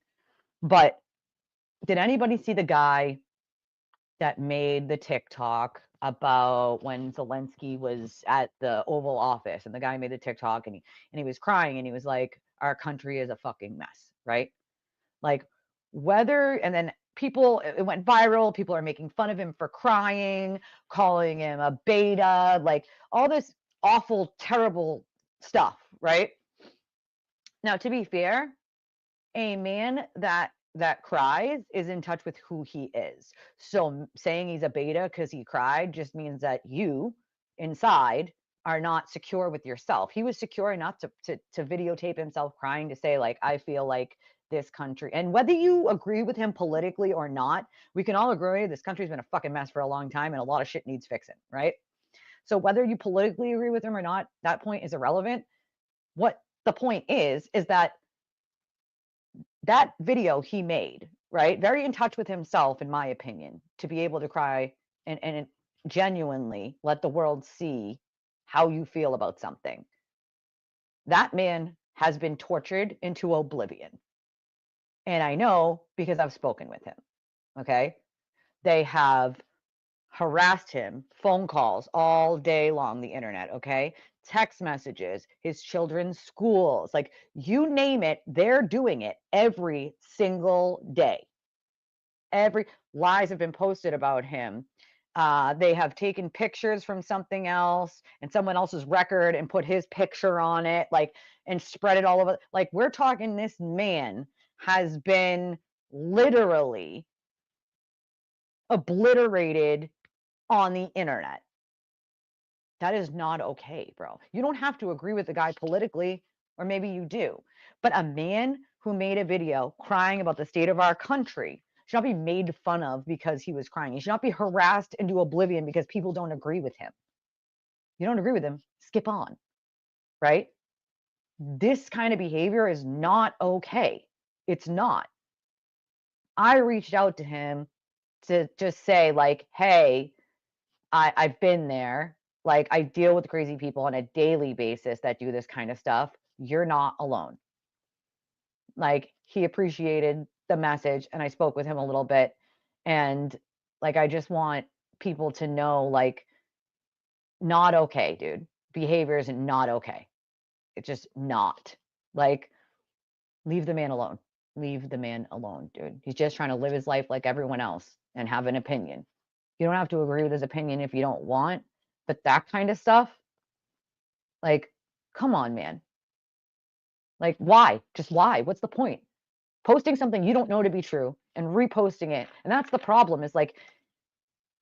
A: But did anybody see the guy that made the TikTok about when Zelensky was at the Oval Office, and the guy made the TikTok, and he was crying, and he was like, our country is a fucking mess, right? Like, whether, and then people, it went viral, people are making fun of him for crying, calling him a beta, like all this awful, terrible stuff, right? Now, to be fair, a man that cries is in touch with who he is. So saying he's a beta because he cried just means that you inside are not secure with yourself. He was secure enough to videotape himself crying, to say, like, I feel like this country, and whether you agree with him politically or not, we can all agree this country's been a fucking mess for a long time and a lot of shit needs fixing, right? So whether you politically agree with him or not, that point is irrelevant. What the point is that video he made, right? Very in touch with himself, in my opinion, to be able to cry and genuinely let the world see how you feel about something. That man has been tortured into oblivion. And I know because I've spoken with him. Okay. They have harassed him, phone calls all day long, the internet, okay? Text messages, his children's schools, like, you name it, they're doing it every single day. Every lies have been posted about him. They have taken pictures from something else and someone else's record and put his picture on it, like, and spread it all over. Like, we're talking, this man has been literally obliterated on the internet. That is not okay, bro. You don't have to agree with the guy politically, or maybe you do. But a man who made a video crying about the state of our country should not be made fun of because he was crying. He should not be harassed into oblivion because people don't agree with him. You don't agree with him, skip on, right? This kind of behavior is not okay. It's not. I reached out to him to just say, like, hey, I've been there. Like, I deal with crazy people on a daily basis that do this kind of stuff. You're not alone. Like, he appreciated the message, and I spoke with him a little bit. And like, I just want people to know, like, not okay, dude. Behavior is not okay. It's just not. Like, leave the man alone. Leave the man alone, dude. He's just trying to live his life like everyone else and have an opinion. You don't have to agree with his opinion if you don't want, but that kind of stuff, like, come on, man. Like, why? Just why? What's the point? Posting something you don't know to be true and reposting it. And that's the problem, is like,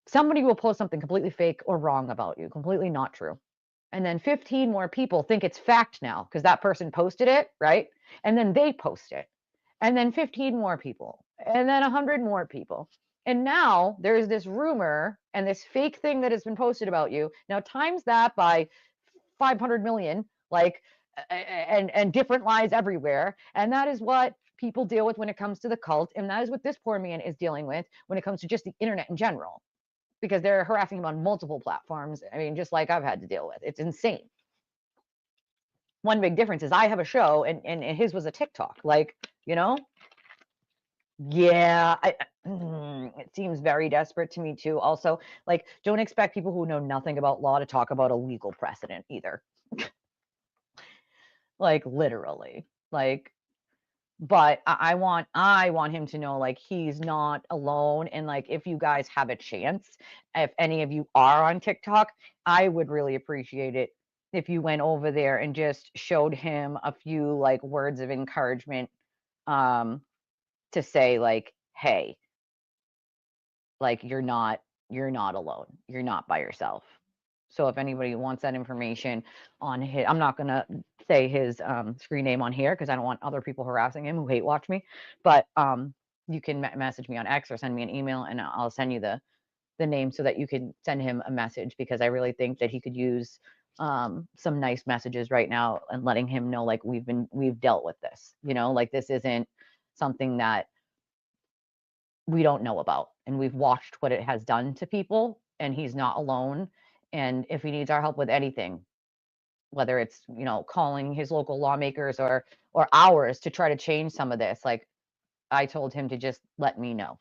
A: somebody will post something completely fake or wrong about you, completely not true. And then 15 more people think it's fact now because that person posted it, right? And then they post it. And then 15 more people. And then 100 more people. And now there's this rumor and this fake thing that has been posted about you. Now times that by 500 million, like, and different lies everywhere. And that is what people deal with when it comes to the cult. And that is what this poor man is dealing with when it comes to just the internet in general, because they're harassing him on multiple platforms. I mean, just like I've had to deal with. It's insane. One big difference is I have a show and his was a TikTok. Like, you know? Yeah, it seems very desperate to me too. Also, like, don't expect people who know nothing about law to talk about a legal precedent either. Like, literally. Like, but I want him to know, like, he's not alone. And like, if you guys have a chance, if any of you are on TikTok, I would really appreciate it if you went over there and just showed him a few like words of encouragement, um to say, like, hey, like, you're not alone, you're not by yourself. So if anybody wants that information on his, I'm not going to say his screen name on here because I don't want other people harassing him who hate watch me, but you can message me on X or send me an email and I'll send you the name so that you can send him a message, because I really think that he could use some nice messages right now and letting him know, like, we've dealt with this, you know, like, this isn't something that we don't know about, and we've watched what it has done to people, and he's not alone. And if he needs our help with anything, whether it's, you know, calling his local lawmakers or ours to try to change some of this, like, I told him to just let me know.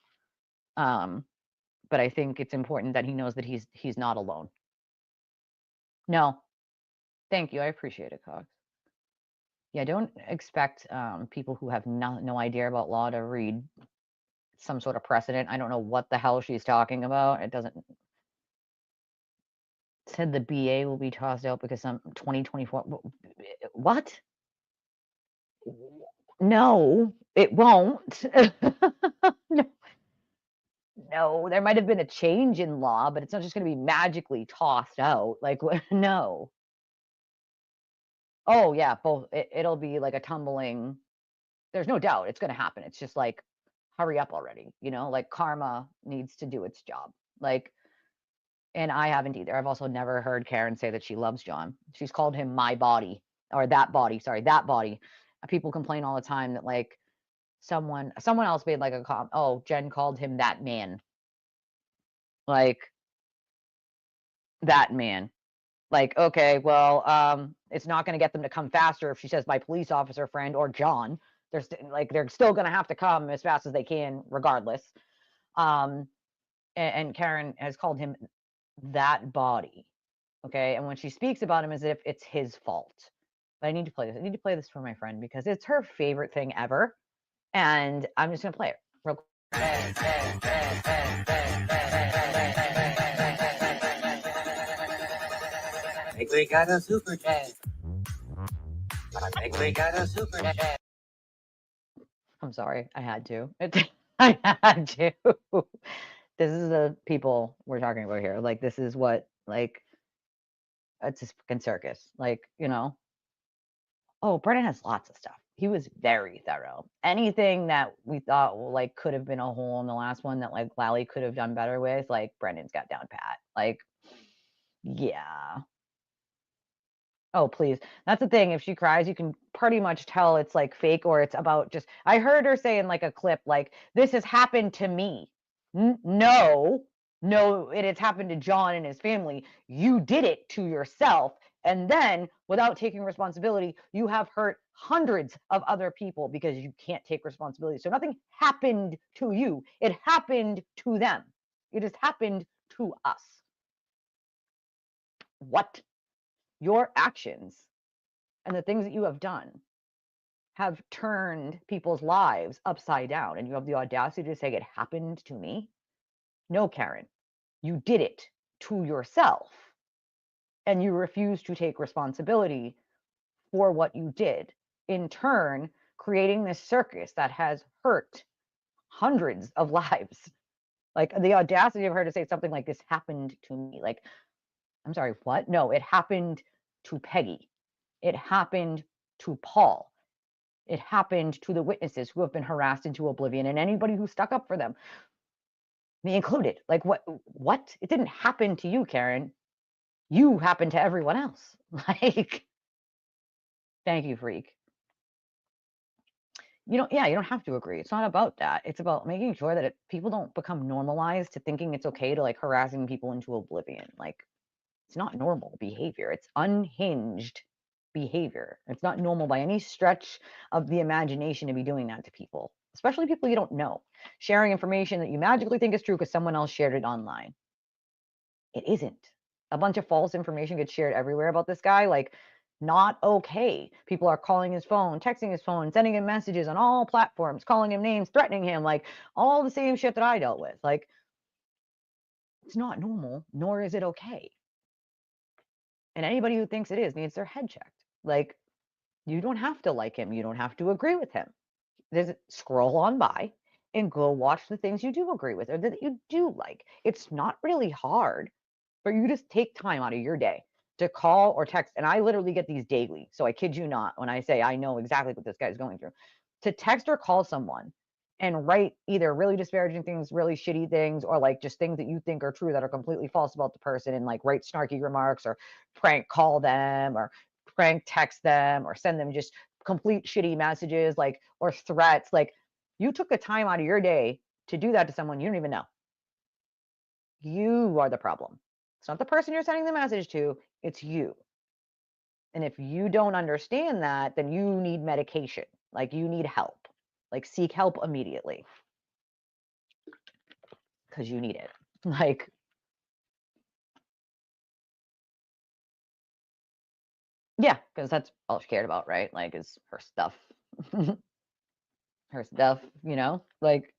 A: um but I think it's important that he knows that he's not alone. No, thank you, I appreciate it, Cox. Yeah, don't expect people who have no idea about law to read some sort of precedent. I don't know what the hell she's talking about. It doesn't. Said the BA will be tossed out because some 2024. What? No, it won't. No, no, there might have been a change in law, but it's not just going to be magically tossed out. Like, no. Oh yeah, both. It'll be like a tumbling. There's no doubt it's going to happen. It's just like, hurry up already. You know, like, karma needs to do its job. Like, and I haven't either. I've also never heard Karen say that she loves John. She's called him my body, or that body. Sorry, that body. People complain all the time that, like, someone else made like a comment. Oh, Jen called him that man. Like, that man. Like, okay, well, it's not going to get them to come faster if she says my police officer friend or John. They're still going to have to come as fast as they can, regardless. Um, and Karen has called him that body. Okay, and when she speaks about him as if it's his fault. But I need to play this. I need to play this for my friend because it's her favorite thing ever, and I'm just gonna play it real quick. I think we got a super chat. I think we got a super chat. I'm sorry, I had to. I had to. This is the people we're talking about here. Like, this is what, like, it's a fucking circus. Like, you know. Oh, Brennan has lots of stuff. he was very thorough. Anything that we thought like could have been a hole in the last one that like Lally could have done better with, like Brendan's got down pat. Like, yeah. Oh, please. That's the thing. If she cries, you can pretty much tell it's like fake or it's about just. I heard her say in like a clip, like, this has happened to me. No, no, it has happened to John and his family. You did it to yourself. And then, without taking responsibility, you have hurt hundreds of other people because you can't take responsibility. So nothing happened to you, it happened to them. It has happened to us. What? Your actions and the things that you have done have turned people's lives upside down, and you have the audacity to say it happened to me? No, Karen, you did it to yourself, and you refuse to take responsibility for what you did, in turn creating this circus that has hurt hundreds of lives. Like, the audacity of her to say something like this happened to me. Like, I'm sorry, what? No, it happened to Peggy. It happened to Paul. It happened to the witnesses who have been harassed into oblivion and anybody who stuck up for them, me included. Like, what? It didn't happen to you, Karen. You happened to everyone else. Like, thank you, freak. You don't have to agree. It's not about that. It's about making sure that people don't become normalized to thinking it's okay to like harassing people into oblivion. Like, it's not normal behavior. It's unhinged behavior. It's not normal by any stretch of the imagination to be doing that to people, especially people you don't know. Sharing information that you magically think is true because someone else shared it online. It isn't. A bunch of false information gets shared everywhere about this guy. Like, not okay. People are calling his phone, texting his phone, sending him messages on all platforms, calling him names, threatening him, like all the same shit that I dealt with. Like, it's not normal, nor is it okay. And anybody who thinks it is needs their head checked. Like, you don't have to like him. You don't have to agree with him. Just scroll on by and go watch the things you do agree with or that you do like. It's not really hard, but you just take time out of your day to call or text. And I literally get these daily. So I kid you not when I say I know exactly what this guy's going through. To text or call someone and write either really disparaging things, really shitty things, or like just things that you think are true that are completely false about the person, and like write snarky remarks or prank call them or prank text them or send them just complete shitty messages, like, or threats. Like, you took the time out of your day to do that to someone you don't even know. You are the problem. It's not the person you're sending the message to, it's you. And if you don't understand that, then you need medication. Like, you need help. Like, seek help immediately. Because you need it. Like, yeah, because that's all she cared about, right? Like, is her stuff. Her stuff, Like,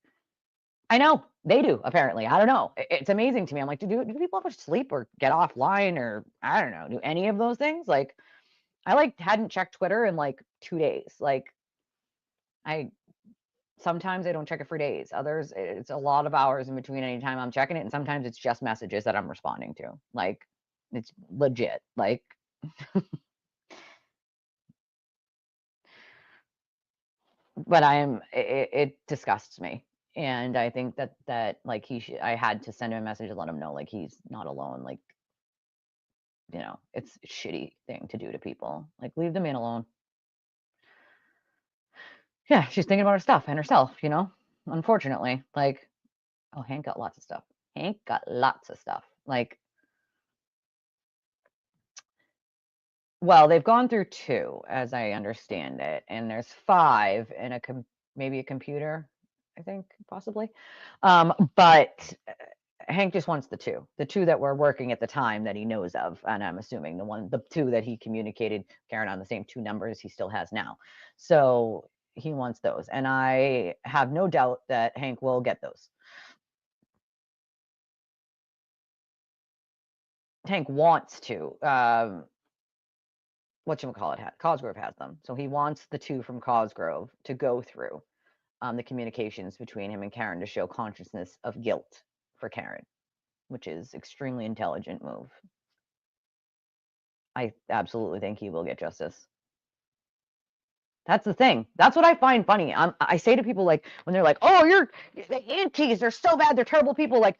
A: I know they do, apparently. I don't know. It's amazing to me. I'm like, do people ever sleep or get offline or I don't know, do any of those things? Like, I like hadn't checked Twitter in like 2 days. Like, I sometimes I don't check it for days. Others, it's a lot of hours in between any time I'm checking it, and sometimes it's just messages that I'm responding to. Like, it's legit. Like, but it disgusts me. And I think that like I had to send him a message to let him know like he's not alone. Like, it's a shitty thing to do to people. Like, leave the man alone. Yeah, she's thinking about her stuff and herself, unfortunately. Like, oh, Hank got lots of stuff. Hank got lots of stuff. Like, well, they've gone through 2, as I understand it, and there's 5 in maybe a computer, I think, possibly. But Hank just wants the 2 that were working at the time that he knows of, and I'm assuming the 2 that he communicated Karen on the same 2 numbers he still has now. So he wants those, and I have no doubt that Hank will get those. Hank wants to. Whatchamacallit, Cosgrove has them. So he wants the 2 from Cosgrove to go through the communications between him and Karen to show consciousness of guilt for Karen, which is extremely intelligent move. I absolutely think he will get justice. That's the thing. That's what I find funny. I say to people, like, when they're like, "Oh, you're the aunties, they're so bad, they're terrible people." Like,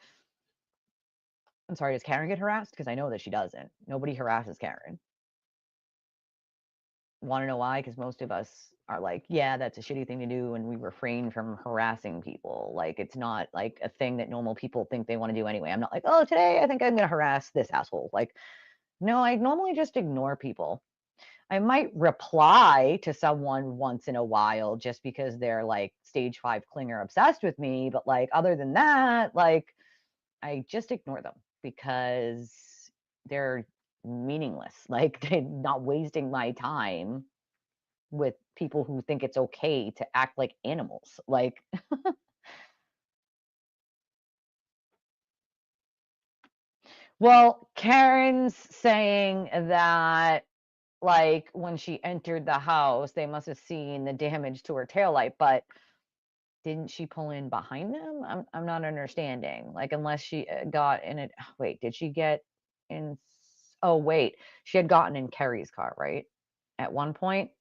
A: I'm sorry, does Karen get harassed? Because I know that she doesn't. Nobody harasses Karen. Want to know why? Because most of us are like, yeah, that's a shitty thing to do, and we refrain from harassing people. Like, it's not like a thing that normal people think they want to do anyway. I'm not like, oh, today I think I'm gonna harass this asshole. Like, no, I normally just ignore people. I might reply to someone once in a while just because they're like stage 5 clinger obsessed with me, but like other than that, like I just ignore them because they're meaningless. Like they're not wasting my time with people who think it's okay to act like animals. Like, well, Karen's saying that like when she entered the house, they must have seen the damage to her taillight, but didn't she pull in behind them? I'm not understanding. Like unless she got in it. Wait, did she get in? Oh wait, she had gotten in Carrie's car, right? At one point,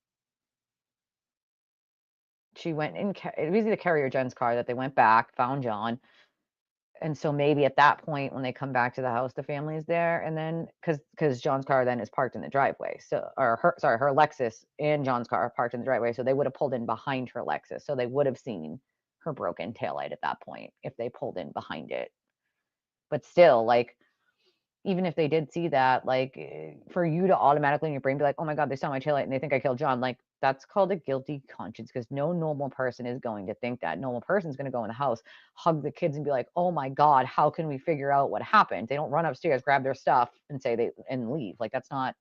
A: she went in. It was either Carrie or Jen's car that they went back, found John, and so maybe at that point when they come back to the house, the family's there, and then because John's car then is parked in the driveway, so or her sorry her Lexus and John's car are parked in the driveway, so they would have pulled in behind her Lexus, so they would have seen her broken taillight at that point if they pulled in behind it. But still, like even if they did see that, like for you to automatically in your brain be like, oh my God, they saw my taillight and they think I killed John, like that's called a guilty conscience because no normal person is going to think that. Normal person's going to go in the house, hug the kids and be like, oh my God, how can we figure out what happened? They don't run upstairs, grab their stuff and say they and leave. Like that's not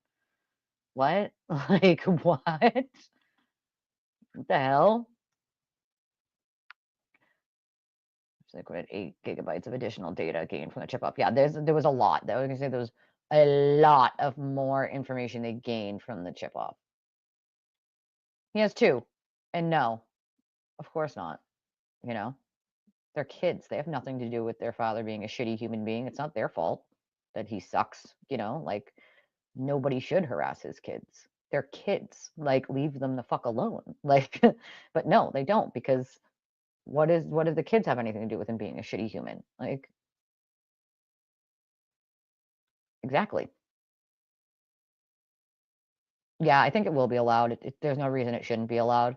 A: what? Like what? What the hell? It's like what 8 GB of additional data gained from the chip up. Yeah, there was a lot. I was gonna say there was a lot of more information they gained from the chip off. He has two. And no, of course not. You know, they're kids. They have nothing to do with their father being a shitty human being. It's not their fault that he sucks, like nobody should harass his kids. They're kids. Like leave them the fuck alone. Like but no, they don't because what does the kids have anything to do with him being a shitty human? Like exactly. Yeah, I think it will be allowed. There's no reason it shouldn't be allowed.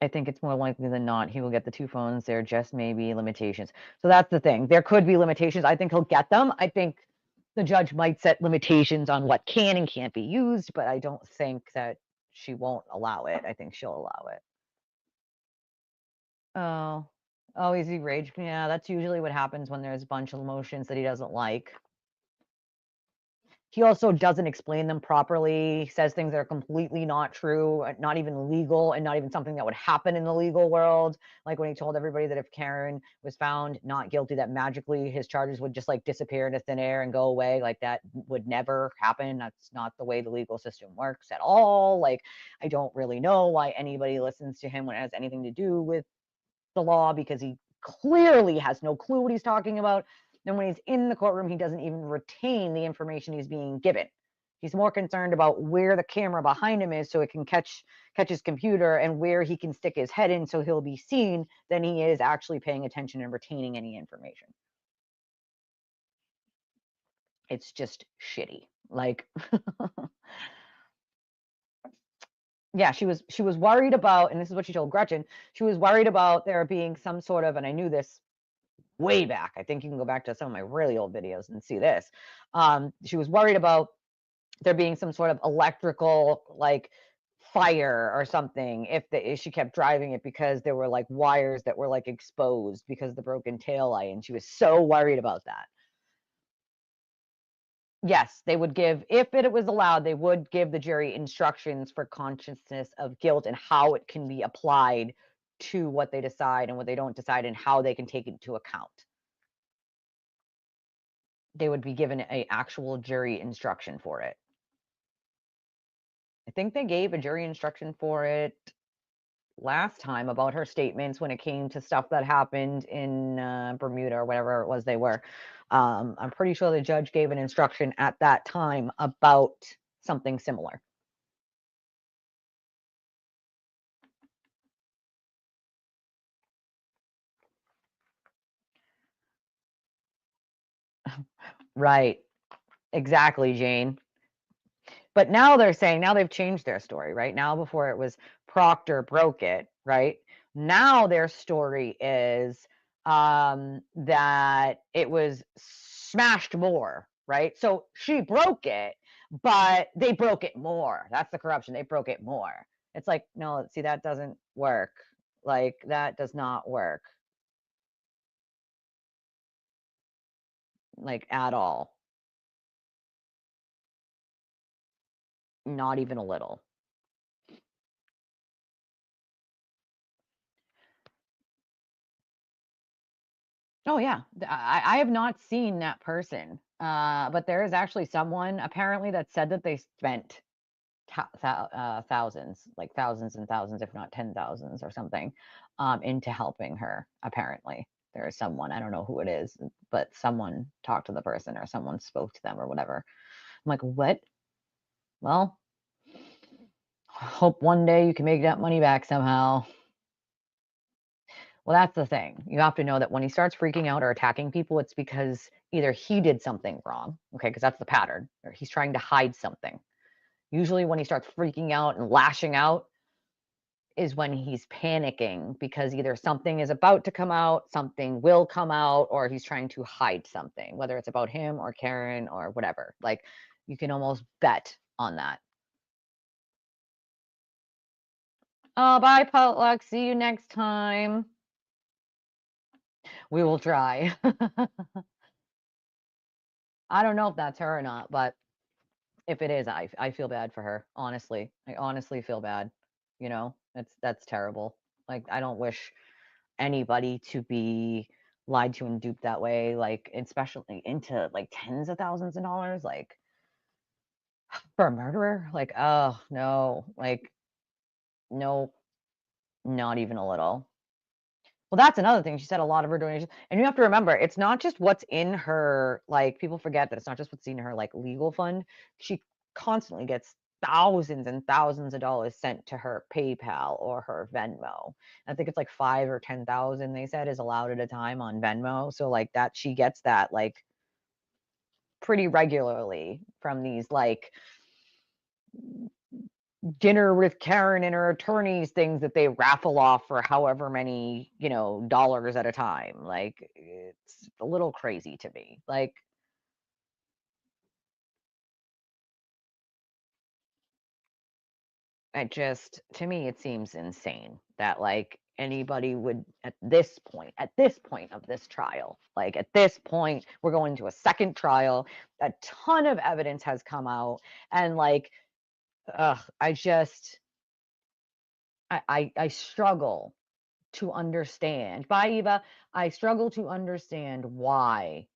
A: I think it's more likely than not he will get the two phones. There just may be limitations. So that's the thing. There could be limitations. I think he'll get them. I think the judge might set limitations on what can and can't be used, but I don't think that she won't allow it. I think she'll allow it. Oh, oh, is he rage? Yeah, that's usually what happens when there's a bunch of emotions that he doesn't like. He also doesn't explain them properly, says things that are completely not true, not even legal, and not even something that would happen in the legal world. Like when he told everybody that if Karen was found not guilty, that magically his charges would just like disappear into thin air and go away. Like that would never happen. That's not the way the legal system works at all. Like, I don't really know why anybody listens to him when it has anything to do with the law because he clearly has no clue what he's talking about. And when he's in the courtroom, he doesn't even retain the information he's being given. He's more concerned about where the camera behind him is so it can catch his computer and where he can stick his head in so he'll be seen than he is actually paying attention and retaining any information. It's just shitty. Like yeah, she was worried about, and this is what she told Gretchen, she was worried about there being some sort of, and I knew this way back. I think you can go back to some of my really old videos and see this. She was worried about there being some sort of electrical like fire or something if she kept driving it because there were like wires that were like exposed because of the broken tail light, and she was so worried about that. Yes, they would give, if it was allowed, they would give the jury instructions for consciousness of guilt and how it can be applied to what they decide and what they don't decide and how they can take it into account. They would be given a actual jury instruction for it. I think they gave a jury instruction for it last time about her statements when it came to stuff that happened in Bermuda or whatever it was they were. I'm pretty sure the judge gave an instruction at that time about something similar. Right. Exactly, Jane. But now they're saying, now they've changed their story, right? Now, before it was Proctor broke it, right? Now their story is that it was smashed more, right? So she broke it, but they broke it more. That's the corruption. They broke it more. It's like, no, see, that doesn't work. Like, that does not work. Like, at all. Not even a little. Oh yeah, I have not seen that person, but there is actually someone apparently that said that they spent thousands, like thousands and thousands, if not 10,000s or something, into helping her. Apparently, there is someone, I don't know who it is, but someone talked to the person or someone spoke to them or whatever. I'm like, what? Well, hope one day you can make that money back somehow. Well, that's the thing. You have to know that when he starts freaking out or attacking people, it's because either he did something wrong, okay, because that's the pattern, or he's trying to hide something. Usually, when he starts freaking out and lashing out, is when he's panicking because either something is about to come out, something will come out, or he's trying to hide something, whether it's about him or Karen or whatever. Like, you can almost bet on that. Oh, bye, Potluck. See you next time. We will try. I don't know if that's her or not, but if it is, I feel bad for her, honestly. I honestly feel bad. You know, that's terrible. Like, I don't wish anybody to be lied to and duped that way, like, especially into like tens of thousands of dollars, like for a murderer. Like, oh no, like, no, not even a little. Well, that's another thing. She said a lot of her donations, and you have to remember, it's not just what's in her, like, people forget that it's not just what's in her, like, legal fund. She constantly gets thousands and thousands of dollars sent to her PayPal or her Venmo. I think it's like 5 or 10,000 they said is allowed at a time on Venmo. So like that, she gets that like pretty regularly from these like dinner with Karen and her attorneys things that they raffle off for however many, dollars at a time. Like, it's a little crazy to me. Like, to me, it seems insane that like anybody would at this point of this trial, like at this point, we're going to a second trial. A ton of evidence has come out, and like, I just, I struggle to understand. Bye, Eva. I struggle to understand why,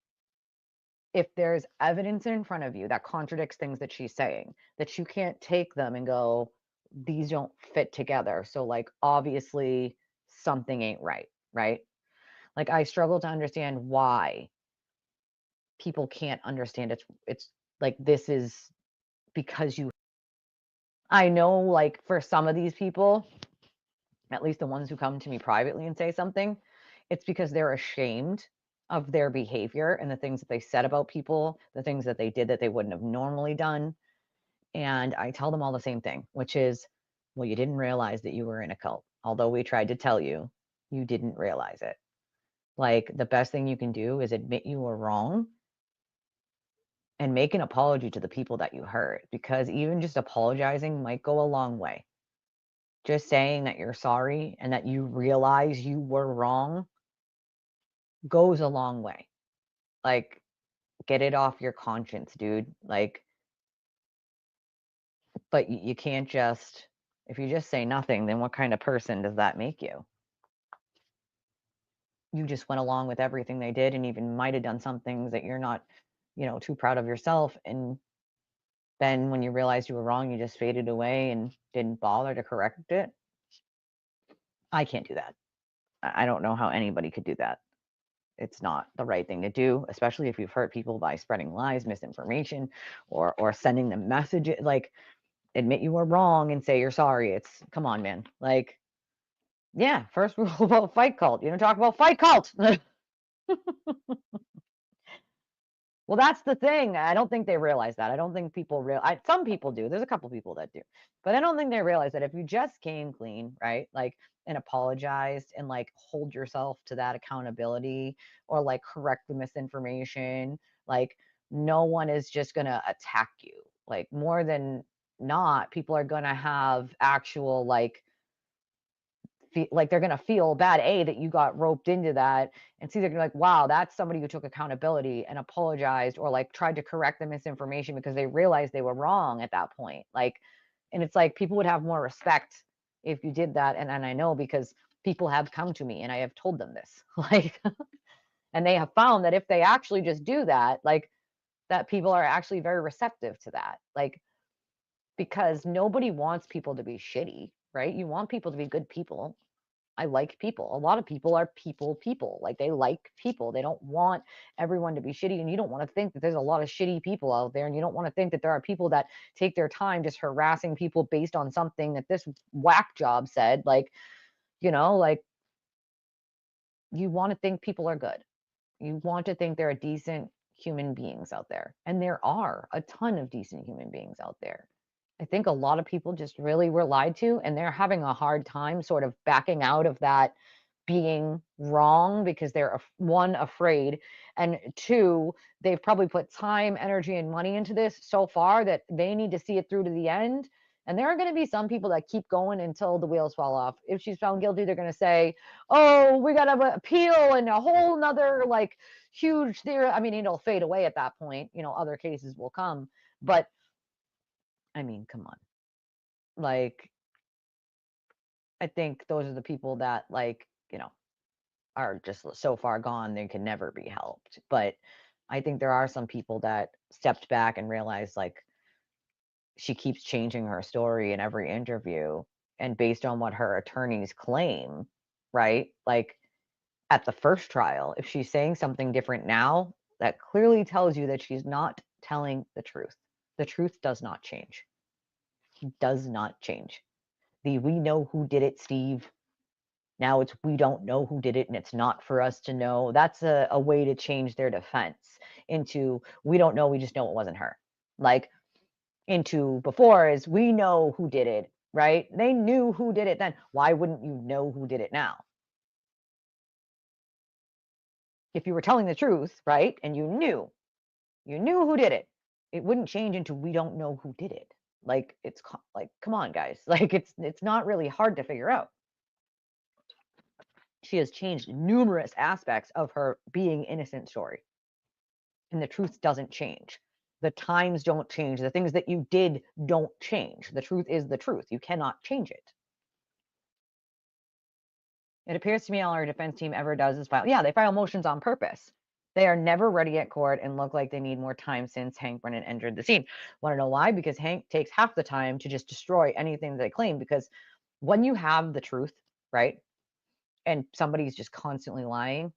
A: if there's evidence in front of you that contradicts things that she's saying, that you can't take them and go, these don't fit together. So, like, obviously, something ain't right, right? Like, I struggle to understand why people can't understand it's like this is because you. I know, like, for some of these people, at least the ones who come to me privately and say something, it's because they're ashamed of their behavior and the things that they said about people, the things that they did that they wouldn't have normally done. And I tell them all the same thing, which is, well, you didn't realize that you were in a cult. Although we tried to tell you, you didn't realize it. Like, the best thing you can do is admit you were wrong and make an apology to the people that you hurt, because even just apologizing might go a long way. Just saying that you're sorry and that you realize you were wrong goes a long way. Like, get it off your conscience, dude. Like, but you can't just, if you just say nothing, then what kind of person does that make you? You just went along with everything they did and even might have done some things that you're not, too proud of yourself. And then when you realized you were wrong, you just faded away and didn't bother to correct it. I can't do that. I don't know how anybody could do that. It's not the right thing to do, especially if you've hurt people by spreading lies, misinformation, or sending them messages. Like, admit you were wrong and say you're sorry. It's, come on, man. Like, yeah, first rule about Fight Cult. You don't talk about Fight Cult. Well, that's the thing. I don't think they realize that. I don't think people some people do. There's a couple people that do. But I don't think they realize that if you just came clean, right? Like, and apologized and like hold yourself to that accountability, or like correct the misinformation, like no one is just going to attack you. Like, more than not, people are going to have actual like they're going to feel bad, that you got roped into that, and see, they're gonna be like, wow, that's somebody who took accountability and apologized, or like tried to correct the misinformation because they realized they were wrong at that point. Like, and it's like people would have more respect if you did that. And I know, because people have come to me and I have told them this, like, and they have found that if they actually just do that, like, that people are actually very receptive to that. Like, because nobody wants people to be shitty, right? You want people to be good people. I like people. A lot of people are people. Like, they like people. They don't want everyone to be shitty. And you don't want to think that there's a lot of shitty people out there. And you don't want to think that there are people that take their time just harassing people based on something that this whack job said. Like, like, you want to think people are good. You want to think there are decent human beings out there. And there are a ton of decent human beings out there. I think a lot of people just really were lied to, and they're having a hard time sort of backing out of that being wrong, because they're, one, afraid, and two, they've probably put time, energy, and money into this so far that they need to see it through to the end. And there are going to be some people that keep going until the wheels fall off. If she's found guilty, they're going to say, oh, we got to appeal, and a whole nother like huge theory. I mean, it'll fade away at that point. Other cases will come. But I mean, come on. Like, I think those are the people that, like, are just so far gone they can never be helped. But I think there are some people that stepped back and realized, like, she keeps changing her story in every interview, and based on what her attorneys claim, right? Like, at the first trial, if she's saying something different now, that clearly tells you that she's not telling the truth. The truth does not change. Does not change. We know who did it, Steve. Now it's we don't know who did it, and it's not for us to know. That's a way to change their defense into we don't know, we just know it wasn't her. Like, into before is we know who did it, right? They knew who did it then. Why wouldn't you know who did it now? If you were telling the truth, right, and you knew who did it, it wouldn't change into we don't know who did it. Like, it's like, come on, guys. Like, it's not really hard to figure out. She has changed numerous aspects of her being innocent story, and the truth doesn't change. The times don't change. The things that you did don't change. The truth is the truth. You cannot change it. It appears to me all our defense team ever does is file. Yeah, they file motions on purpose. They are never ready at court and look like they need more time since Hank Brennan entered the scene. Want to know why? Because Hank takes half the time to just destroy anything that they claim. Because when you have the truth, right, and somebody's just constantly lying,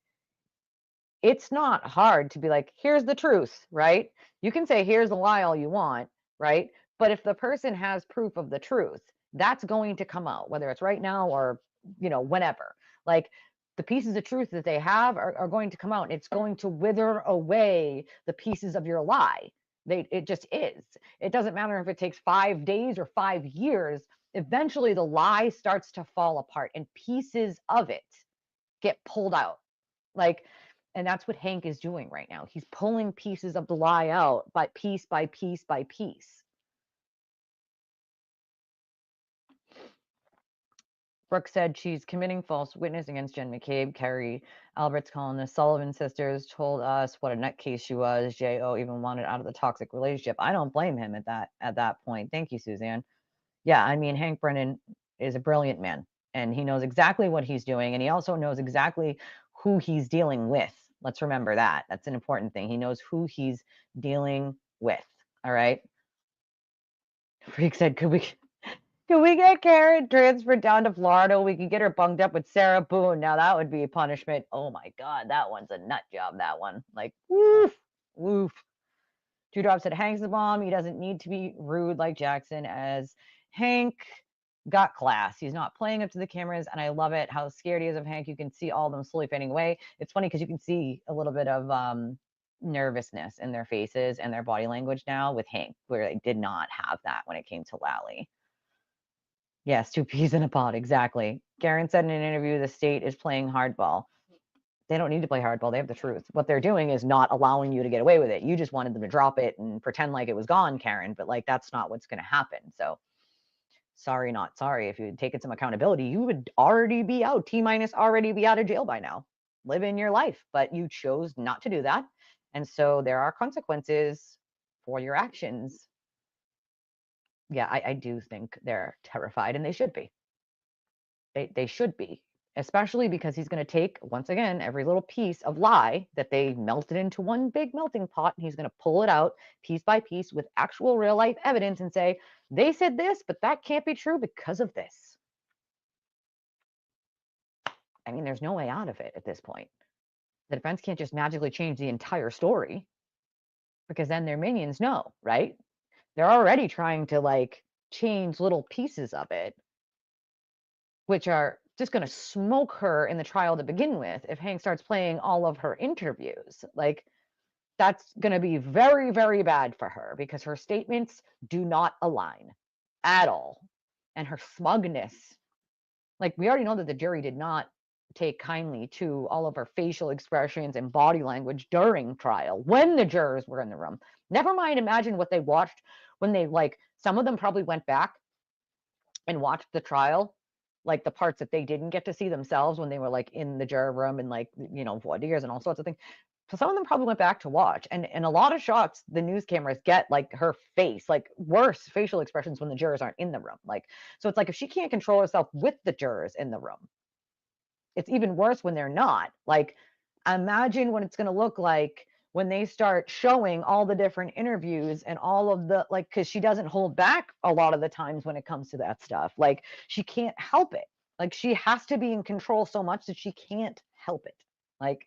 A: it's not hard to be like, here's the truth, right? You can say, here's a lie all you want, right? But if the person has proof of the truth, that's going to come out, whether it's right now or, whenever. Like, the pieces of truth that they have are going to come out, and it's going to wither away the pieces of your lie. It just is. It doesn't matter if it takes 5 days or 5 years. Eventually, the lie starts to fall apart, and pieces of it get pulled out. Like, and that's what Hank is doing right now. He's pulling pieces of the lie out, by piece by piece by piece. Brooke said she's committing false witness against Jen McCabe. Carrie Alberts columnist Sullivan sisters told us what a nutcase she was. J.O. even wanted out of the toxic relationship. I don't blame him at that point. Thank you, Suzanne. Yeah, I mean, Hank Brennan is a brilliant man, and he knows exactly what he's doing, and he also knows exactly who he's dealing with. Let's remember that. That's an important thing. He knows who he's dealing with. All right. Freak said, could we get Karen transferred down to Florida? We could get her bunked up with Sarah Boone. Now that would be a punishment. Oh my God, that one's a nut job, that one. Like, woof, woof. Two Drop said, Hank's the bomb. He doesn't need to be rude like Jackson, as Hank got class. He's not playing up to the cameras, and I love it. How scared he is of Hank. You can see all of them slowly fading away. It's funny because you can see a little bit of nervousness in their faces and their body language now with Hank, where they did not have that when it came to Lally. Yes, two peas in a pod, exactly. Garen said in an interview, the state is playing hardball. They don't need to play hardball. They have the truth. What they're doing is not allowing you to get away with it. You just wanted them to drop it and pretend like it was gone, Karen, but like that's not what's going to happen. So sorry, not sorry. If you had taken some accountability, you would already be out, T-minus already be out of jail by now, living your life, but you chose not to do that. And so there are consequences for your actions. Yeah, I do think they're terrified, and they should be. They should be, especially because he's going to take, once again, every little piece of lie that they melted into one big melting pot, and he's going to pull it out piece by piece with actual real life evidence and say, they said this, but that can't be true because of this. I mean, there's no way out of it at this point. The defense can't just magically change the entire story, because then their minions know, right? They're already trying to like change little pieces of it, which are just going to smoke her in the trial to begin with if Hank starts playing all of her interviews. Like, that's going to be very, very bad for her because her statements do not align at all. And her smugness, like, we already know that the jury did not take kindly to all of her facial expressions and body language during trial when the jurors were in the room. Never mind, imagine what they watched when they, like, some of them probably went back and watched the trial, like the parts that they didn't get to see themselves when they were like in the juror room and like, you know, voir dire and all sorts of things. So some of them probably went back to watch, and a lot of shots the news cameras get like her face, like worse facial expressions when the jurors aren't in the room. Like, so it's like if she can't control herself with the jurors in the room, it's even worse when they're not. Like, imagine what it's going to look like when they start showing all the different interviews and all of the, like, because she doesn't hold back a lot of the times when it comes to that stuff. Like, she can't help it. Like, she has to be in control so much that she can't help it. Like,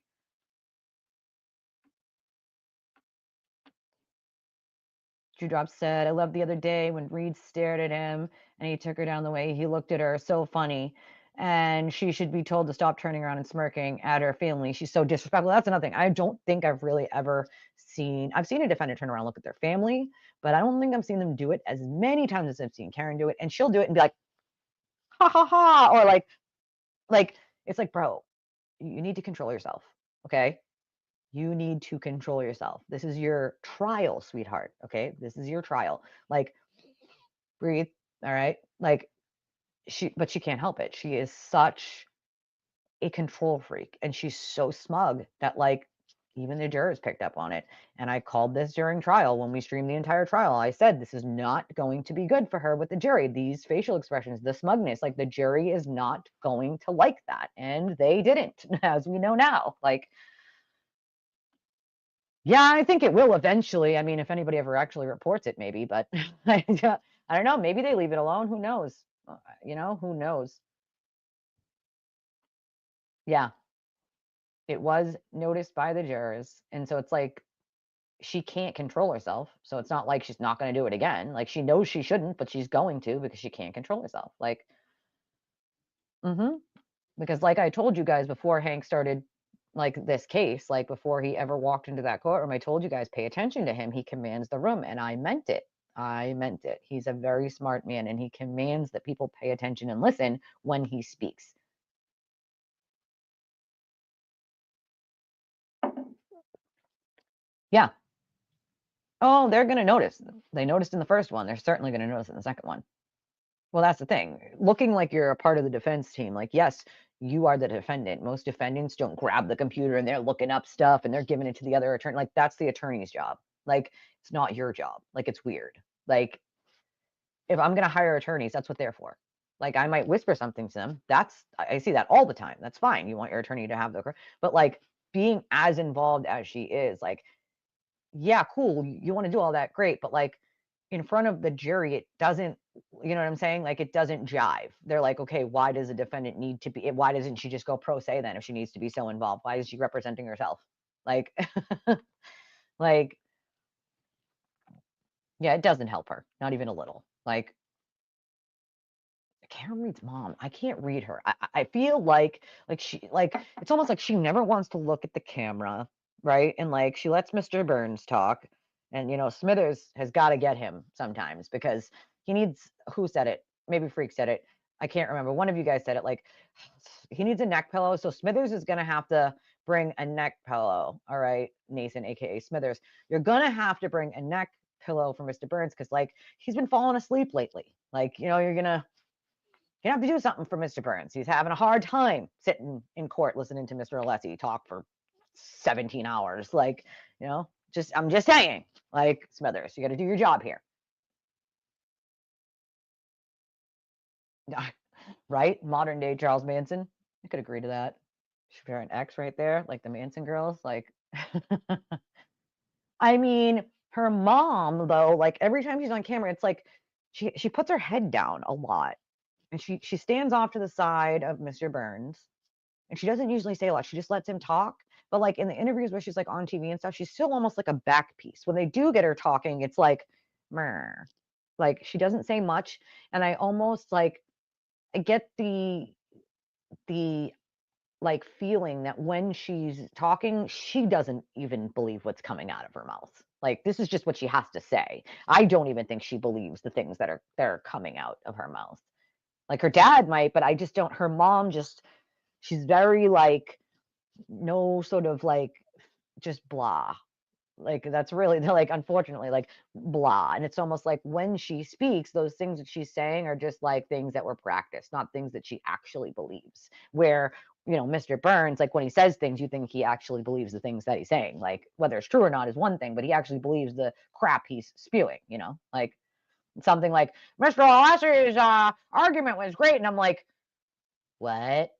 A: Dewdrop said, I love the other day when Reed stared at him and he took her down the way he looked at her. So funny. And she should be told to stop turning around and smirking at her family. She's so disrespectful. That's another thing. I don't think I've really ever seen, I've seen a defendant turn around and look at their family, but I don't think I've seen them do it as many times as I've seen Karen do it. And she'll do it and be like, ha ha ha, or like, it's like, bro, you need to control yourself. Okay. You need to control yourself. This is your trial, sweetheart. Okay. This is your trial. Like, breathe. All right. Like, but she can't help it. She is such a control freak, and she's so smug that like even the jurors picked up on it. And I called this during trial when we streamed the entire trial. I said, this is not going to be good for her with the jury. These facial expressions, the smugness, like the jury is not going to like that. And they didn't, as we know now. Like, yeah, I think it will eventually. I mean, if anybody ever actually reports it, maybe, but I don't know. Maybe they leave it alone. Who knows? You know, who knows? Yeah, it was noticed by the jurors. And so it's like she can't control herself. So it's not like she's not going to do it again. Like, she knows she shouldn't, but she's going to because she can't control herself. Like, because like I told you guys before Hank started like this case, like before he ever walked into that courtroom, I told you guys, pay attention to him. He commands the room. And I meant it. I meant it. He's a very smart man, and he commands that people pay attention and listen when he speaks. Yeah. Oh, they're going to notice. They noticed in the first one. They're certainly going to notice in the second one. Well, that's the thing. Looking like you're a part of the defense team, like, yes, you are the defendant. Most defendants don't grab the computer and they're looking up stuff and they're giving it to the other attorney. Like, that's the attorney's job. Like, it's not your job. Like, it's weird. Like, if I'm going to hire attorneys, that's what they're for. Like, I might whisper something to them. I see that all the time. That's fine. You want your attorney to have the, but like being as involved as she is, like, yeah, cool. You want to do all that, great. But like in front of the jury, it doesn't, you know what I'm saying? Like, it doesn't jive. They're like, okay, why does a defendant need to be, why doesn't she just go pro se then if she needs to be so involved? Why is she representing herself? Like, like, yeah, it doesn't help her. Not even a little. Like, Karen Reed's mom, I can't read her. I feel like she, like, it's almost like she never wants to look at the camera. right? And like she lets Mr. Burns talk, and Smithers has got to get him sometimes because he needs. Who said it? Maybe Freak said it. I can't remember. One of you guys said it. Like he needs a neck pillow, so Smithers is gonna have to bring a neck pillow. All right, Nathan, aka Smithers, you're gonna have to bring a neck pillow for Mr. Burns because like he's been falling asleep lately. Like you're gonna have to do something for Mr. Burns. He's having a hard time sitting in court listening to Mr. Alessi talk for 17 hours. Like, I'm just saying, like, Smithers, you got to do your job here. Right? Modern day Charles Manson. I could agree to that. Should an X right there, like the Manson girls. Like, I mean, her mom, though, like every time she's on camera, it's like she puts her head down a lot. And she stands off to the side of Mr. Burns, and she doesn't usually say a lot. She just lets him talk. But like in the interviews where she's like on TV and stuff, she's still almost like a back piece. When they do get her talking, it's like, Meh. Like she doesn't say much. And I almost like I get the like feeling that when she's talking, she doesn't even believe what's coming out of her mouth. Like this is just what she has to say. I don't even think she believes the things that are coming out of her mouth. Like her dad might, but I just don't. Her mom just, she's very like, no sort of like, just blah. Like that's really like, unfortunately, like blah. And it's almost like when she speaks, those things that she's saying are just like things that were practiced, not things that she actually believes. Where, Mr. Burns, like when he says things, you think he actually believes the things that he's saying. Like whether it's true or not is one thing, but he actually believes the crap he's spewing, like something like Mr. Alessi's argument was great. And I'm like, what?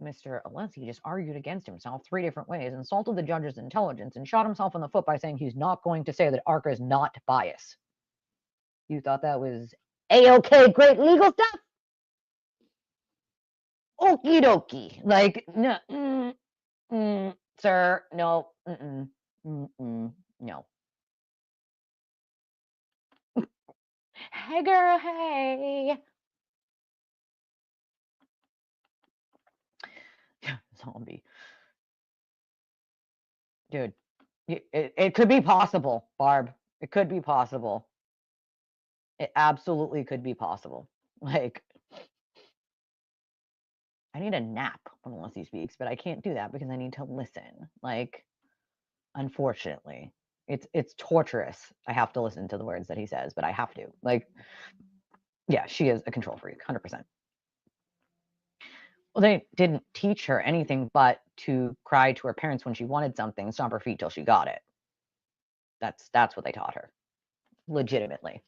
A: Mr. Alessi just argued against himself 3 different ways, insulted the judge's intelligence, and shot himself in the foot by saying he's not going to say that ARCA is not biased. You thought that was A-okay, great legal stuff? Okie dokie. Like, no, sir, no, no. Hey, girl, hey. Zombie. Dude, it could be possible, Barb. It could be possible. It absolutely could be possible. Like, I need a nap unless he speaks, but I can't do that because I need to listen. Like, unfortunately, it's torturous. I have to listen to the words that he says, but I have to. Like, yeah, she is a control freak, 100%. Well, they didn't teach her anything but to cry to her parents when she wanted something, stomp her feet till she got it. That's what they taught her. Legitimately.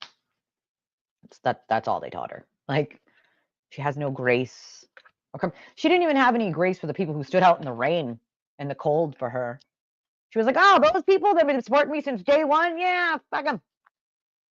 A: That's all they taught her. Like, she has no grace. She didn't even have any grace for the people who stood out in the rain and the cold for her. She was like, oh, those people that have been supporting me since day one, yeah, fuck them.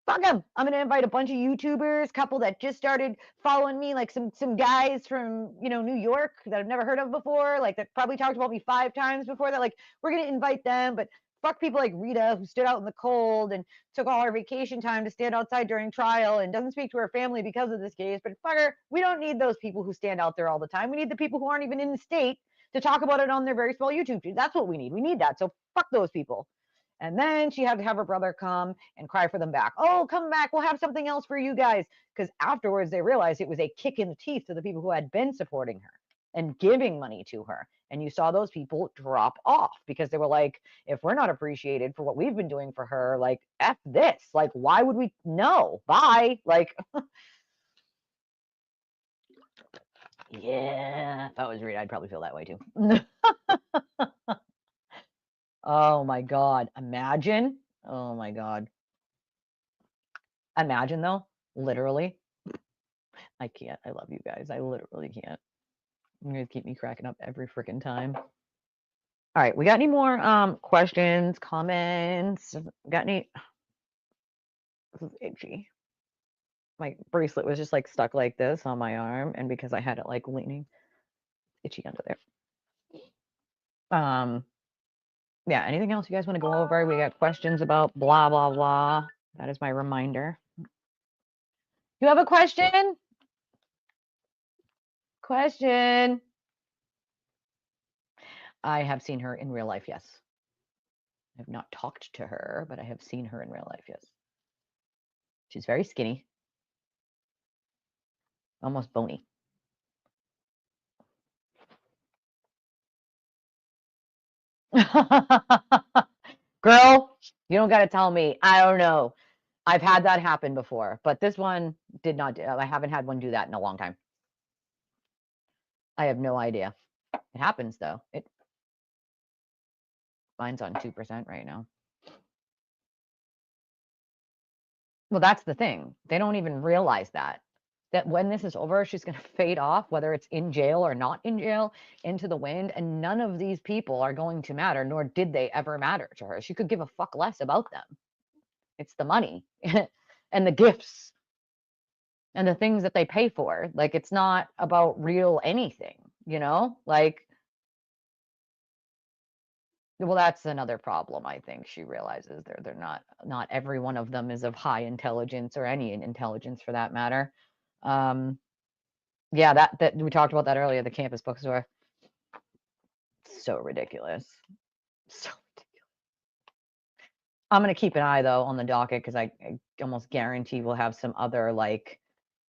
A: Fuck them. I'm gonna invite a bunch of YouTubers, couple that just started following me, like some guys from New York that I've never heard of before, like that probably talked about me 5 times before that. Like, we're gonna invite them, but fuck people like Rita, who stood out in the cold and took all her vacation time to stand outside during trial and doesn't speak to her family because of this case. But fuck her, we don't need those people who stand out there all the time. We need the people who aren't even in the state to talk about it on their very small YouTube feed. That's what we need. We need that. So fuck those people. And then she had to have her brother come and cry for them back. Oh, come back. We'll have something else for you guys. Because afterwards, they realized it was a kick in the teeth to the people who had been supporting her and giving money to her. And you saw those people drop off because they were like, if we're not appreciated for what we've been doing for her, like, F this. Like, why would we? No, bye. Like, yeah, if I was Rita, I'd probably feel that way too. Oh my God. Imagine. Oh my God. Imagine though, literally. I can't. I love you guys. I literally can't. You guys keep me cracking up every freaking time. All right, we got any more questions, comments? Got any? This is itchy. My bracelet was just like stuck like this on my arm, and because I had it like leaning, itchy under there. Yeah, anything else you guys want to go over? We got questions about blah blah blah. That is my reminder. You have a question? Question. I have seen her in real life, yes. I've not talked to her, but I have seen her in real life, yes. She's very skinny. Almost bony. Girl, you don't got to tell me. I don't know. I've had that happen before, but this one did not. I haven't had one do that in a long time. I have no idea. It happens though. Mine's on 2% right now. Well, that's the thing. They don't even realize that when this is over, she's going to fade off, whether it's in jail or not in jail, into the wind, and none of these people are going to matter, nor did they ever matter to her. She could give a fuck less about them. It's the money and the gifts and the things that they pay for. Like, it's not about real anything, like, well, that's another problem. I think she realizes they're not every one of them is of high intelligence, or any intelligence for that matter. Yeah, that we talked about that earlier, the campus bookstore. So ridiculous. So ridiculous. I'm gonna keep an eye though on the docket, because I almost guarantee we'll have some other like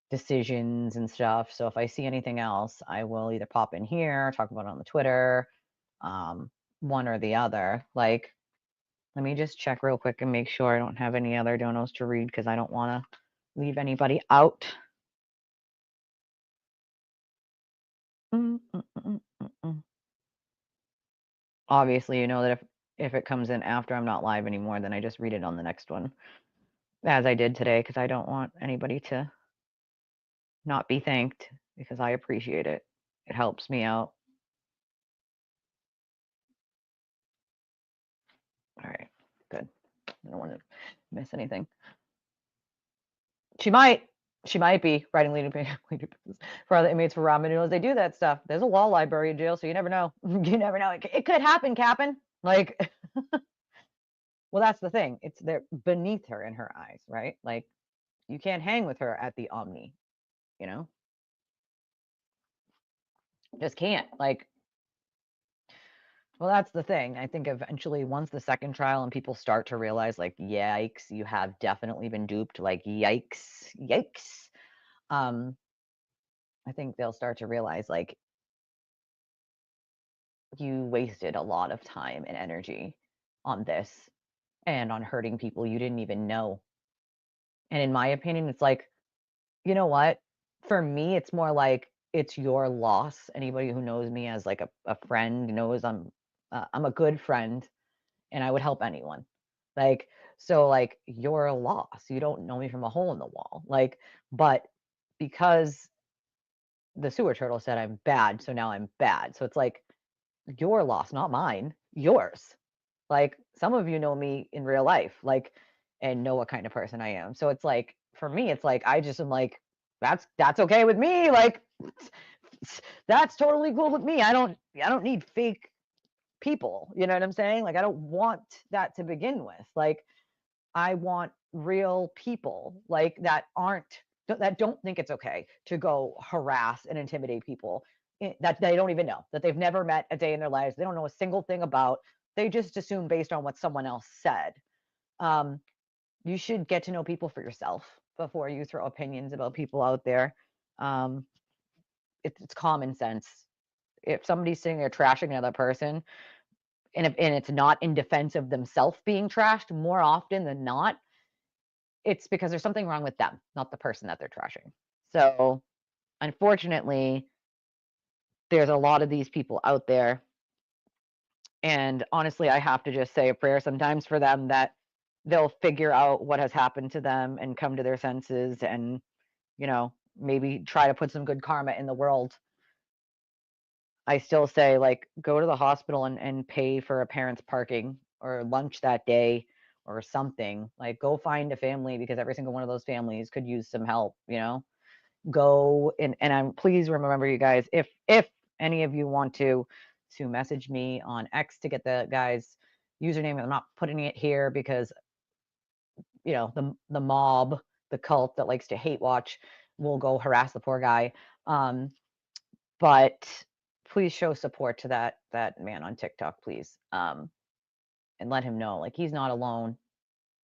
A: decisions and stuff. So if I see anything else, I will either pop in here, talk about it on the Twitter, one or the other. Like, let me just check real quick and make sure I don't have any other donos to read, because I don't want to leave anybody out. Obviously, you know that if it comes in after I'm not live anymore, then I just read it on the next one, as I did today, because I don't want anybody to not be thanked, because I appreciate it. It helps me out. All right, good. I don't want to miss anything. She might be writing leading for other inmates for ramen noodles. They do that stuff. There's a law library in jail, so you never know. You never know. It could happen, Captain. Like, well, that's the thing. It's they're beneath her in her eyes, right? Like, you can't hang with her at the Omni, just can't. Like, well, that's the thing. I think eventually, once the second trial and people start to realize, like, yikes, you have definitely been duped. Like, yikes, yikes. I think they'll start to realize, like, you wasted a lot of time and energy on this and on hurting people you didn't even know. And in my opinion, it's like, you know what? For me, it's more like it's your loss. Anybody who knows me as like a friend knows I'm a good friend, and I would help anyone. Like, so like, you're a loss. You don't know me from a hole in the wall. Like, but because the sewer turtle said I'm bad, so now I'm bad. So it's like, your loss, not mine, yours. Like, some of you know me in real life, like, and know what kind of person I am. So it's like, for me, it's like, I just am like, that's okay with me. Like, that's totally cool with me. I don't need fake people. You know what I'm saying? Like, I don't want that to begin with. Like, I want real people, like, that don't think it's okay to go harass and intimidate people that they don't even know, that they've never met a day in their lives. They don't know a single thing about. They just assume based on what someone else said. You should get to know people for yourself before you throw opinions about people out there. It's common sense. If somebody's sitting there trashing another person, and it's not in defense of themselves being trashed, more often than not, it's because there's something wrong with them, not the person that they're trashing. So, unfortunately, there's a lot of these people out there. And honestly, I have to just say a prayer sometimes for them, that they'll figure out what has happened to them and come to their senses, and, maybe try to put some good karma in the world. I still say, like, go to the hospital and pay for a parent's parking or lunch that day or something. Like, go find a family, because every single one of those families could use some help, Go and I'm please remember, you guys, if any of you want to message me on X to get the guy's username. I'm not putting it here because the mob, the cult that likes to hate watch, will go harass the poor guy. But please show support to that man on TikTok, please. and let him know, like, he's not alone,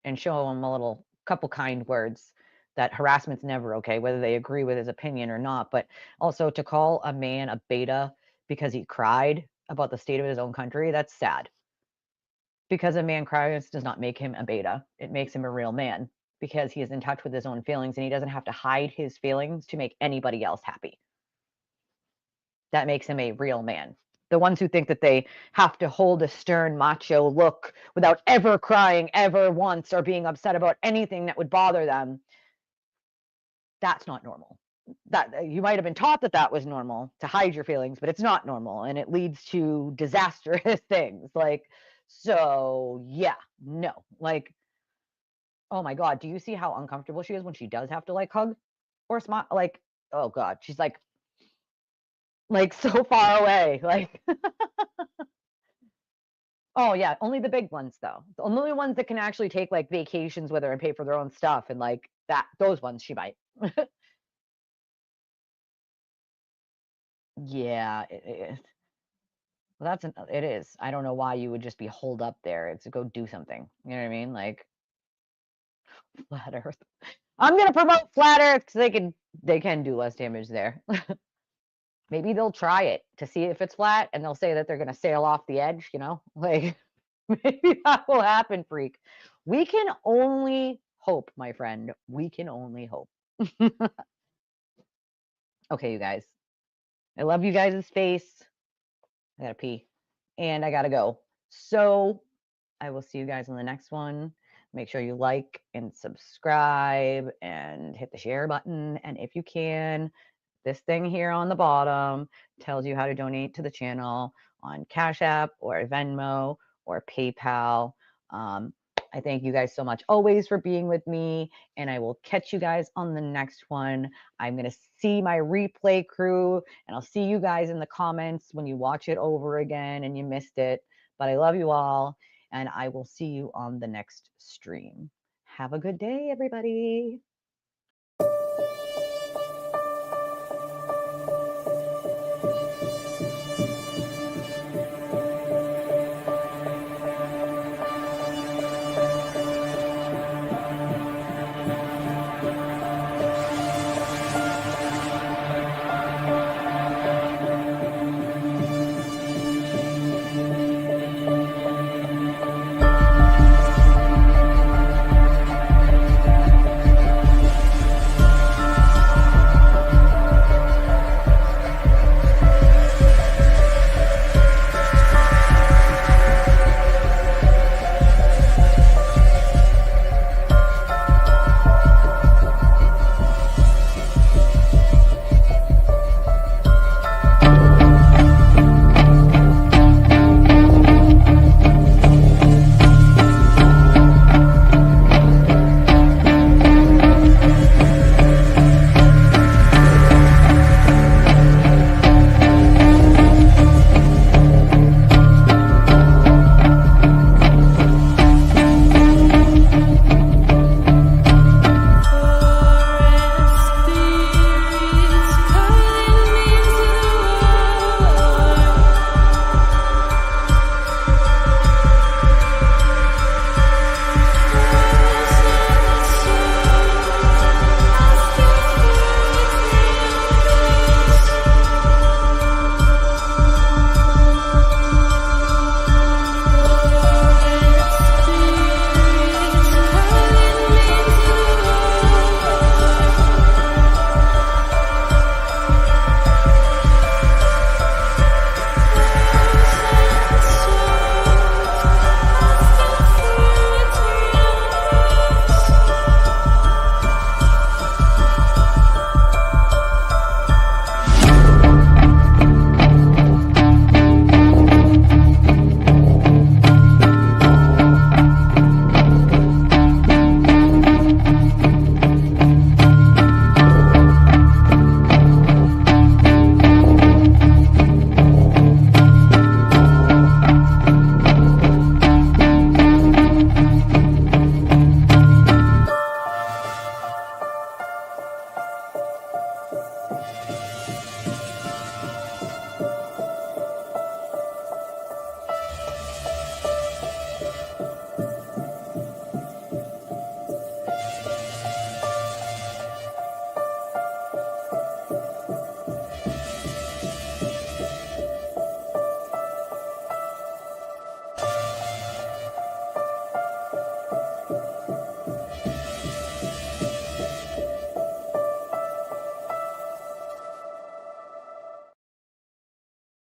A: and show him a little couple kind words that harassment's never okay, whether they agree with his opinion or not. But also to call a man a beta because he cried about the state of his own country, that's sad. Because a man cries does not make him a beta. It makes him a real man because he is in touch with his own feelings and he doesn't have to hide his feelings to make anybody else happy. That makes him a real man. The ones who think that they have to hold a stern macho look without ever crying ever once or being upset about anything that would bother them, that's not normal. That you might have been taught that that was normal, to hide your feelings, but it's not normal, and it leads to disastrous things. Like, so yeah, no, like, oh my God, do you see how uncomfortable she is when she does have to like hug or smile? Like, oh God, she's like so far away. Like, oh yeah, only the big ones though. The only ones that can actually take like vacations with her and pay for their own stuff and like that, those ones she might. Yeah, it is. Well, it is. I don't know why you would just be holed up there. It's to go do something. You know what I mean? Like, flat Earth. I'm gonna promote flat Earth because they can do less damage there. Maybe they'll try it to see if it's flat, and they'll say that they're gonna sail off the edge. You know, like maybe that will happen, freak. We can only hope, my friend. We can only hope. Okay, you guys. I love you guys' face. I gotta pee and I gotta go. So I will see you guys in the next one. Make sure you like and subscribe and hit the share button. And if you can, this thing here on the bottom tells you how to donate to the channel on Cash App or Venmo or PayPal. I thank you guys so much always for being with me, and I will catch you guys on the next one. I'm going to see my replay crew, and I'll see you guys in the comments when you watch it over again and you missed it. But I love you all, and I will see you on the next stream. Have a good day, everybody.